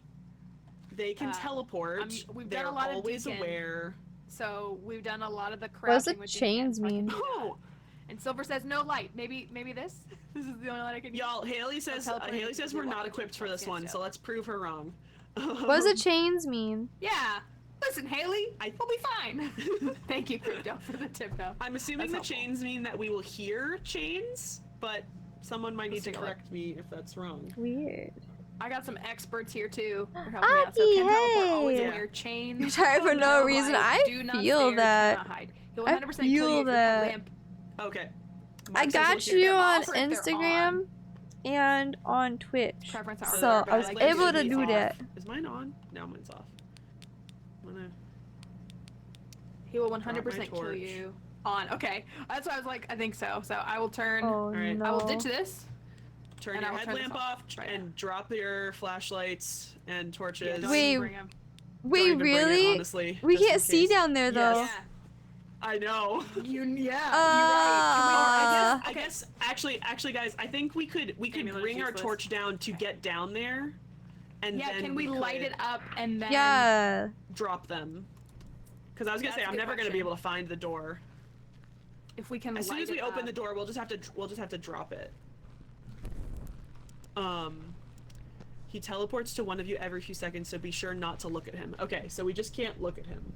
they can teleport. we've They're done a lot of always deacon. aware. So we've done a lot of the What does the crouching with chains deacon, so I can mean? do that. Oh, And Silver says no light. Maybe this? This is the only light I can use. y'all, Haley says teleporting to we're the not wall, equipped for which this one, is so let's prove her wrong. What does the chains mean? Yeah. Listen, Haley, we'll be fine. Thank you, Crypto, for the tip, though. I'm assuming That's the helpful. chains mean that we will hear chains, but someone might need Let's to take a look. correct me if that's wrong. Weird. I got some experts here too. Who are helping me out. So Aki, can teleport, always hey! aware, chain. You're tired for no reason. light, I do not feel stare, that. cannot hide. He'll I 100% kill you feel if your that. lamp. Okay. I Mark says got we'll hear you them. on off or if they're Instagram. and on Twitch. Preference So I was like able to Mine's do off. that. Is mine on? No, mine's off. I'm gonna He will drop my 100% kill torch. you. On. Okay. That's why I was like, I think so. So I will turn. Oh Alright. no. I will ditch this. Turn And your I will turn headlamp this off right and drop your flashlights and torches. don't Wait, even bring him. Don't Wait, even bring it, really? honestly, We just in can't see case. down there though. Yes. I know. Yeah, you're Ah. right. I guess actually guys, I think we could Amy, let's bring our use this. torch down to get down there, and Yeah, then can we light could it up and then Yeah. drop them. Because I was gonna That's say a I'm good never gonna question. be able to find the door. if we can As soon light as we it open up. the door, we'll just have to drop it. He teleports to one of you every few seconds, so be sure not to look at him. Okay, so we just can't look at him.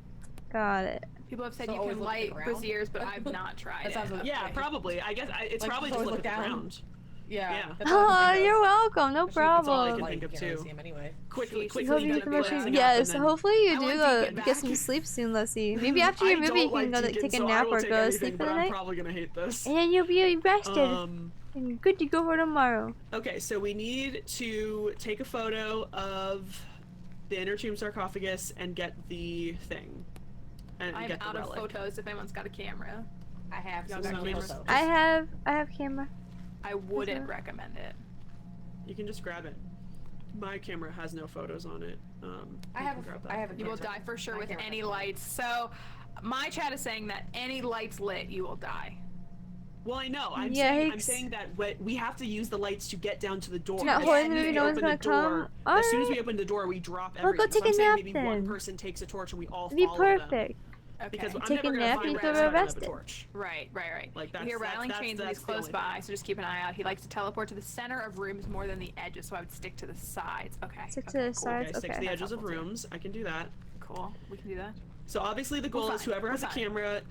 Got it. People have said So you always can look at light the ground? braziers, but I've not tried That sounds it. like- Yeah, Okay. probably. I guess it's Like, probably just just always look at the look down? ground. Yeah. Yeah. that's all I Oh, can think you're of. welcome. No Especially if it's all problem. can light, think you of can't really too. see 'em anyway. Quickly, Jeez. quickly. Hope you get get the the glancing motion. up Yes, and then- hopefully you I do want go Deacon get back. some sleep soon, Leslie. Maybe after your I movie don't you can like go Deacon, take a so nap I will or take go to anything, sleep for but the I'm night. probably gonna hate this. And then you'll be rested Um. and good to go for tomorrow. Okay, so we need to take a photo of the inner tomb sarcophagus and get the thing. And I'm get the out of relic. photos if anyone's got a camera. I have Y'all some got photos. cameras? I have camera. I wouldn't recommend it. You can just grab it. My camera has no photos on it. I you have can grab a, that. I have a You will camera. die for sure My with camera any has lights. So, my chat is saying that any lights lit, you will die. Well, I know. I'm Yikes. saying that we have to use the lights to get down to the door. Not As holding soon the as movie, we no one's open the gonna door- come? As soon as we Alright. open the door, we drop Well, everything. go take so I'm a saying nap maybe then. one person takes a torch and we all It'd be follow them. perfect. Okay. Because I'm Take never a gonna nap find and where go it's not rest a it. torch. Right. Like, We hear rattling chains when he's the close only by, thing. so just keep an eye out. He likes to teleport to the center of rooms more than the edges, so I would stick to the sides. Okay. Stick to okay, the cool. sides. Okay, stick to Okay. the edges of helpful too. rooms. I can do that. Cool. We can do that. So obviously the goal We're is fine. whoever has a We're fine. camera,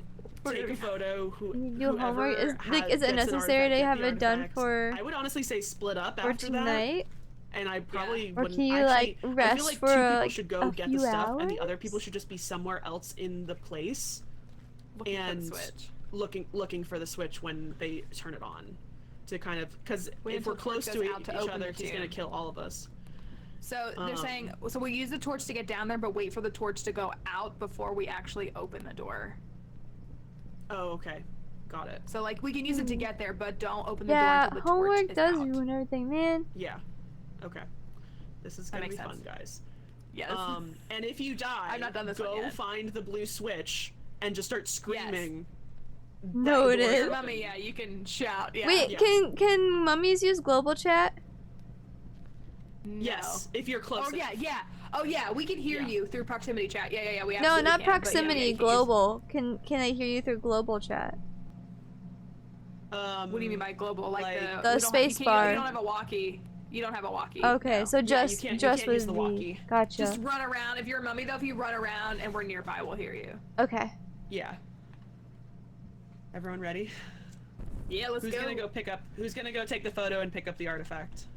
take a photo. You do homework. Is whoever is it gets an necessary to artifact, have get the it done artifact. for I would honestly say split up for after that. tonight? And I probably Or wouldn't can you, actually, like, I rest feel like for, two people like, should go a get the few stuff, and the other hours? people should just be somewhere else in the place, Looking for the and switch. looking for the switch when they turn it on, to kind of because Wait if we're until close Torch to goes each out to open other, the he's gonna tomb. kill all of us. So they're saying, so we use the torch to get down there, but wait for the torch to go out before we actually open the door. Oh, okay, got it. So like we can use it to get there, but don't open the Yeah, door until the torch homework is does out. ruin everything, man. Yeah, okay. This is That gonna be makes fun, sense. guys. Yes. And if you die, I've not done this one go yet. find the blue switch and just start screaming. No, it doors is. Your open. mummy, yeah, you can shout. Yeah. Wait, Yeah. can mummies use global chat? No. Yes, if you're close. Oh yeah. Oh yeah, we can hear Yeah. you through proximity chat. Yeah. We No, absolutely not can, but yeah, proximity. you can use- Global. Can I hear you through global chat? What do you mean by global? Like, like- the The we don't- space you bar. You don't have a walkie. You don't have a walkie. Okay, no. so Yeah, you just can't just use with the the walkie. Gotcha. Just run around. If you're a mummy though, if you run around and we're nearby, we'll hear you. Okay. Yeah. Everyone ready? Yeah, let's Who's go. gonna go pick up? Who's gonna go take the photo and pick up the artifact?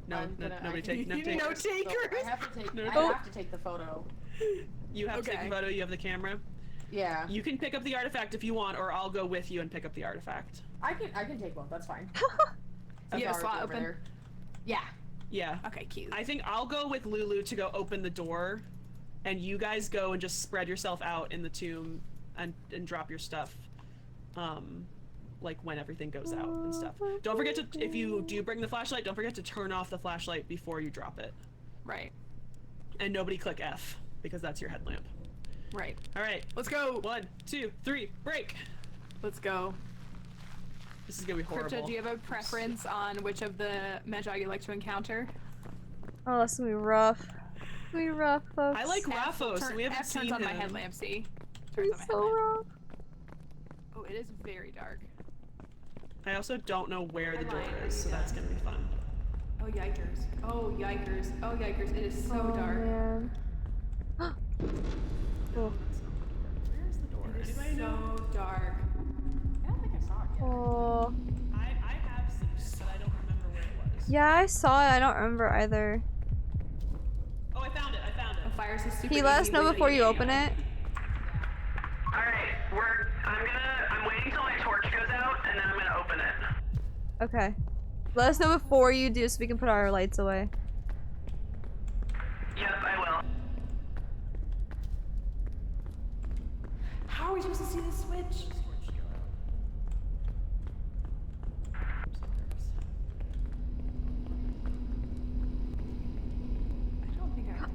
No, I'm no gonna- nobody I take. No can- take. No So takers. I have to take. No. I Oh. have to take the photo. You have to take Okay. the photo. You have the camera. Yeah. You can pick up the artifact if you want, or I'll go with you and pick up the artifact. I can take one. That's fine. You have a That's slot already over open? there. Yeah. Yeah. Okay, cute. I think I'll go with Lulu to go open the door, and you guys go and just spread yourself out in the tomb and drop your stuff. Like when everything goes out and stuff. Don't forget to, if you do bring the flashlight, don't forget to turn off the flashlight before you drop it. Right. And nobody click F, because that's your headlamp. Right. Alright, Let's go. 1, 2, 3, break! Let's go. This is gonna be horrible. Crypto, do you have a preference on which of the Magi you like to encounter? Oh, it's gonna be rough. It's gonna be rough, folks. I like Raphos, Turn- we haven't F seen turns on my him. headlamp, see? Turns on It's my so headlamp. rough. Oh, it is very dark. I also don't know where the I'm door lying, are is, you so that's done? gonna be fun. Oh, yikers. Oh, yikers. Oh, yikers. It is so Oh, dark. man. No, that's not the door. Where's the door? It is Anybody know? so dark. I don't think I saw it yet. Oh. I have seen it, but I don't remember where it was. Yeah, I saw it. I don't remember either. Oh, I found it, I found The it. fires is super Can you let us easy know with before the you game. open it? Alright, I'm waiting till my torch goes out, and then I'm gonna open it. Okay. Let us know before you do so we can put our lights away. Yep, I will. How are we supposed to see the switch?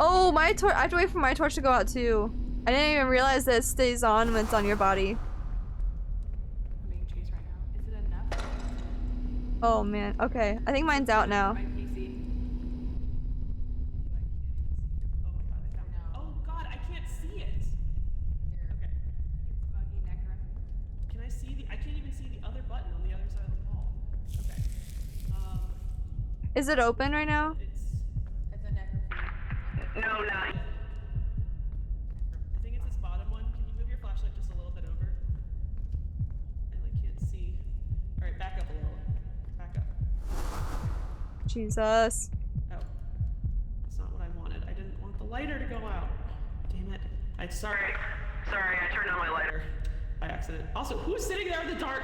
Oh, my torch! I have to wait for my torch to go out too. I didn't even realize that it stays on when it's on your body. I'm being chased right now. Is it enough? Oh man. Okay. I think mine's out now. My PC. Oh god, I can't see it. Okay. It's buggy Necro. Can I see the? I can't even see the other button on the other side of the wall. Okay. Is it open right now? It's a necrophilia. No, not. I think it's this bottom one. Can you move your flashlight just a little bit over? I like can't see. All right, back up a little. Back up. Jesus. Oh, that's not what I wanted. I didn't want the lighter to go out. Damn it. Sorry, I turned on my lighter. by accident. Also, who's sitting there in the dark?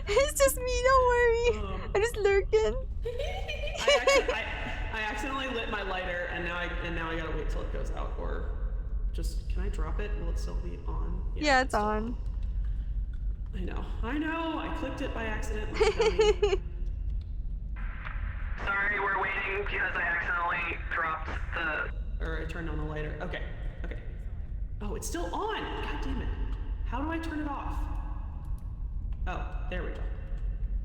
It's just me, don't worry. I'm just lurking. I accidentally lit my lighter, and now I gotta wait till it goes out, or just can I drop it? Will it still be on? Yeah, it's still on. I know. I clicked it by accident. Like a dummy. Sorry, we're waiting because I accidentally dropped the. Or I turned on the lighter. Okay. Oh, it's still on. God damn it. How do I turn it off? Oh, there we go.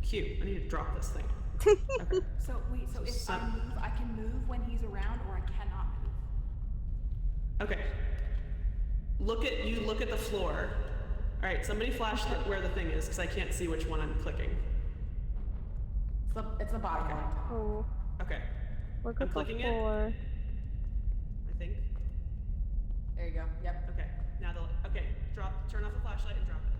Q. I need to drop this thing. Okay. So wait, so if I move, I can move when he's around, or I cannot move. Okay. Look at the floor. All right, somebody flash where the thing is, because I can't see which one I'm clicking. It's the bottom one. Oh. Okay. Look I'm at the clicking it. floor. I think. There you go. Yep. Okay. Now turn off the flashlight and drop it.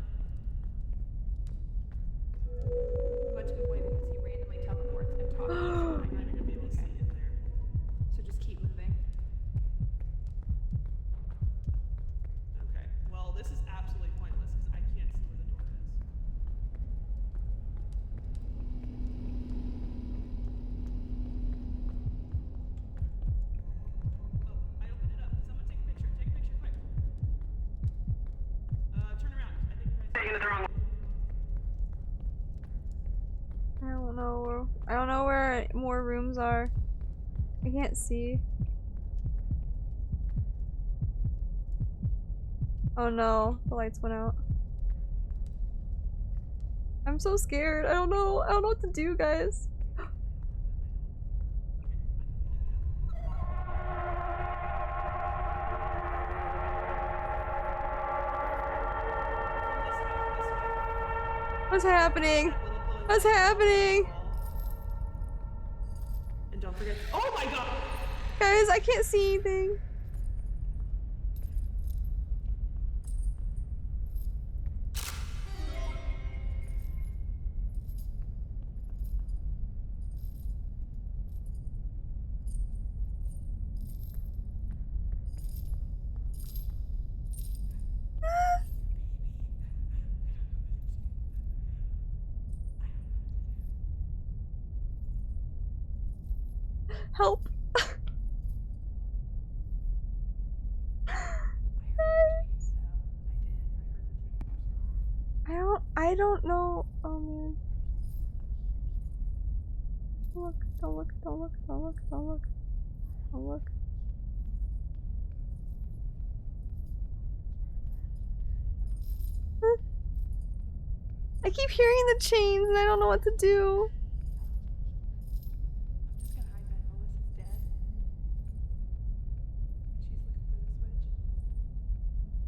But to avoid because he randomly teleports and talks. I'm not even gonna be able to see in there. So just keep moving. Okay. Well, this is absolutely pointless because I can't see where the door is. Oh, I opened it up. Someone take a picture. Take a picture quick. Turn around. I think you guys. Taking it the wrong way. I don't know where more rooms are. I can't see. Oh no, the lights went out. I'm so scared. I don't know what to do, guys. What's happening? What's happening? And don't forget. Oh my god! Guys, I can't see anything. Help. I don't know. Oh man. Don't look. I keep hearing the chains and I don't know what to do. I'm just gonna hide that Melissa's dead. She's looking for the switch.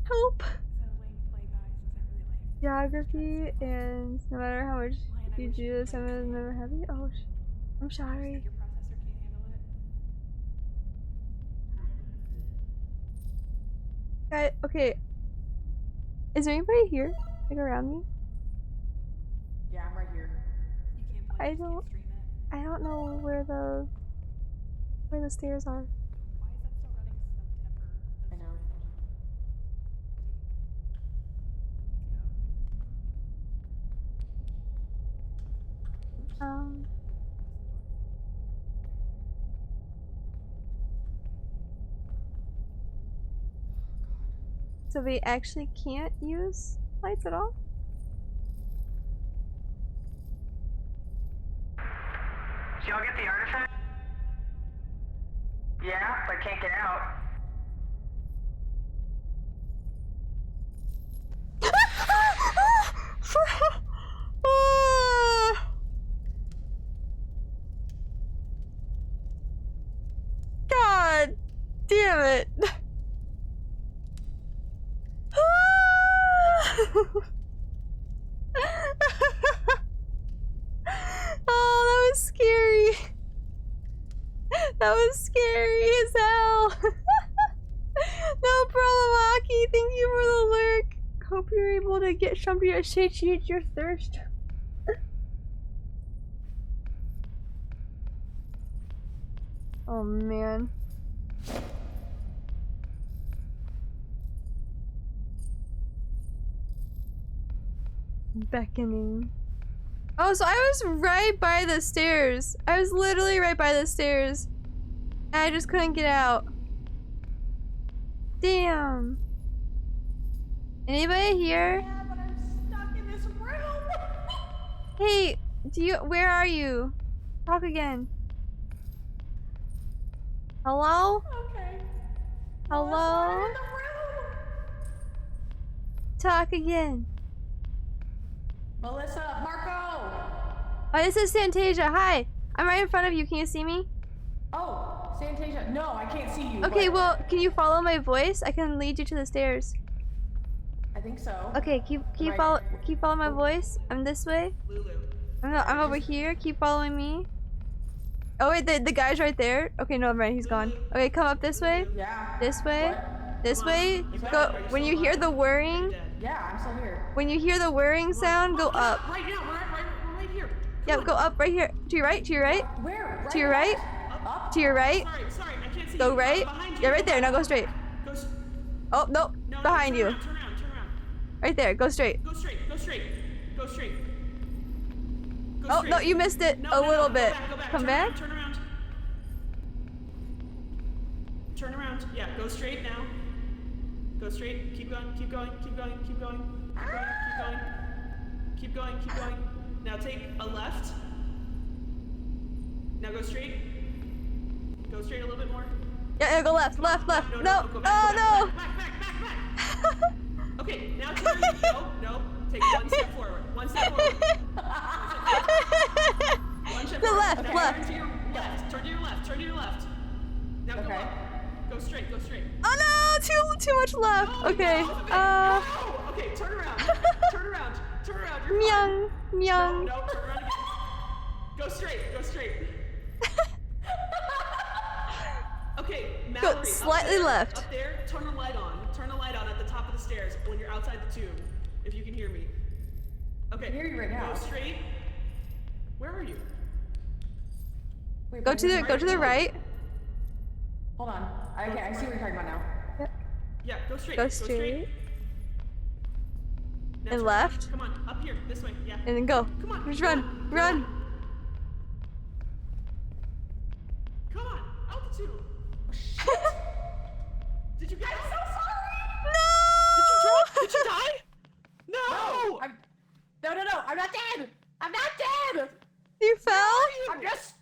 Help. Is that a lame play, guys? Is that really lame? Geography, and no matter how much you do this, I'm never happy. Oh, I'm sorry. Your processor can't handle it. Guys, okay. Is there anybody here? Like around me? Yeah, I'm right here. You can't play I it, you don't. can't stream it. I don't know where the stairs are. Why is that still running September? I know. So we actually can't use lights at all? Did y'all get the artifact? Yeah, but can't get out. God damn it. Oh, that was scary. That was scary as hell. No problem, Aki. Thank you for the lurk. Hope you're able to get something to satiate your thirst. Oh man. Beckoning. Oh, so I was right by the stairs. I was literally right by the stairs. And I just couldn't get out. Damn. Anybody here? Yeah, but I'm stuck in this room. Hey, where are you? Talk again. Hello? Okay. Hello? Melissa, I'm in the room. Talk again. Melissa, Marco. Oh, this is Santasia. Hi. I'm right in front of you. Can you see me? Oh, Santasia. No, I can't see you. Okay, but well, can you follow my voice? I can lead you to the stairs. I think so. Okay, keep following my voice. I'm this way. Lulu. I'm over here. Keep following me. Oh wait, the guy's right there. Okay, no, mind, he's gone. Okay, come up this way. Yeah. This way. What? This way. You back? Go. Are you When still you hear alive? the Are you whirring, dead? Yeah, I'm still here. when you hear the whirring sound, go Come on, up. Right now, we're right here. Yeah, go up right here. To your right. To your right. Where? To your right. Up? To your right. Sorry, I can't see Go you. right. Behind you. Yeah, right there. Now go straight. Go Oh no, no, behind turn you. Around, turn around. Right there. Go straight. Go straight. Go straight. Go Oh straight. no, you missed it No, a little go bit. back, go back. Come turn back. Around, turn around. Turn around. Yeah, go straight now. Go straight. Keep going. Keep going. Now take a left. Now go straight. Go straight a little bit more. Yeah, go left. Come on. No. Go Oh back, no. Back. Okay, now turn. No. Take one step forward. One step forward. The left. Okay, Left. Turn to your left. Turn to your left. Now go Okay. up. Go straight. Oh no, too much left. No, Okay. no, no. Okay, turn around. You're fine. Myung. No, turn around again. Go straight. Okay, Mallory. Go slightly up there, left. Up there, turn the light on. Turn the light on at the top of the stairs when you're outside the tomb. If you can hear me. Okay. I can hear you right now. Go straight. Where are you? Wait, Go but to you're the right. Hold on. Okay, I see what you're talking about now. Yeah, go straight. Go straight. Now And turn left. around. Come on, up here, this way. Yeah. And then go. Come on. Just come run. on, Run. Come on, out the tube. Did you get out? I'm so sorry! Did you drop? Did you die? No! No, I'm not dead! I'm not dead! You fell? I'm just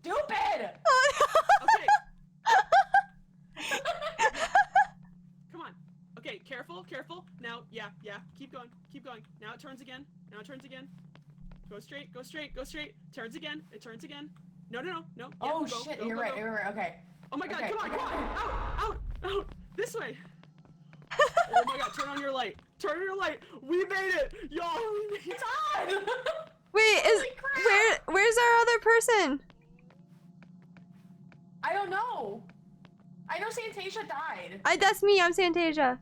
stupid! Okay. Come on. Okay, careful. Now, yeah. Keep going. Now it turns again. Go straight. Turns again. It turns again. No. Yeah, Oh go, shit, go, you're go, right, go. you're right, okay. Oh my god, Okay, come on. Out. This way. Oh my god, turn on your light. We made it. Y'all, we made it. It's on! Wait, where's our other person? I don't know. I know Santasia died. That's me. I'm Santasia.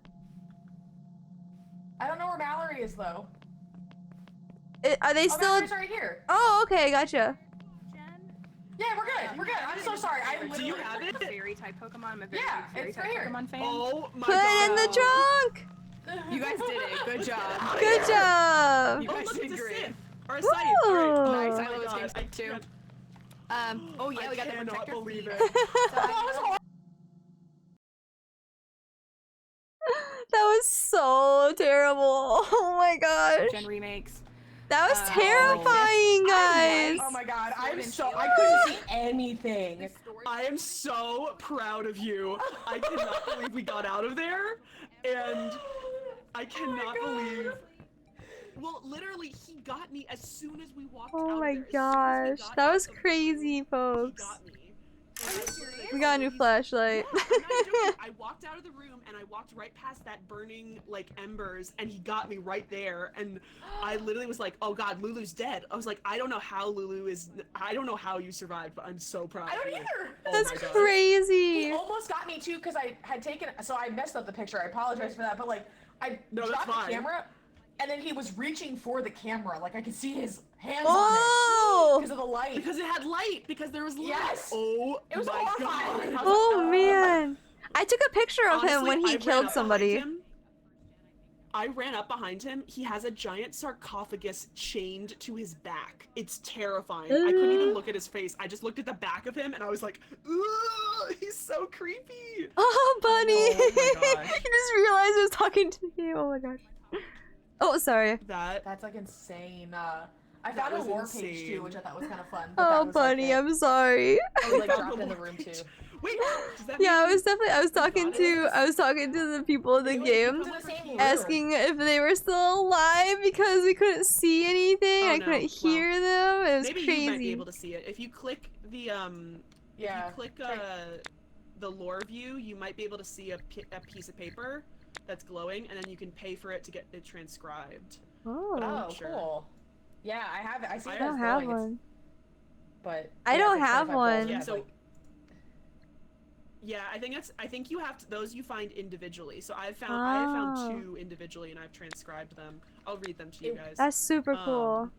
I don't know where Mallory is though. Are they Oh, still? Mallory's right here. Oh, okay, gotcha. Yeah, we're good. I'm so sorry. I literally... Do you have it? Fairy type Pokemon. I'm a very Yeah, big fairy it's type right here. Pokemon fan. Oh my Put god. it in the trunk. You guys did it. Good job. Good job. You Oh, guys look, did it's a great. Sith. Or a scythe. All right. Ooh. Nice, Oh I my love this God, game I too. can't- Oh yeah, I we got the cannot protector believe feet. it. So That was so terrible. Oh my gosh. Gen remakes. That was Oh, terrifying, guys. Oh my god, Sword and I shield. couldn't see anything. I am so proud of you. I cannot believe we got out of there, and I cannot believe. Well, literally, he got me as soon as we walked out Oh of my there. As gosh. soon as we got That out was of the crazy, room, folks. He got me. And I literally We got a new believe- flashlight. Yeah, I'm not joking. I walked out of the room and I walked right past that burning like embers, and he got me right there. And I literally was like, "Oh God, Lulu's dead." I was like, "I don't know how Lulu is. I don't know how you survived, but I'm so proud." I of don't you." either. Oh That's my God. He crazy. almost got me too because I had taken, so I messed up the picture. I apologize for that, but like I No, that's dropped fine. the camera, and then he was reaching for the camera, like I could see his hands Oh! on it because of the light. Because it had light. Because there was light. Yes! Oh It was my horrifying. God. Oh man. I took a picture of him Honestly, when I he ran killed up somebody. behind him. I ran up behind him. He has a giant sarcophagus chained to his back. It's terrifying. I couldn't even look at his face. I just looked at the back of him and I was like, "Ugh, he's so creepy." Oh, Bunny! Oh my gosh. I just realized I was talking to you. Oh my gosh. Oh, sorry. That That's like insane. I That found a was lore page insane. too, which I thought was kind of fun. But that Oh, was, Bunny, like, I'm sorry. it was like found dropped the in the lore room page. too. Wait, does that Yeah, mean I was talking got it? to the people in the game, It was the same room. asking if they were still alive because we couldn't see anything. Oh, I no. couldn't Well, hear them. It was maybe crazy. you might be able to see it. If you click the Yeah. if you click the lore view, you might be able to see a piece of paper that's glowing, and then you can pay for it to get it transcribed. Oh, Oh, Sure. cool. Yeah, I have it. I see I it I as don't have glowing. one. But I yeah, don't it's like have 25 gold, one. yeah, So- like- Yeah, I think you have to, those you find individually. So I have found Oh. 2 individually, and I've transcribed them. I'll read them to you guys. That's super cool.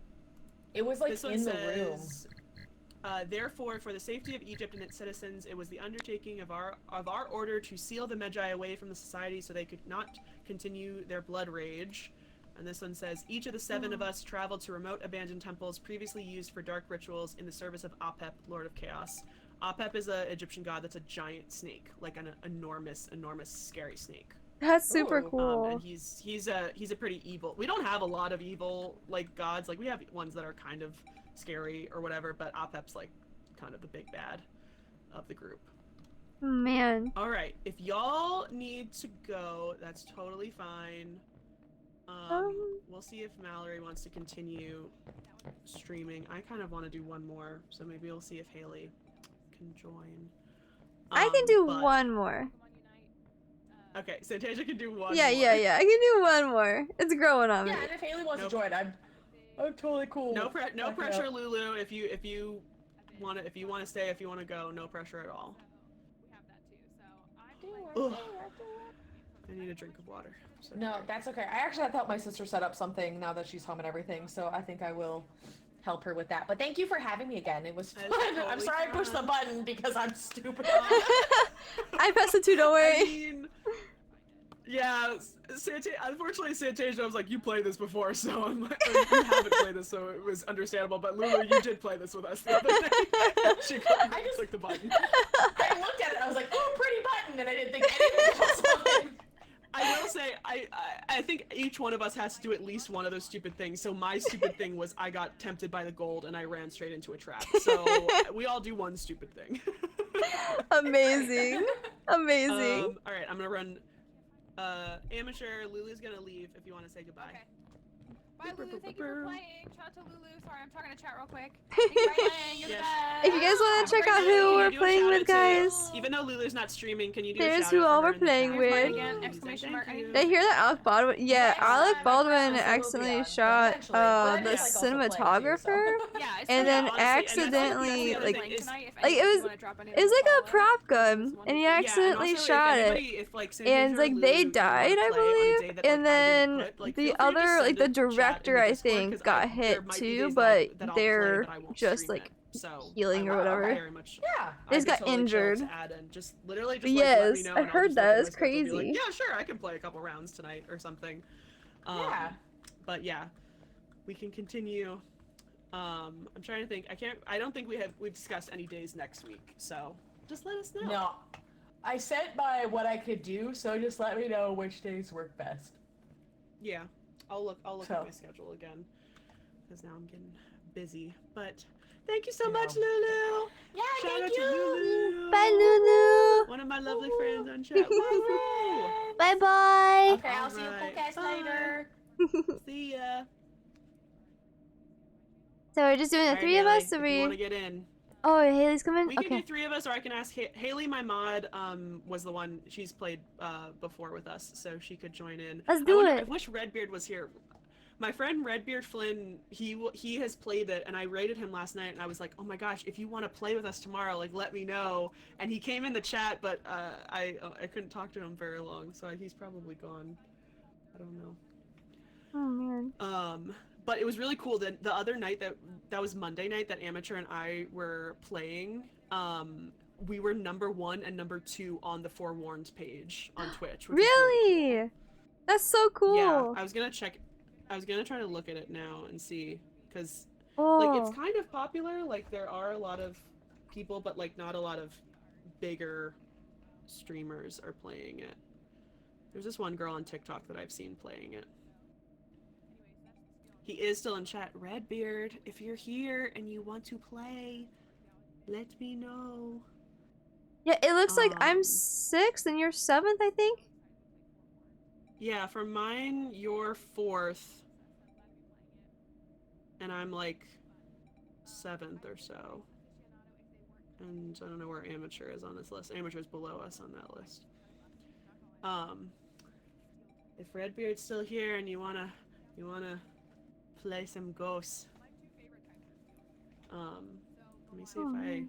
it was like This one in the room. says, therefore, for the safety of Egypt and its citizens, it was the undertaking of our order to seal the Magi away from the society so they could not continue their blood rage. And this one says, each of the 7 of us traveled to remote abandoned temples previously used for dark rituals in the service of Apep, Lord of Chaos. Apep is an Egyptian god that's a giant snake, like an enormous, scary snake. That's super Ooh. cool. And he's a pretty evil. We don't have a lot of evil like gods. Like we have ones that are kind of scary or whatever, but Apep's like kind of the big bad of the group. Man. All right, if y'all need to go, that's totally fine. We'll see if Mallory wants to continue streaming. I kind of want to do one more, so maybe we'll see if Haley can join. I can do but- one more. Okay, Santasia can do one. Yeah, more. yeah. I can do one more. It's growing on me. Yeah, and if Haley wants Nope. to join, I'm totally cool. No Okay. pressure, Lulu. If you want to stay, if you want to go, no pressure at all. Ugh. I need a drink of water. So No, that's okay. I actually thought my sister set up something now that she's home and everything, so I think I will help her with that. But thank you for having me again. It was fun. That's I'm totally sorry I pushed the fine. button because I'm stupid. I pressed it too, don't I worry. mean, yeah, unfortunately, Santasia was like, you played this before, so I'm like, or you haven't played this, so it was understandable. But Lulu, you did play this with us the other night. She clicked the button. I looked at it, I was like, oh, pretty button, and I didn't think anything else of it. I will say, I think each one of us has to do at least one of those stupid things. So my stupid thing was I got tempted by the gold and I ran straight into a trap. So we all do one stupid thing. Amazing. Amazing. All right, I'm gonna run. Amateur, Lulu's gonna leave. If you want to say goodbye. Okay. Bye, Lulu. Thank you for playing. Shout out to Lulu. Sorry, I'm talking to chat real quick. Thank you for playing. You're the best. If you guys want to check out Can who you we're do a playing shout with, out to- guys, Even though Lulu's not streaming, can you do a there's shout who out all for her we're in the playing chat? with. Mine again, exclamation mark. Thank you. Did I hear that Alec Baldwin? Yeah, Yeah, Alec my Baldwin friends will be accidentally on, shot eventually, but I the just, like, also play, too, cinematographer, Yeah, it's and fine. then honestly, and accidentally that's the like other thing is- it was like a prop gun, and he Yeah, and accidentally also, if shot it. anybody- if, like, Santasia And or like Lulu, they you wanna died, I play on a day believe, that, like, and I didn't then put, like, the feel free to other, just like send the a chat in director, I Discord, think, 'cause got there hit might be too, days but that I'll play, they're but I won't just stream like it. So healing I or would whatever. very much. Yeah. They just I'd be got totally chill injured. to add in. Just literally just Yes, like, let me know, I and I'll heard just that. look at It's my schedule and be crazy. like, yeah, sure, I can play a couple rounds tonight or something. Yeah. But yeah, we can continue I'm trying to think. I don't think we've discussed any days next week, so just let us know. No. I sent my what I could do, so just let me know which days work best. Yeah, I'll look at my schedule again, because now I'm getting busy. But thank you so much, Lulu. Yeah, Shout out thank to you. Lulu. Bye, Lulu. One of my lovely friends on chat. Woo! Bye bye. Okay, I'll see you cool guys later. See ya. So we're just doing the Alright, three of Haley, us, or if you want to we? get in. Oh, Haley's coming. We can Okay. do 3 of us, or I can ask Haley, my mod, was the one, she's played before with us, so she could join in. Let's do I it. wish Redbeard was here. My friend Redbeard Flynn, he has played it, and I rated him last night, and I was like, oh my gosh, if you want to play with us tomorrow, like, let me know. And he came in the chat, but I couldn't talk to him very long, so he's probably gone. I don't know. Oh man. But it was really cool that the other night that was Monday night that Amateur and I were playing, we were number 1 and number 2 on the Forewarned page on Twitch. Which is really Really? That's so cool. Yeah, I was gonna try to look at it now and see, because Oh. like it's kind of popular. Like there are a lot of people, but like not a lot of bigger streamers are playing it. There's this one girl on TikTok that I've seen playing it. He is still in chat. Redbeard, if you're here and you want to play, let me know. Yeah, it looks like I'm 6th and you're 7th, I think. Yeah, for mine, you're 4th. And I'm like 7th or so. And I don't know where Amateur is on this list. Amateur's below us on that list. If Redbeard's still here and you wanna play some ghosts. Let me see if I...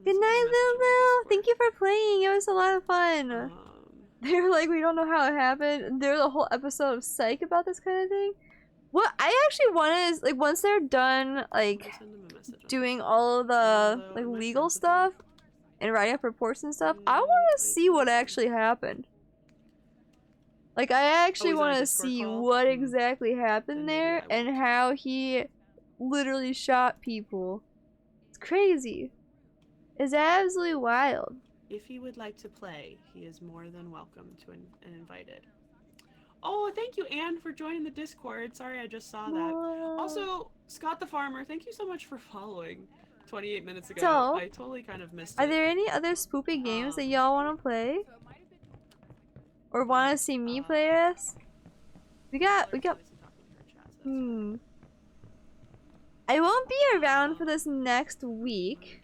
Good night, Lulu. Thank you for playing. It was a lot of fun. They were like, we don't know how it happened. There was a whole episode of Psych about this kind of thing. What I actually want is, like, once they're done, like, doing all of the, like, legal stuff and writing up reports and stuff, I want to see what actually happened. Like, I actually want to see what exactly happened there and how he literally shot people. It's crazy. It's absolutely wild. If he would like to play, he is more than welcome to and invited. Oh, thank you, Anne, for joining the Discord. Sorry, I just saw that. Also, Scott the Farmer, thank you so much for following 28 minutes ago. So, I totally kind of missed it. Are there any other spoopy games that y'all want to play? Or want to see me play this? We got... I won't be around for this next week.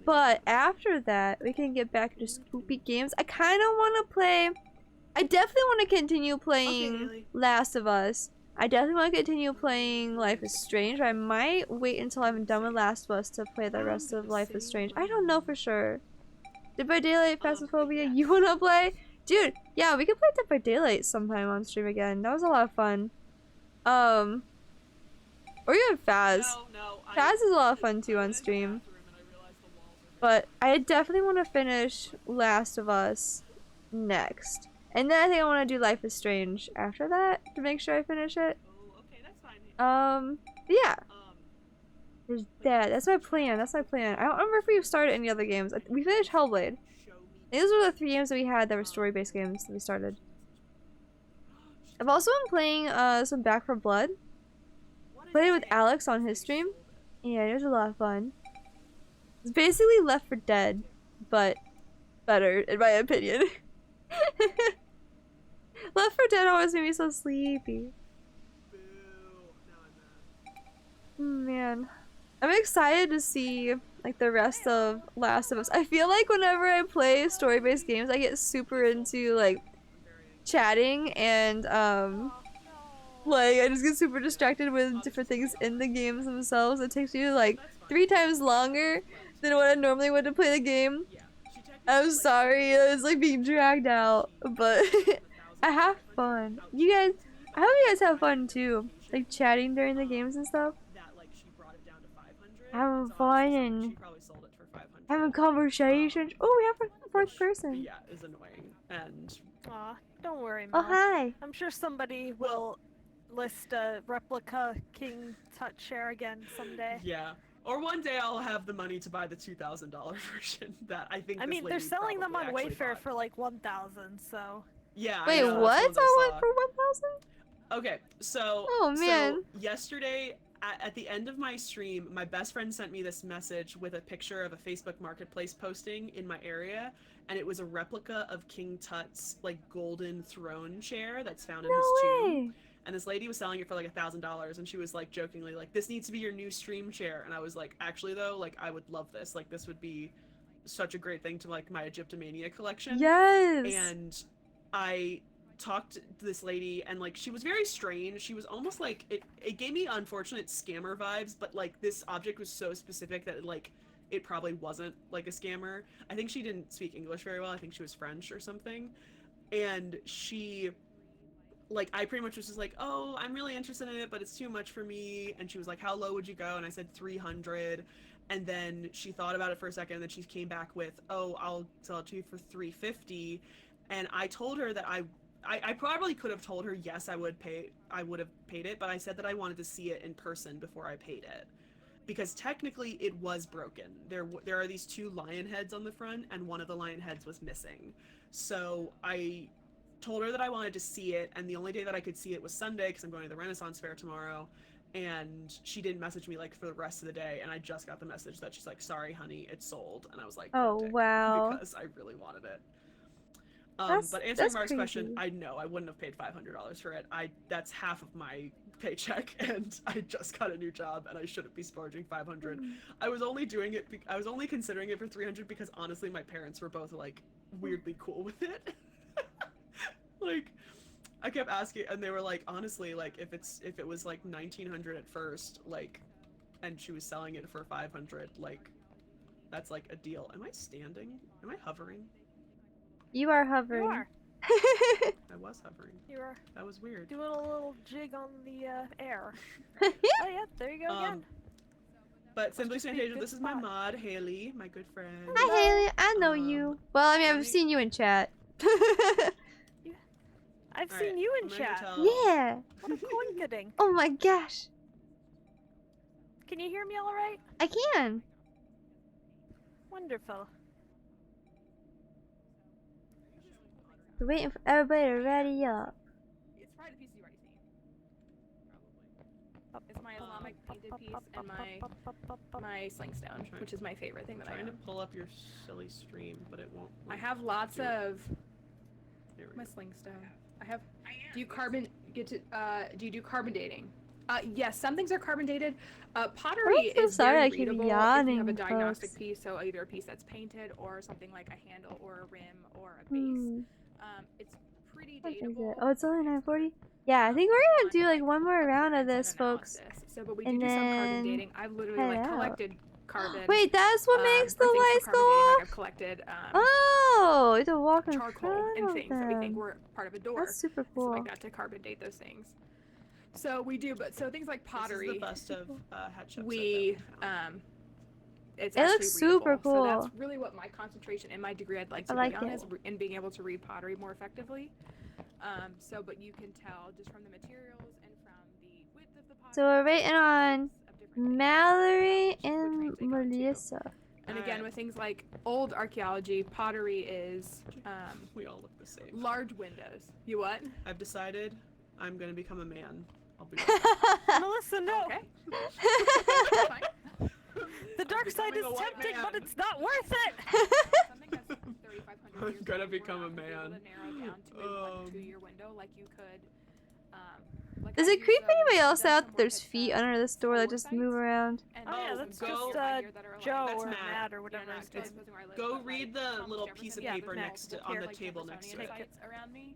But after that, we can get back to spoopy games. I kind of want to play... I definitely want to continue playing Last of Us. I definitely want to continue playing Life is Strange. I might wait until I'm done with Last of Us to play the rest of Life is Strange. I don't know for sure. Dead by Daylight, Phasmophobia, you want to play? Dude, yeah, we could play Dead by Daylight sometime on stream again. That was a lot of fun. Or even Phaz. Phaz is a lot of fun too on stream. But I definitely want to finish Last of Us next. And then I think I want to do Life is Strange after that to make sure I finish it. Yeah. There's that. That's my plan. That's my plan. I don't remember if we've started any other games. We finished Hellblade. These were the 3 games that we had that were story-based games that we started. I've also been playing some Back 4 Blood. Played it with Alex on his stream. Yeah, it was a lot of fun. It's basically Left 4 Dead, but better, in my opinion. Left 4 Dead always made me so sleepy. Man. I'm excited to see like the rest of Last of Us. I feel like whenever I play story-based games, I get super into like chatting and like I just get super distracted with different things in the games themselves. It takes me like 3 times longer than what I normally would to play the game. I'm sorry, it's like being dragged out, but I have fun. You guys, I hope you guys have fun too, like chatting during the games and stuff. Having fun and having conversations. Oh, we have a 4th person. Yeah, it's annoying. And aw, don't worry, Oh, Mel. hi. I'm sure somebody will list a replica King Tut chair again someday. Yeah. Or one day I'll have the money to buy the $2,000 version that I think. I mean, they're selling them on Wayfair for like 1,000, so. Yeah. Wait, I know, what? that's the I ones I went saw. for 1,000? Okay, so Oh, man. so yesterday at the end of my stream, my best friend sent me this message with a picture of a Facebook Marketplace posting in my area, and it was a replica of King Tut's like golden throne chair that's found in his tomb. And this lady was selling it for like $1,000, and she was like jokingly like, "This needs to be your new stream chair." And I was like, "Actually though, like I would love this. Like this would be such a great thing to like my Egyptomania collection." Yes. And I talked to this lady, and like she was very strange. She was almost like it gave me unfortunate scammer vibes, but like this object was so specific that it probably wasn't like a scammer. I think she didn't speak English very well. I think she was French or something. And she like I pretty much was just like, "Oh, I'm really interested in it, but it's too much for me." And she was like, "How low would you go?" And I said 300. And then she thought about it for a second, and then she came back with, "Oh, I'll sell it to you for 350. And I told her that I probably could have told her yes, I would have paid it, but I said that I wanted to see it in person before I paid it, because technically it was broken. There are these two lion heads on the front, and one of the lion heads was missing. So I told her that I wanted to see it, and the only day that I could see it was Sunday because I'm going to the Renaissance Fair tomorrow. And she didn't message me like for the rest of the day, and I just got the message that she's like, "Sorry, honey, it's sold." And I was like, "Oh, wow," because I really wanted it. But answering Mark's question, I know I wouldn't have paid $500 for it. That's half of my paycheck, and I just got a new job, and I shouldn't be splurging $500. I was only doing it. I was only considering it for $300 because honestly, my parents were both like weirdly cool with it. Like, I kept asking, and they were like, honestly, like if it was like $1,900 at first, like, and she was selling it for $500, like, that's like a deal. Am I standing? Am I hovering? You are hovering. You are. I was hovering. You are. That was weird. Doing a little jig on the air. Oh yeah, there you go again. But Simply Fantasia, this is my mod, Haley, my good friend. Hi, Haley. I know you. Well, I mean, I've seen you in chat. I've seen you in chat. Yeah. What a coinkadink. Oh my gosh. Can you hear me all right? I can. Wonderful. We're waiting for everybody to ready up. It's probably the piece you've already seen. Probably. It's my Islamic painted piece and my sling stone, which is my favorite thing that I I'm have. trying to pull up your silly stream, but it won't. I have lots of my sling stone. I have. Do you do carbon dating? Yes, some things are carbon dated. Pottery I'm so is sorry, very I keep readable yawning, if you have a diagnostic folks. piece, so either a piece that's painted or something like a handle or a rim or a base. It's pretty What is dateable. it? Oh, it's only 9:40. Yeah, I think we're gonna do like one more round of this, folks. So, but we and do some carbon then dating. I've literally head like out. collected carbon. Wait, that's what makes the or things for lights carbon go dating, off? like I've collected Oh, it's a walk in charcoal front and of things that we think them. were part of a door. That's super So cool. like that to carbon date those things. So we do, but so things like pottery. This is the bust of Hatshepsut. We it's It actually looks super readable. cool. So that's really what my concentration in my degree I'd like to I be like on it. is in being able to read pottery more effectively. But you can tell just from the materials and from the width of the pottery. So we're waiting on of different things. Mallory Which and might take on too. Melissa. And again, with things like old archaeology, pottery is We all look the same. large windows. You what? I've decided I'm gonna become a man. I'll be. Melissa, no. Okay. The dark side is becoming a white tempting, man. but it's not worth it. Something that's 3,500 I'm years gonna old, we're become not a gonna be able man. to narrow down to a 1 2 year window like you could. Like Does I it use creep those- anybody I've else done out some that work there's at, feet under this door that store just sites, move around? and Oh yeah, those that's go just right here that are, like, Joe That's or Matt. Matt or whatever not his totally name is. supposing where I live, Go but, read like, the Thomas little Jefferson piece of has paper the next to on the like table next to Jeffersonian it. sites around me,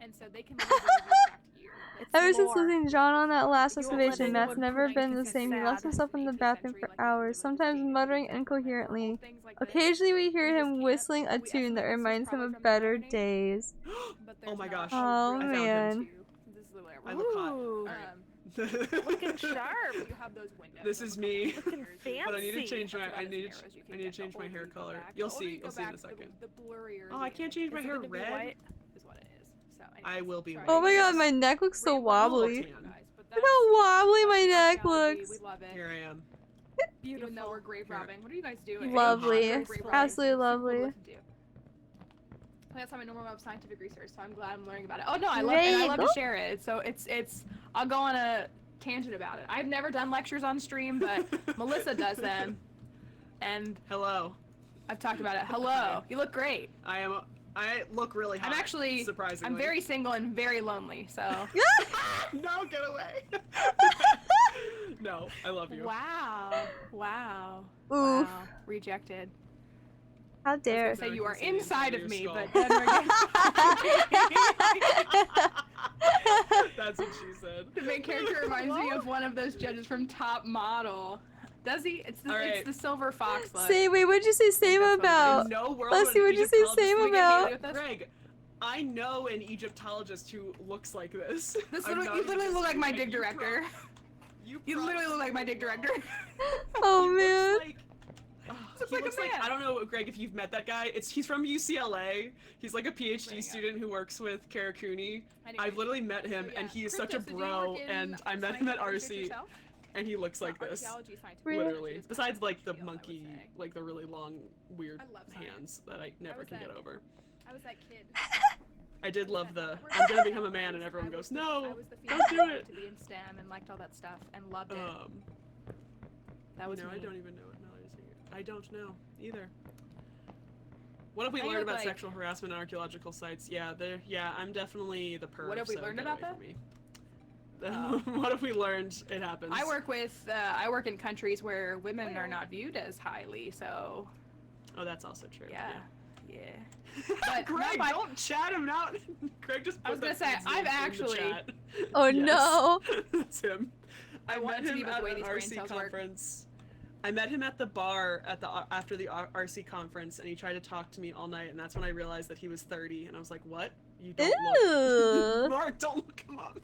and so they can literally reflect years. Like, Ever since lore. losing John on that last You won't excavation, let Matt's anyone never point been the because same. He it's locks sad. himself in the bathroom for hours, sometimes muttering incoherently. things like this, Occasionally we hear we just him can't- whistling a we tune that estimate this is reminds him probably of from the better Iron Age, days. but Oh there's my not gosh. a Oh, really man. good This is literally I look hot. Ooh, Um, looking sharp. you have those windows. This is me. Looking But I need to fancy. change my That's I about need as narrow as you I can need get. to change The my older hair you go color. back- You'll the older see. you go You'll see in a back, second. The blurrier. Oh, I can't change my It's hair gonna be red. white, is what it is. So I will be try white. Oh my it. god, my neck looks so Rainbow wobbly. tan. Guys, Look how wobbly my neck Archaeology, looks. We love it. Here I am. Even though we're grave robbing. What are you guys doing? Lovely. Grave robbing. Absolutely Super cool to lovely. listen to. That's how my normal of scientific research, so I'm glad I'm learning about it. Oh no, I love There it. I you love go. to share it. So it's I'll go on a tangent about it. I've never done lectures on stream, but Melissa does them. And Hello. I've talked about it. Hello. You look great. I look really hot. I'm actually surprisingly. I'm very single and very lonely, so No, get away. No, I love you. Wow. Wow. Oof. Wow. Rejected. How dare. Say you are Can see the inside inside of me, your but skull. then we're getting That's what she said. the main character reminds me of one of those judges from Top Model. Does he? It's the, Alright. it's the silver fox look. Say, wait, what'd you say same That's what it about? In no world Let's see would what you say Egyptologist same look about. at me. Greg, I know an Egyptologist who looks like this. This I'm little, not you literally even look like my kidding. dig director. You literally look like my dig director. Oh He man. looks like, Looks he like a looks like man. I don't know, Greg, if you've met that guy. He's from UCLA. He's like a PhD student who works with Karakuni. I've literally met him, So, yeah. and he is such a Crypto, so do you bro. work in And I met him at scientific research RC, yourself? and he looks like this. Archaeology scientific Really? research Literally. is Besides, like the field, I would monkey, say. like the really long, weird I love science. hands that I never was can get that- over. I was that kid. I did love the I'm gonna become a man, and everyone goes, I no, was the don't do female it. to be in STEM and liked all that stuff and loved it. That You was know, me. I don't even know what Mallory's saying. I don't know either. What have we I learned look about like- sexual harassment on archaeological sites? Yeah, I'm definitely the perv. What have we so learned get about away that? from me. What have we learned? It happens. I work in countries where women are not viewed as highly, so Oh, that's also true. yeah. But Greg, no, but- don't chat him out. Greg just I was put gonna that say, dude's I've name in the actually- chat. Oh Yes. no. That's him. I want met to be him with at the way an these brain RC cells work. conference. I met him at the bar at the after the RC conference, and he tried to talk to me all night, and that's when I realized that he was 30, and I was like, "What? You don't Ew. look." Mark, don't look him up.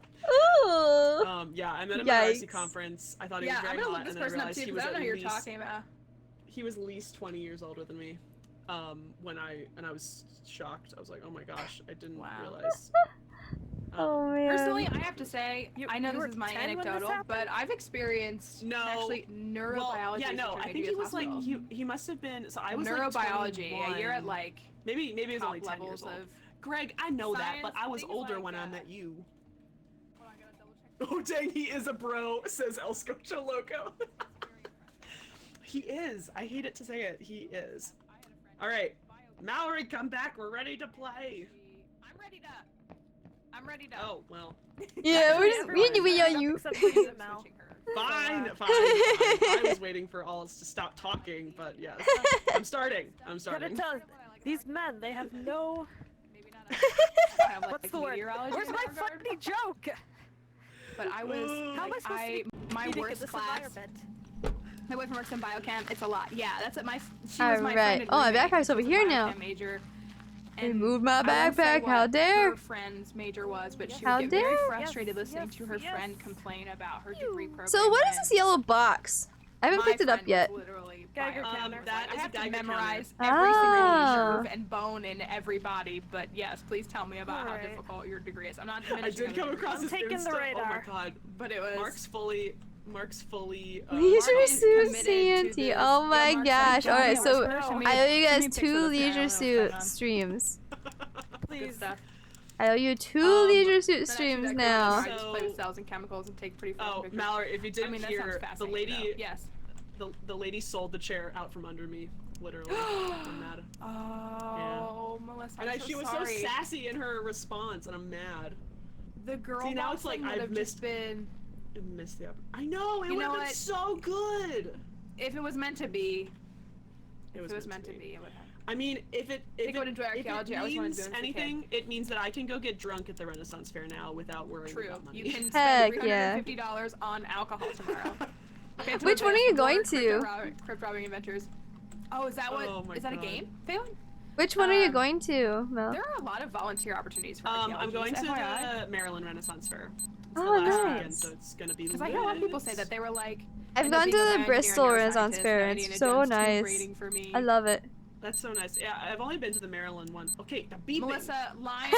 Ooh. Yeah, I met him at an RC Yikes. conference. I thought he Yeah, was very I'm gonna hot, look this and then I person up realized too he because was I don't know at who you're least talking about. he was at least 20 years older than me. When I was shocked. I was like, "Oh my gosh, I didn't Wow. realize." Oh man. Personally, I have to say, I know you this were is my 10 when this anecdotal, happened? but I've experienced No. actually neurobiology. Well, yeah, is no, what I turned think me he to was like hospital. he must have been. So I was neurobiology. Like Yeah, you're at 21. like maybe it was top only 10 levels years old. of. Greg, I know that, but science, I was things older like when I that. met you. Hold on, I gotta double check. Oh dang, he is a bro, says El Scotia Loco. He is. I hate it to say it. He is. All right, Mallory, come back. We're ready to play. I'm ready to. I'm ready to. Oh well. Yeah, we're just Everyone we is on you. except for you, Mel. Switching her. Fine, fine. I was waiting for all to stop talking, but yes, I'm starting. I'm Gotta starting. tell these men, they have no. Maybe not. I have, like, What's the word? meteorology Where's in my that regard. funny joke? But I was. How am I supposed to be my eating in worst this class. environment? My boyfriend works in biochem. It's a lot. Yeah, that's what my. She was my Alright. friend and Oh, my roommate. backpack's over She was a here now. biochem Major. They And moved my I won't say backpack. How what dare? Her friend's major was, but she How would get very dare? frustrated Yes, listening yes, to her yes. friend complain about her degree program. So what is when this yellow box? I haven't my picked it up friend yet. was literally Geiger biochem. counter. That I is a have to Geiger memorize counter. every Ah. single nerve and bone in every body. But yes, please tell me about how Alright. difficult your degree is. I'm not I diminishing did come other across degrees, this taking the Insta. radar. Oh my god. but it was. Mark's fully. Leisure Mark is suit committed to Santy. this. Oh Yeah, my Mark's gosh. like, Alright, "Yeah, so where's Mark?" I owe you guys Send me pics 2 of this. leisure Yeah, I don't know suit what's going on. streams. Good Please. stuff. I owe you 2 Um, leisure suit Then after streams that, now. I just play with So- cells and chemicals and take pretty Oh, pictures. Mallory, if you I didn't mean, that sounds hear, the fascinating, lady, though. Yes. the lady sold the chair out from under me, literally. I'm mad. Oh, Melissa, And I'm so she was sorry. so sassy in her response, and I'm mad. The girl See, now it's like bossing would I've have missed- just been. I missed the I know, it You would know have been what? so good. If it was meant to be. It If it was meant to be, it would have. I mean, if it I would enjoy archaeology. I always wanted to do it as a kid. anything, it means that I can go get drunk at the Renaissance Fair now without worrying True. about money. You can Heck spend yeah. $350 on alcohol tomorrow. Okay, Which one are you going to? Crypt robbing adventures. Oh, is that what? Oh my is that a God. game, Phelan? Which one are you Um, going to, Mel? There are a lot of volunteer opportunities for I'm archaeologists, going to FYI. the Maryland Renaissance Fair. It's the Oh, last nice. weekend, so it's gonna be. Because I hear a lot of people say that they were like. I've end up gone being to a the bioengineer Bristol and Renaissance neuroscientist, Fair, and and Indiana it's so Jones tomb nice. raiding for me. I love it. That's so nice. Yeah, I've only been to the Maryland one. Okay, the beeping. Melissa, Lion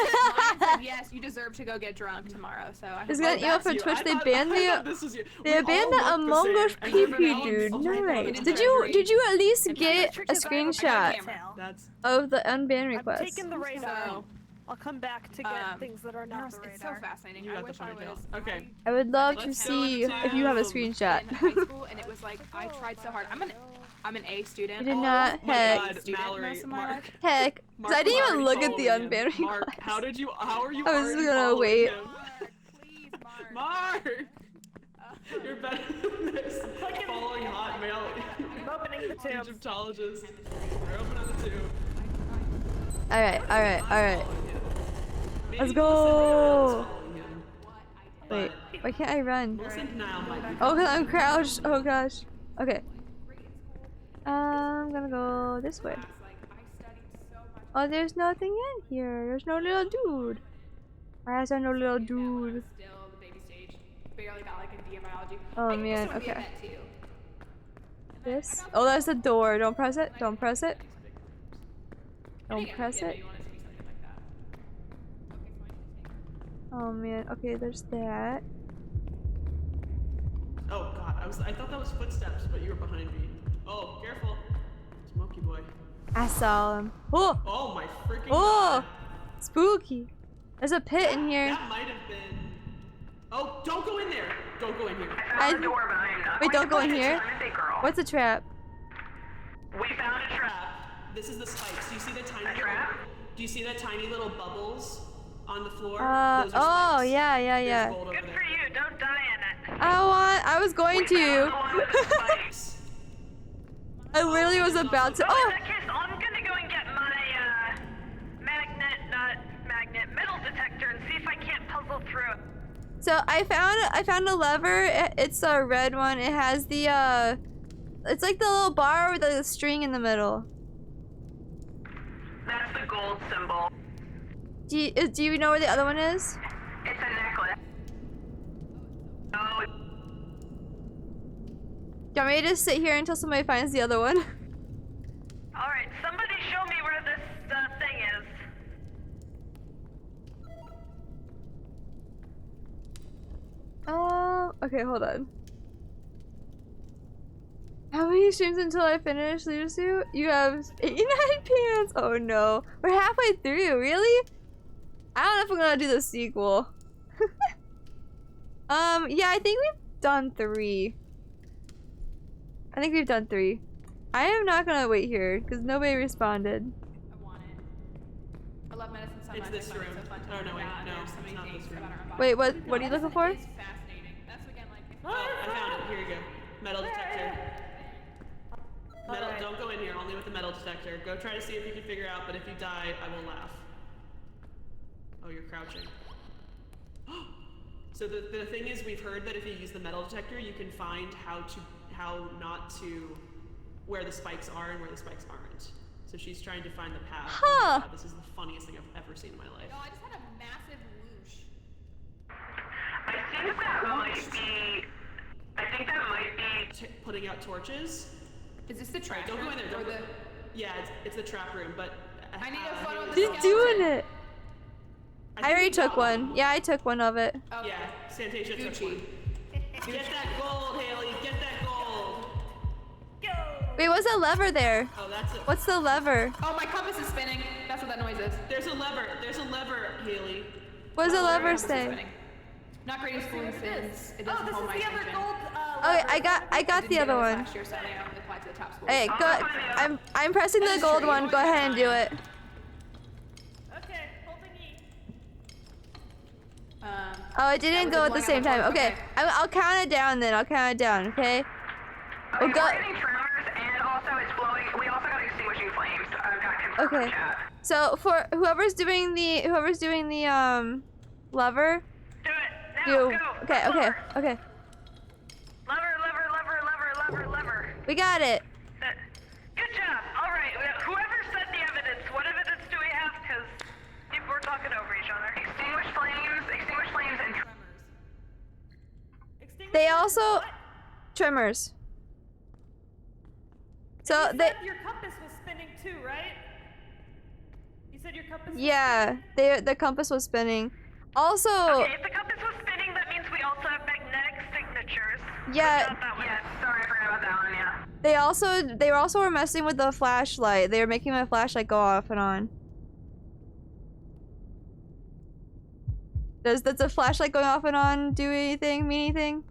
said yes, you deserve to go get drunk tomorrow, so I It's hope gonna email for Twitch. They banned the they banned the Among Us PP, dude. Nice. Did you at least get a screenshot of the unban I'm request? taking the radar. I'll come back to get things that are not the radar. It's so fascinating. You I got wish the I was. Okay. I would love to see if you have a screenshot. In high school, and it was like I tried so hard. I'm an A student. You did not. Heck. Heck. Cause I didn't even look at the unban request. Mark, how are you I was already gonna following wait. him? Mark! You're better than this. Following hot male I'm opening the tubes. Egyptologist. We're opening the tube. Alright. Let's go! Wait, why can't I run? Oh, cause I'm crouched. Oh gosh. Okay. I'm gonna go this way. Oh, there's nothing in here. There's no little dude. Why is there no little dude? Still the baby stage. Barely got like a D in biology. Oh man, okay. This? Oh, that's the door. Don't press it. Don't press it. Don't press it. Oh man, okay, there's that. Oh god, I thought that was footsteps, but you were behind me. Oh, careful. Smoky boy. I saw him. Oh! Oh my freaking Oh! god. Spooky. There's a pit in here. That might have been... Oh, don't go in there! Don't go in here. Wait, don't go in here? What's a trap? We found a trap. This is the spikes. Do you see the tiny Do you see the tiny little bubbles on the floor? Those are oh, spikes. yeah. Gold over Good there. for you. Don't die in it. I was going to. I literally was about to. Oh, Oh! in that case, I'm gonna go and get my metal detector and see if I can't puzzle through it. So I found a lever. It's a red one. It has the it's like the little bar with the string in the middle. That's the gold symbol. Do you know where the other one is? It's a necklace. Oh. Do you want me to just sit here until somebody finds the other one? Alright, somebody show me where this thing is. Okay, hold on. How many streams until I finish Leader Suit? You have 89 pants. Oh no. We're halfway through, really? I don't know if I'm gonna do the sequel. Yeah, I think we've done 3. I think we've done 3. I am not gonna wait here, because nobody responded. I want it. I love medicine so much. It's this room. Oh no, wait, no, there's so many it's not things this room. about our Wait, what are you looking for? It's fascinating. That's again like. Oh, I found it. Here you go. Metal detector. Metal, don't go in here, only with the metal detector. Go try to see if you can figure out, but if you die, I will laugh. Oh, you're crouching. So the thing is, we've heard that if you use the metal detector, you can find how not to, where the spikes are and where the spikes aren't. So she's trying to find the path. Huh. Oh my God, this is the funniest thing I've ever seen in my life. No, I just had a massive whoosh. I think that might be putting out torches. Is this the trap? Don't go in there. Don't or go. the... Yeah, it's the trap room, but I need a photo of the She's skeleton. doing it. I already you took got one. Yeah, I took one of it. Okay. Yeah, Santasia took Gucci. one. Get that gold, Haley. Get that gold. Wait, what's the lever there? Oh, that's it. What's the lever? Oh, my compass is spinning. That's what that noise is. There's a lever. There's a lever, Haley. What does the lever Compass is say? spinning. Not creating spoon fins. It doesn't hold my attention. Okay, I got the other one. Last year, so I only applied to the top school. Hey, go. I'm pressing the gold one. Go ahead and do it. Okay, holding E. Oh, it didn't go at the same time. Okay, I'll count it down then. I'll count it down. Okay. We'll go. We're getting tremors, and also it's blowing. We also got extinguishing flames. I've got confirmed Okay. chat. So for whoever's doing the lever. Do it now. Do. Go. Okay. Okay. Okay. Lever. We got it. Good job. All right. Whoever said the evidence, what evidence do we have? Because people were talking over each other. Extinguish flames, and tremors. They also tremors. So You they. said your compass was spinning too, right? You said your compass was Yeah, the compass was spinning. Also, Okay, if the compass was spinning, that means we also have magnetic signatures. yeah, Not that one. Yeah, sorry, I forgot about that one, yeah. they also were messing with the flashlight. They were making my flashlight go off and on. Does the flashlight going off and on do anything? Mean anything?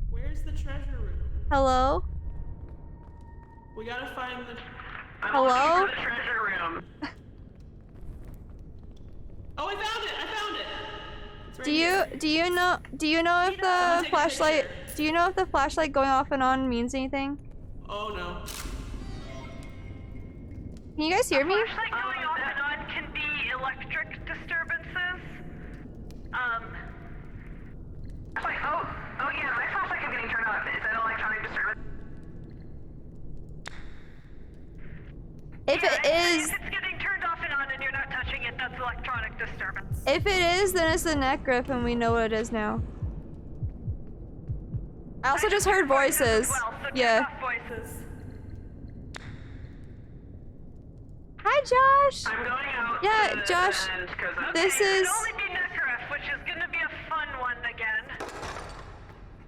Where's the treasure room? Hello? We gotta find the. Hello? The treasure room. Oh, I found it! I found it! It's right Do here. you know if the take a flashlight picture. do you know if the flashlight going off and on means anything? Oh no. Can you guys hear me? Flashlight going off and on can be electric disturbances. Wait, oh yeah, my flashlight kept getting turned off. Is that electronic disturbance? If it is, If it's getting turned off and on and you're not touching it, that's electronic disturbance. if it is, then it's the neck grip and we know what it is now. I also just heard voices. Well, so Yeah. turn off voices. Hi, Josh. I'm going out. Yeah, to the Josh, end 'cause this okay, is- it'll only be Necref, which is gonna be a fun one again.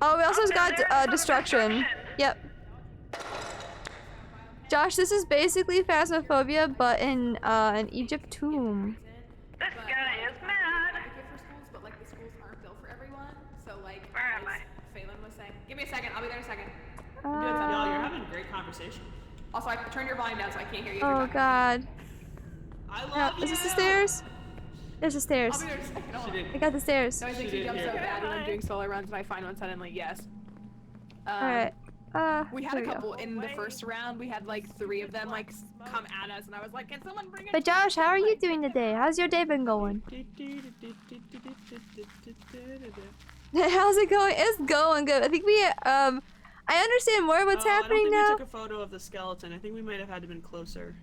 Oh, we also Oh, got there's some destruction. destruction. Yep. Josh, this is basically Phasmophobia, but in an Egypt tomb. This guy is mad. Good for schools, but like the schools aren't built for everyone. So like, Where am I? Phelan was saying. Give me a second. I'll be there in a second. Y'all, you're having a great conversation. Also, I turn your volume down so I can't hear you. if you're Oh talking. God. I No, love you! is this the stairs? There's the I'll stairs. be there in a second. Hold She on. didn't. I got the stairs. So I think She you jump didn't so hear. bad when I'm doing solo runs and I find one suddenly. Yes. Alright. We had here a we go. couple in the first round. We had like 3 of them like come at us, and I was like, "Can someone bring it?" But Josh, how are you doing today? How's your day been going? How's it going? It's going good. I think we I understand more what's happening I don't now. think we took a photo of the skeleton. I think we might have had to been closer.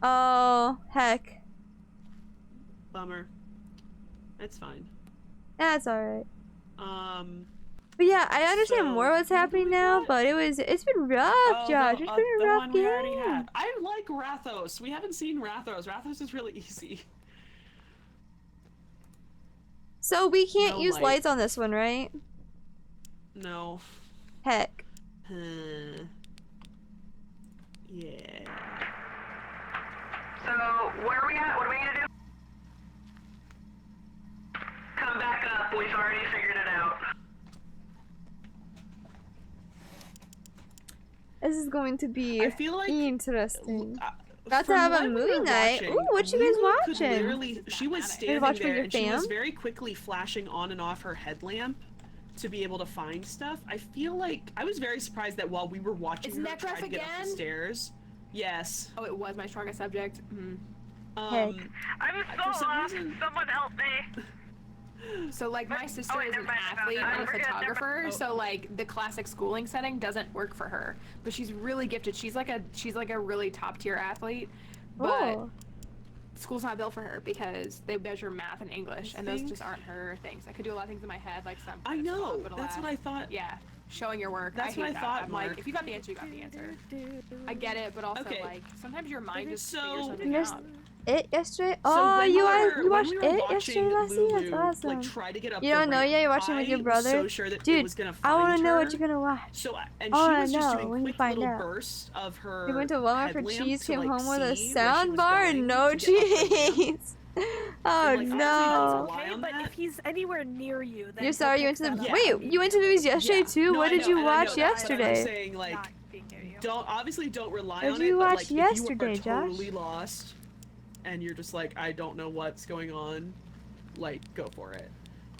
Oh, heck. Bummer. It's fine. That's alright. Um. But yeah, I understand So, more what's who do happening we now, got? but it's been rough, Oh, Josh. the, It's been the a rough one we already game. had. I like Rathos. We haven't seen Rathos. Rathos is really easy. So we can't No use light. lights on this one, right? No. Heck. Yeah. So, where are we at? What are we gonna do? Come back up. We've already figured it out. This is going to be I feel like interesting. About to from have a what we movie were night. watching, Ooh, what you guys Lulu could watching? literally- she was standing watch with there your and she was fam? very quickly flashing on and off her headlamp to be able to find stuff. I feel like I was very surprised that while we were watching Is her Necref try to get up the again? stairs. Yes. Oh, it was my strongest subject. I'm for so some lost. reason- Someone help me. So like my sister wait, is never an mind, I found athlete it. and a We're good, never- photographer, oh. so like the classic schooling setting doesn't work for her. But she's really gifted. She's like a really top tier athlete. But Oh. school's not built for her because they measure math and English, and those think- just aren't her things. I could do a lot of things in my head, like some. I know. That's what I thought. Yeah, showing your work. That's I hate what I that. thought, I'm like, Mark. if you got the answer, you got the answer. I get it, but also Okay. like sometimes your mind just So- figures something There's out. It yesterday? So Oh, when you we watched were- you when watched we were it watching yesterday, Lassie? That's Lulu, awesome. Like, try to get up You the don't know ramp, yet? You're watching with your I brother? was so sure that Dude, it was gonna I find want to know her. what you're gonna watch. So and I she wanna was just know doing when you quick find little out. bursts of her. We went to Walmart for headlamp cheese, to, came like, home with a see where sound she was bar going and no to get up the ramp. cheese. Oh like, no. honestly, Okay, on but that? if he's anywhere near you, then You're he'll sorry you pick went to the that up. Yeah. wait. You went to the movies yesterday Yeah. too. No, What I did know, you and I know watch that, but I'm yesterday? saying, like, Not being near you. don't rely What on did it. you But, watch like, if yesterday, you are Josh? totally lost, and you're just like, I don't know what's going on, like, go for it.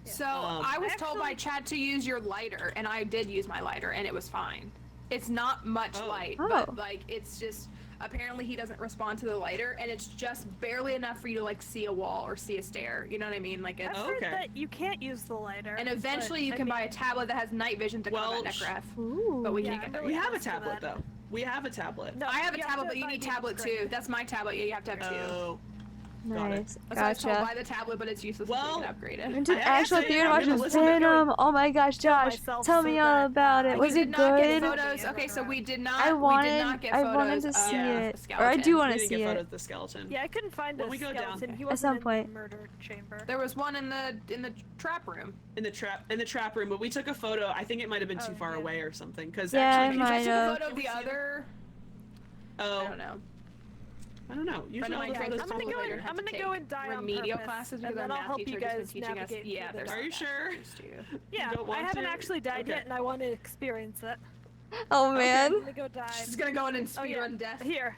So I was told by Actually- Chad to use your lighter, and I did use my lighter, and it was fine. It's not much Oh. light, Oh. but like it's just apparently he doesn't respond to the lighter, and it's just barely enough for you to like see a wall or see a stair. You know what I mean? Like it's. I've heard Okay. that you can't use the lighter. And eventually but, you I can mean, buy a tablet that has night vision to Well, combat Necref. Ooh. But we Yeah, can't get I'm there We really yet. have a close to tablet that. though. We have a tablet. No, I have a you tablet, to but you buy need the tablet too. upgrade. That's my tablet. Yeah, you have to have two. Oh. Nice. So I was told Gotcha. buy the tablet, but it's useless until you can upgrade it. Went to I the have to actual say, theater I'm watch gonna was listen to Venom. Oh my gosh, Josh, myself tell so me all that, about it. We Was did it not get good? photos. Okay, so we did not. I we did wanted, not get I photos wanted to of see the it, or I skeleton. do want We to didn't see get photos it. of the skeleton. Yeah, I couldn't find When a we go down. skeleton. He At wasn't some in point. the murder chamber. There was one in the trap room. In the trap room, but we took a photo. I think it might have been too far away or something. Because Yeah, actually, it I might took a have. photo of the other. Oh, I don't know. I don't know. Usually all the guys, photos I'm gonna go. later have I'm to gonna take go and die on remedial purpose, classes and because then our I'll math help you teacher just been guys teaching us. navigate Yeah, through there's this. Are you sure? Yeah, don't I want haven't to? actually died Okay. yet, and I want to experience it. Oh I'm man. gonna go die. She's gonna go in and Oh, speed yeah. run death. Here.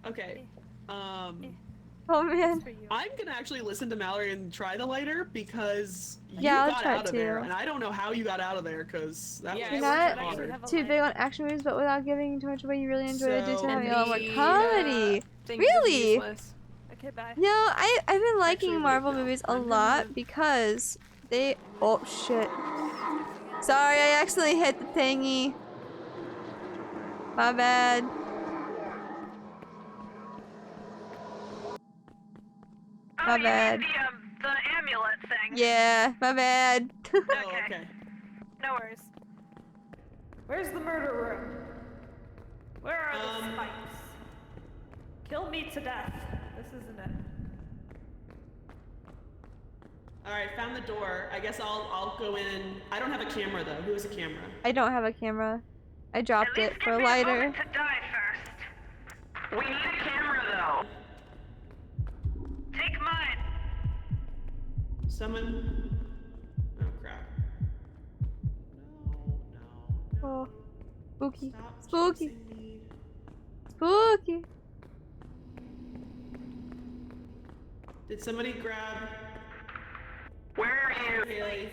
Okay. Oh man. For you. I'm gonna actually listen to Mallory and try the lighter because you Yeah, I'll got try out it of there, too. and I don't know how you got out of there because that Yeah, was it Not I actually hard. have a too light. big on action movies, but without giving too much away, you really enjoyed it due to So- having And a lot more the, comedy. thing was Really? useless. Okay, bye. No, I've been liking Actually, wait, Marvel no. movies a I'm gonna- lot because they. Oh shit. Sorry, I accidentally hit the thingy. My bad. Oh, My you bad. need the amulet thing. Yeah, my bad. Oh, okay. No worries. Where's the murder room? Where are the spikes? Kill me to death. This isn't it. All right, found the door. I guess I'll go in. I don't have a camera though. Who has a camera? I don't have a camera. I dropped At least it give for a me a lighter. moment to die first. We need a camera though. Take mine. Someone. Oh crap. No. Oh, spooky, Stop spooky, chasing me. spooky. Did somebody grab Where are you? Haley?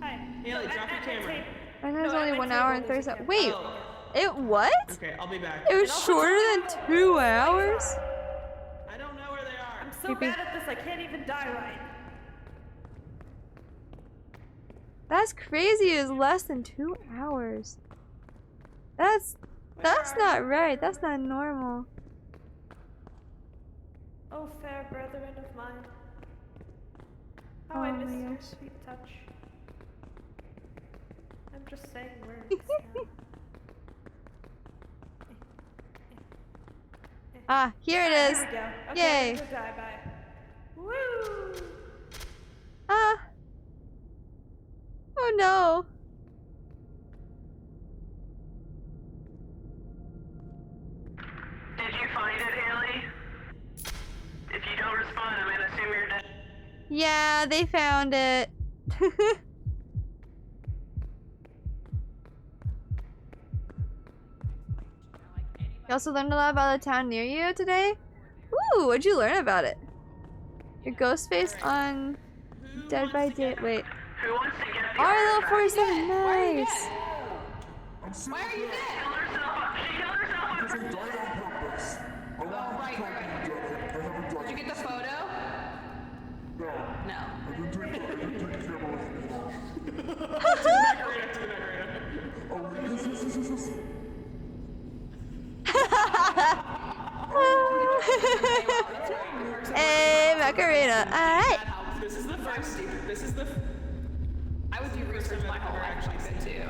Hi. Haley, drop your camera. I think it was No, only at 1 my hour table and 30 there's a seconds. camera. Wait, Oh, it what? okay. I'll be back. It was shorter than 2 hours? I don't know where they are. I'm so bad at this, I can't even die right. That's crazy. It was less than 2 hours. That's not right. That's not normal. Oh, fair brethren of mine. How I Oh miss my your gosh. sweet touch. I'm just saying words now. Ah, here it Here is. we go. Okay, Yay. I'm gonna die, bye. Woo! Ah. Oh no. Did you find it, Haley? If you don't respond, I'm gonna assume you're dead. Yeah, they found it. You also learned a lot about the town near you today? Ooh, what'd you learn about it? Your ghost face on Dead by Day. Wait. Who wants to get the R artifact? 47, nice. I'm saying Why are you dead? Killed herself. She killed herself. because I died on purpose. I want to right, be right. dead. I haven't died. Did you get the photo? No. No. I didn't take the camera with me. Oh, wait, yes. Hey, Macarena. Alright. This is the first. This is the. I would do research my whole life like that too.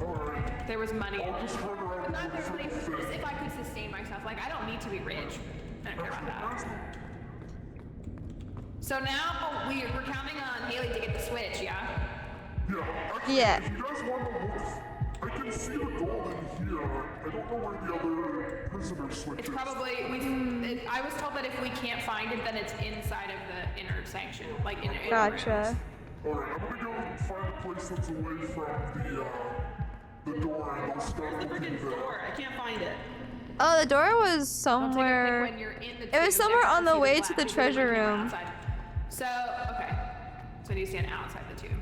Alright. There was money in I'll it. just run around I'm not and necessarily do just the if I could sustain myself. Like I don't need to be rich. I don't care about that. So now we're counting on Haley to get the switch, yeah? Yeah, actually, Yeah. if you guys want to look, I can see the door in here. I don't know where the other prisoner switch It's is. probably I was told that if we can't find it, then it's inside of the inner sanction, like in Gotcha. Alright, I'm gonna go find a place that's away from the door and I'll start The looking freaking there. door. I can't find it. Oh, the door was Don't take a pic somewhere. when you're in the It was tube, somewhere next on the see way black to the people treasure when you're room. outside. So okay, so you stand outside the tube.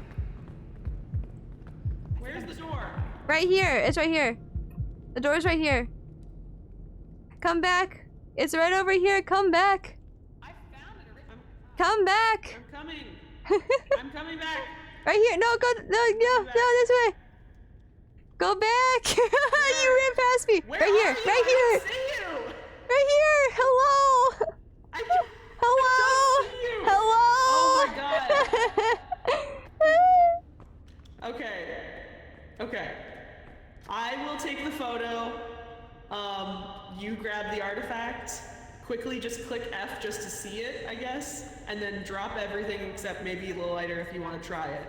Where's the door? Right here. It's right here. The door's right here. Come back. It's right over here. Come back. I found it originally. Come back. I'm coming. I'm coming back. Right here. No, go. No, this way. Go back. You ran past me. Where right are here. you? Right I here. don't see you. Right here! Hello! Hello! Hello! Oh my god. Okay. Okay. I will take the photo. You grab the artifact. Quickly just click F just to see it, I guess. And then drop everything except maybe a little lighter if you want to try it.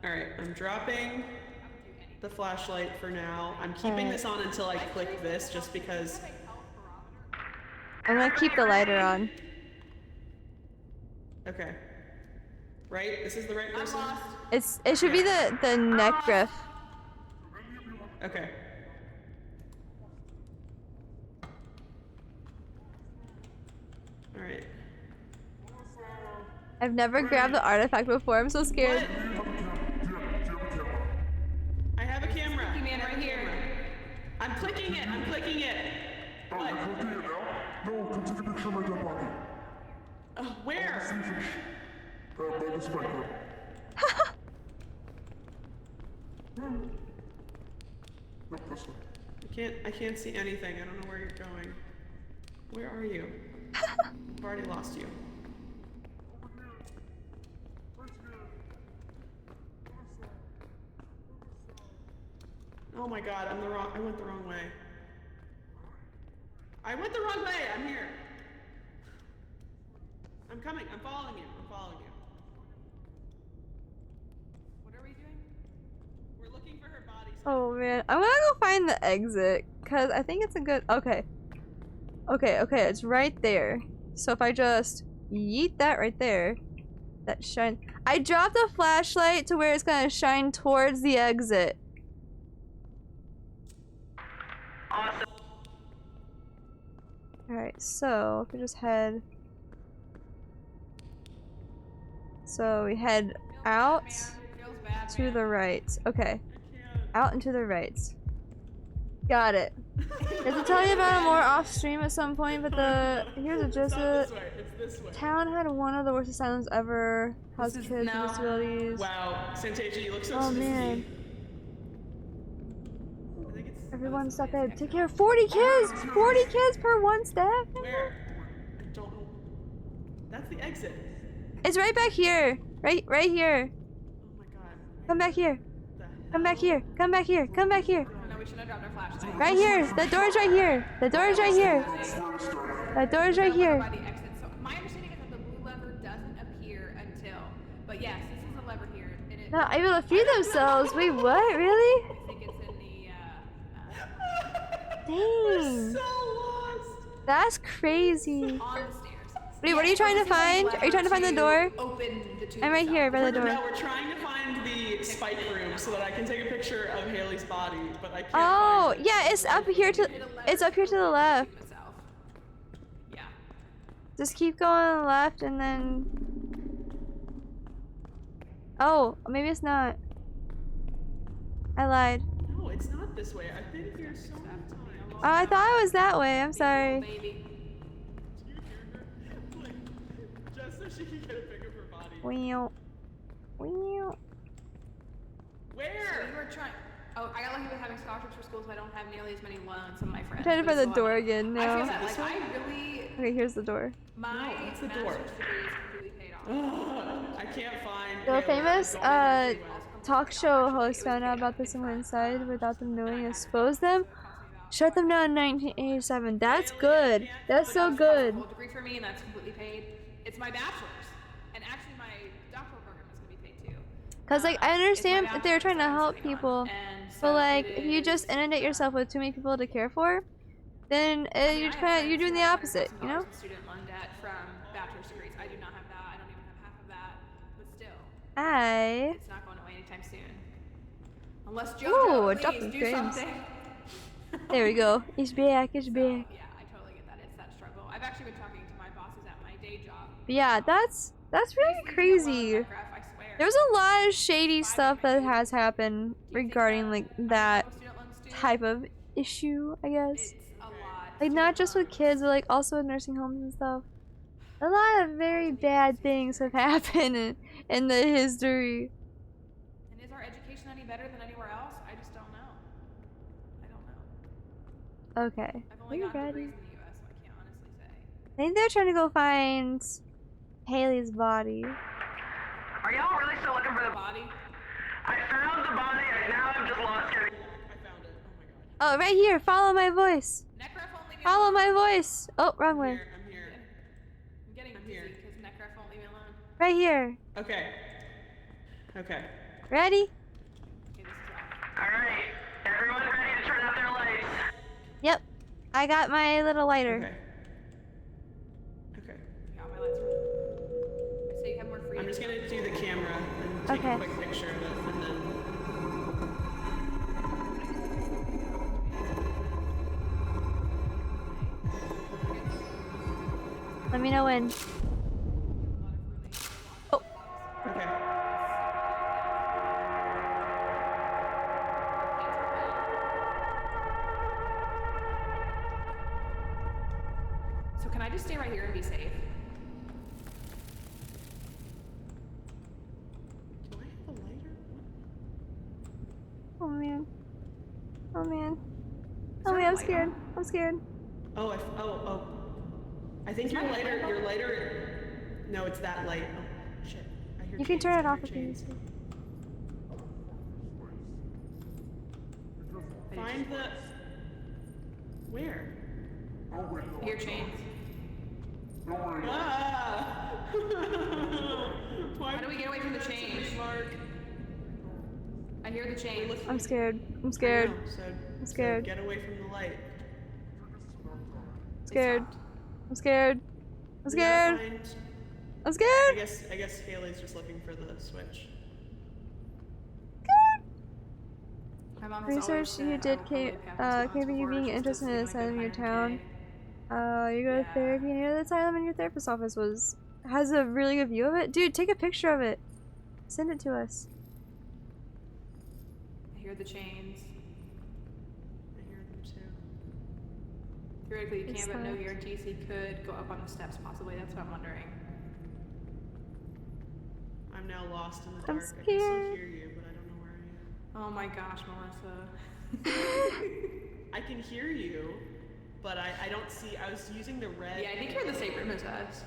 Alright, I'm dropping the flashlight for now. I'm keeping this on until I click this just because. I'm gonna keep the lighter on. Okay. Right? This is the right person? It should be the neck griff. Okay. Alright. I've never grabbed the artifact before. I'm so scared. I have a camera. Sticky man right here. I'm clicking it. I'm clicking it. What? No, come take a picture of my dead body. Where? By the spider. No, this way. I can't see anything. I don't know where you're going. Where are you? I've already lost you. Oh my god, I went the wrong way. I went the wrong way. I'm here. I'm coming. I'm following you. I'm following you. What are we doing? We're looking for her body. Oh man, I'm gonna go find the exit because I think it's a good. Okay, it's right there. So if I just yeet that right there, that shine. I dropped a flashlight to where it's gonna shine towards the exit. Awesome. Alright, so if we just head. So we head out to the right. Okay. Out and to the right. Got it. I have to tell you about it more off stream at some point, but here's a gist of it. Town had one of the worst asylums ever. Housed kids with disabilities. Wow, Santasia, you look so Oh sneaky. man. Everyone stop it. Take care of 40 kids! 40 kids per one staff! Where? I don't know. That's the exit. It's right back here. Right here. Oh my god. Come back here. Come back here. Come back here. Come back here. No, we shouldn't have dropped our flashlight. Right here. The door's right here. The door's right here. The door's right here. By the exit. So my understanding is that the blue lever doesn't appear until. But yes, this is the lever here. And it, Not able to feed themselves. Wait, what? Really? I think it's in the. Dang. So lost. That's crazy. On the stairs. Wait, what are you trying to find? Are you trying to find the door? Open the tube I'm right here by the door. No, we're trying to find the spike room so that I can take a picture of Haley's body, but I can't Oh, find it. yeah, it's up here to the left. Yeah. Just keep going left and then. Oh, maybe it's not. I lied. No, it's not this way. I've been here so many times. Oh, I thought it was that way. I'm sorry. Just so she can get a pic of her body. Wheel. Wheel. Where? We were trying. Oh, I got lucky with having scholarships for schools, so I don't have nearly as many loans as my friends. I'm trying to but find the it's a lot. door again I now. feel that. Like, I really. Okay, here's the door. My it's the master's door. degree is completely paid off. I can't find. The Haley. famous I'm going everywhere. talk show host found out about this and went inside without them knowing and exposed them. Shut them down in 1987. That's good. That's so good. Full degree for me, and that's completely paid. It's my bachelor's, and actually my doctoral program is going to be paid too. Cause like I understand if they're trying to help people, but like if you just inundate yourself with too many people to care for, then you're doing the opposite, you know? Student loan debt from bachelor's degrees. I do not have that. I don't even have half of that, but still, it's not going away anytime soon. Unless Ooh, JoJo, dropping please do frames. something. There we go. It's back. It's back. Yeah, I totally get that. It's that struggle. I've actually been talking to my bosses at my day job. But yeah, that's really crazy. There's a lot of shady stuff that has happened regarding like that type of issue, I guess. Like not just with kids, but like also with nursing homes and stuff. A lot of very bad things have happened in the history. And is our education any better than anywhere else? I just don't know. I don't know. Okay. I've only We're gotten ready. degrees in the US, so I can't honestly say. I think they're trying to go find Haley's body. Are y'all really still looking for the Body? I found the body, and now I've just lost it. I found it. Oh my god. Oh, right here. Follow my voice. Necref won't leave me Follow alone. my voice. Oh, wrong way. I'm here. I'm getting here. dizzy because Necref won't leave me alone. Right here. Okay. Okay. Ready? Okay, this is off. Alright, everyone's ready to turn out their lights. Yep. I got my little lighter. Okay. Okay. Yeah, my lights are on. So you have more freedom. I'm just gonna do the camera and take Okay. a quick picture of it, and then. Let me know when. Oh. Okay. So can I just stay right here and be safe? Do I have a lighter? Oh man. Oh man. Is Oh there man, a I'm light scared. on? I'm scared. Oh, I think your lighter. No, it's that light. Oh shit! I hear You can chains, turn I it hear off if you need chains. to. Find the. Where? Oh wait, I hear chains. don't worry. Ah! How do we get away from the chains? Mark. I hear the chains. I'm scared. I'm I scared. know, so scared. get away from the light. Scared. They stopped. I'm scared. I'm We gotta scared. find- I'm scared. I guess Haley's just looking for the switch. My mom has always Research said you I did will probably came pass this on to you her being just to interested in see the when I asylum in go your find town. her You go to Yeah. therapy near the asylum and your therapist office has a really good view of it. Dude, take a picture of it. Send it to us. I hear the chains. I hear them too. Theoretically, you It's can't, but no locked. guarantees he could go up on the steps, possibly. That's what I'm wondering. I'm now lost in the I'm dark. I can scared. still hear you, but I don't know where I am. Oh my gosh, Melissa. I can hear you, but I don't see. I was using the red. Yeah, I think you're in the same room as us.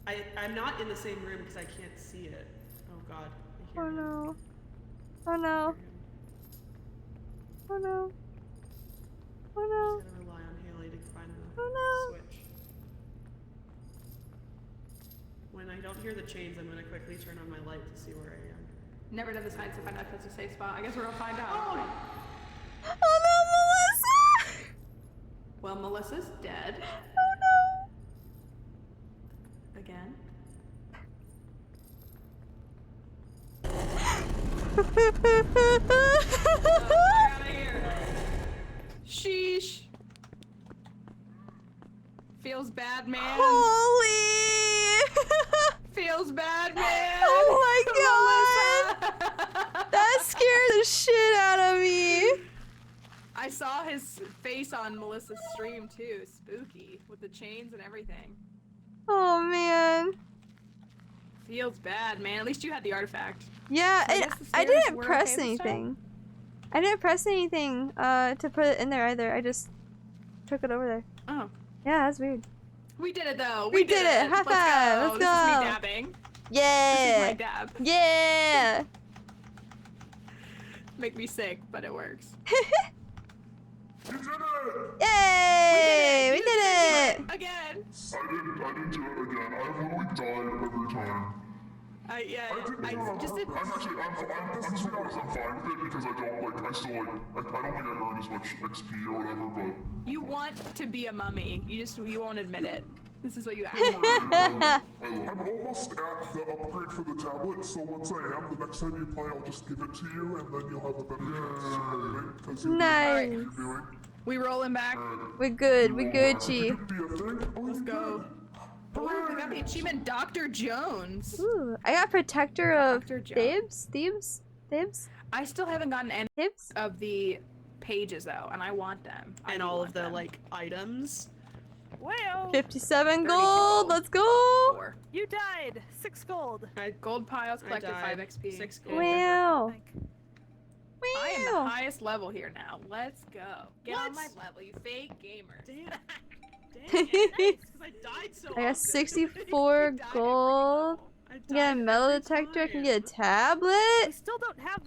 I'm not in the same room because I can't see it. Oh god. I hear Oh him. no. Oh I no. hear him. Oh no. Oh I'm no. just gonna rely on Haley to find the Oh no. switch. When I don't hear the chains, I'm gonna quickly turn on my light to see where I am. Never done this hide to find out if it's a safe spot. I guess we're gonna find out. Oh no, Melissa! Well, Melissa's dead. Oh no. Again. Oh, out of here. Sheesh. Feels bad, man. Holy! Feels bad, man. Oh my god! That scared the shit out of me. I saw his face on Melissa's stream too. Spooky with the chains and everything. Oh man. Feels bad, man. At least you had the artifact. Yeah, I guess the I stairs didn't were press okay this time? anything. I didn't press anything to put it in there either. I just took it over there. Oh. Yeah, that's weird. We did it though. We did it. High five. Let's This is go. me dabbing. This is my Yeah. dab. Yeah. Make me sick, but it works. You did it! Yay! We You did it. Again. I didn't do it again. I literally died every time. Yeah. I didn't I do it. just did. I'm actually, I'm to be honest, I'm fine with it because I don't, I still, I don't think I earn as much XP or whatever, but... You want to be a mummy. You won't admit it. This is what you ask. I'm almost at the upgrade for the tablet, so once I am, the next time you play, I'll just give it to you, and then you'll have a better chance of winning, because you Nice. know what you're doing. We rolling back. We're good. We're good, Did Chi. you be a thing? Oh, Let's you go. did. Ooh, we got the achievement, Dr. Jones. Ooh, I got Protector of Dr. Jones. Thebes. I still haven't gotten any Thebes. of the pages though, and I want them. I And do all want of the them. like items. Well, 57 30 gold. gold. Let's go. 4. you died. 6 gold. Gold piles I collected died. 5 XP. 6 gold. Wow. Like, I am the highest level here now. Let's go. Get on my level, you fake gamer. Damn. Dang it. Nice, 'cause I died so I got often. 64 gold. I I get a died metal every detector. I can time. get a We tablet. still don't have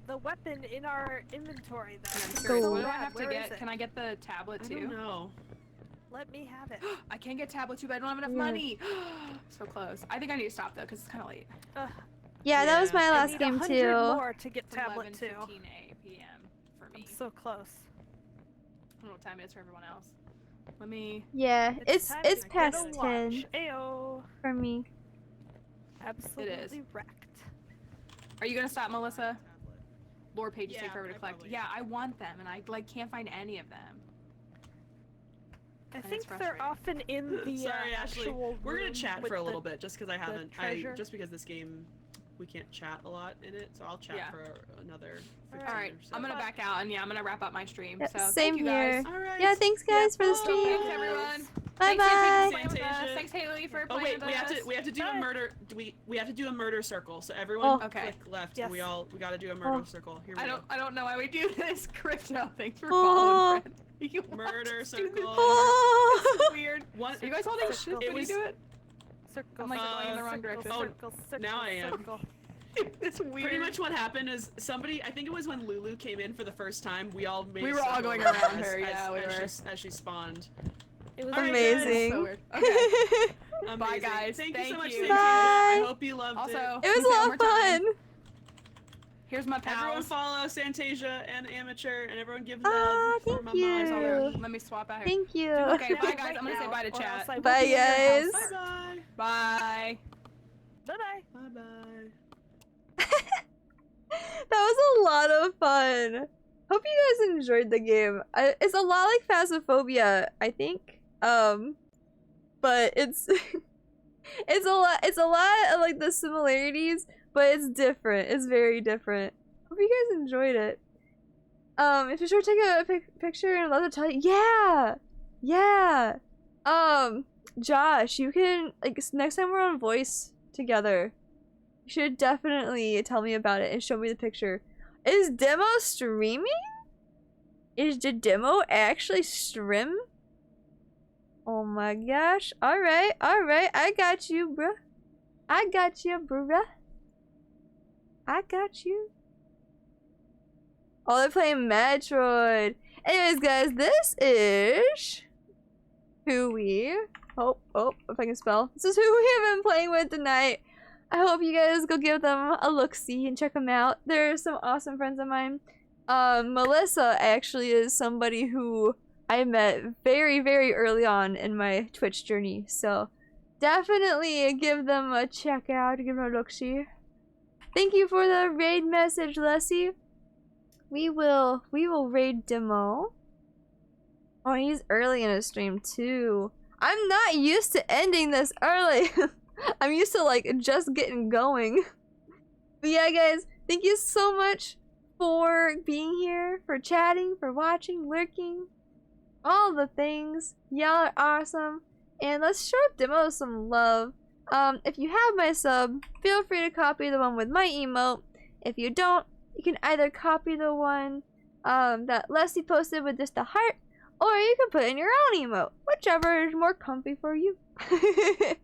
the weapon in our inventory though. I'm It's curious, so what do I bad. have to Where get? is it? Can I get the tablet I too? don't know. Let me have it. I can get tablet too, but I don't have enough Yeah. money. So close. I think I need to stop though, because it's kind of late. Ugh, Yeah, that was Yeah. my I last need game 100 too. more to get It's tablet 11:15 2. p.m. for me. I'm so close. I don't know what time it is for everyone else. Let me. Yeah, it's time it's to get past a 10 watch. Ayo. for me. Absolutely wrecked. Are you gonna stop, Melissa? Lore pages take Yeah, forever to I collect. probably Yeah, I want them, and I like can't find any of them. I And think it's they're frustrating. often in the Sorry, Ashley. actual We're gonna room chat with for a the- little bit, just because I haven't. treasure. Just because this game, we can't chat a lot in it, so I'll chat Yeah. for another 15 All right, or so. I'm gonna back out, and yeah, I'm gonna wrap up my stream. Yeah, So same thank you here. guys. All right. Yeah, thanks guys for the Bye. stream. Thanks everyone. Bye Thanks, Santasia, bye. for playing with us. Thanks Haley for Oh playing wait, with we have us. to do a Bye. murder. We have to do a murder circle. So everyone Oh. Okay. click left. Yes. We gotta do a murder Oh. circle. Here we I don't know why we do this. Crypto, thanks for Oh. following, friend. You go. want Murder to do this? circle. Oh. This is weird. One. Are you guys holding shift Circle. when you was- do it? Circle, I'm, like, going in the wrong circle, direction. Oh, circle, circle, now I am. circle. It's weird. Pretty much what happened is somebody. I think it was when Lulu came in for the first time. We all made. We a were all circle going as- around as- her, as- yeah, we as were. As she spawned. It was All right, guys. Amazing. So weird. Okay. Amazing. Bye, guys. Thank you so Thank much. you. Santasia. Bye. I hope you loved Also, it. It was a lot of fun. Here's my Everyone pals. follow Santasia and Amateur, and everyone give Ah, love for thank my you. mom. Let me swap out here. Thank you. Okay, bye Right guys. I'm gonna say now, bye to or chat. else I will Bye, be in your guys. house. Bye Bye. Bye-bye. bye. Bye bye. That was a lot of fun. Hope you guys enjoyed the game. It's a lot like Phasmophobia, I think. But it's it's a lot of like the similarities, but it's different. It's very different. Hope you guys enjoyed it. If you're sure to take a picture and let them tell you, yeah. Josh, you can like next time we're on voice together, you should definitely tell me about it and show me the picture. Is demo streaming? Is the demo actually stream? Oh my gosh. Alright. I got you, bruh. I got you. Oh, they're playing Metroid. Anyways, guys, this is who we... Oh, if I can spell. This is who we have been playing with tonight. I hope you guys go give them a look-see and check them out. They're some awesome friends of mine. Melissa actually is somebody who I met very, very early on in my Twitch journey. So definitely give them a check out, give them a look-see. Thank you for the raid message, Leslie. We will raid demo. Oh, he's early in his stream too. I'm not used to ending this early. I'm used to like just getting going. But yeah, guys, thank you so much for being here, for chatting, for watching, lurking, all the things. Y'all are awesome. And let's show Demo some love. If you have my sub, feel free to copy the one with my emote. If you don't, you can either copy the one that Leslie posted with just a heart, or you can put in your own emote, whichever is more comfy for you. I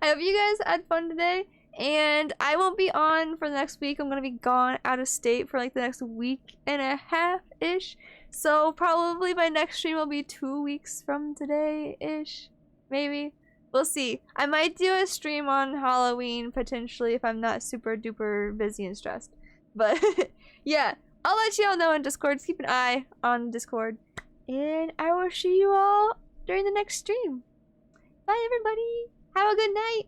hope you guys had fun today, and I won't be on for the next week. I'm gonna be gone out of state for like the next week and a half-ish, so probably my next stream will be 2 weeks from today-ish, maybe. We'll see. I might do a stream on Halloween, potentially, if I'm not super duper busy and stressed. But yeah, I'll let y'all know in Discord. Just keep an eye on Discord. And I will see you all during the next stream. Bye, everybody. Have a good night.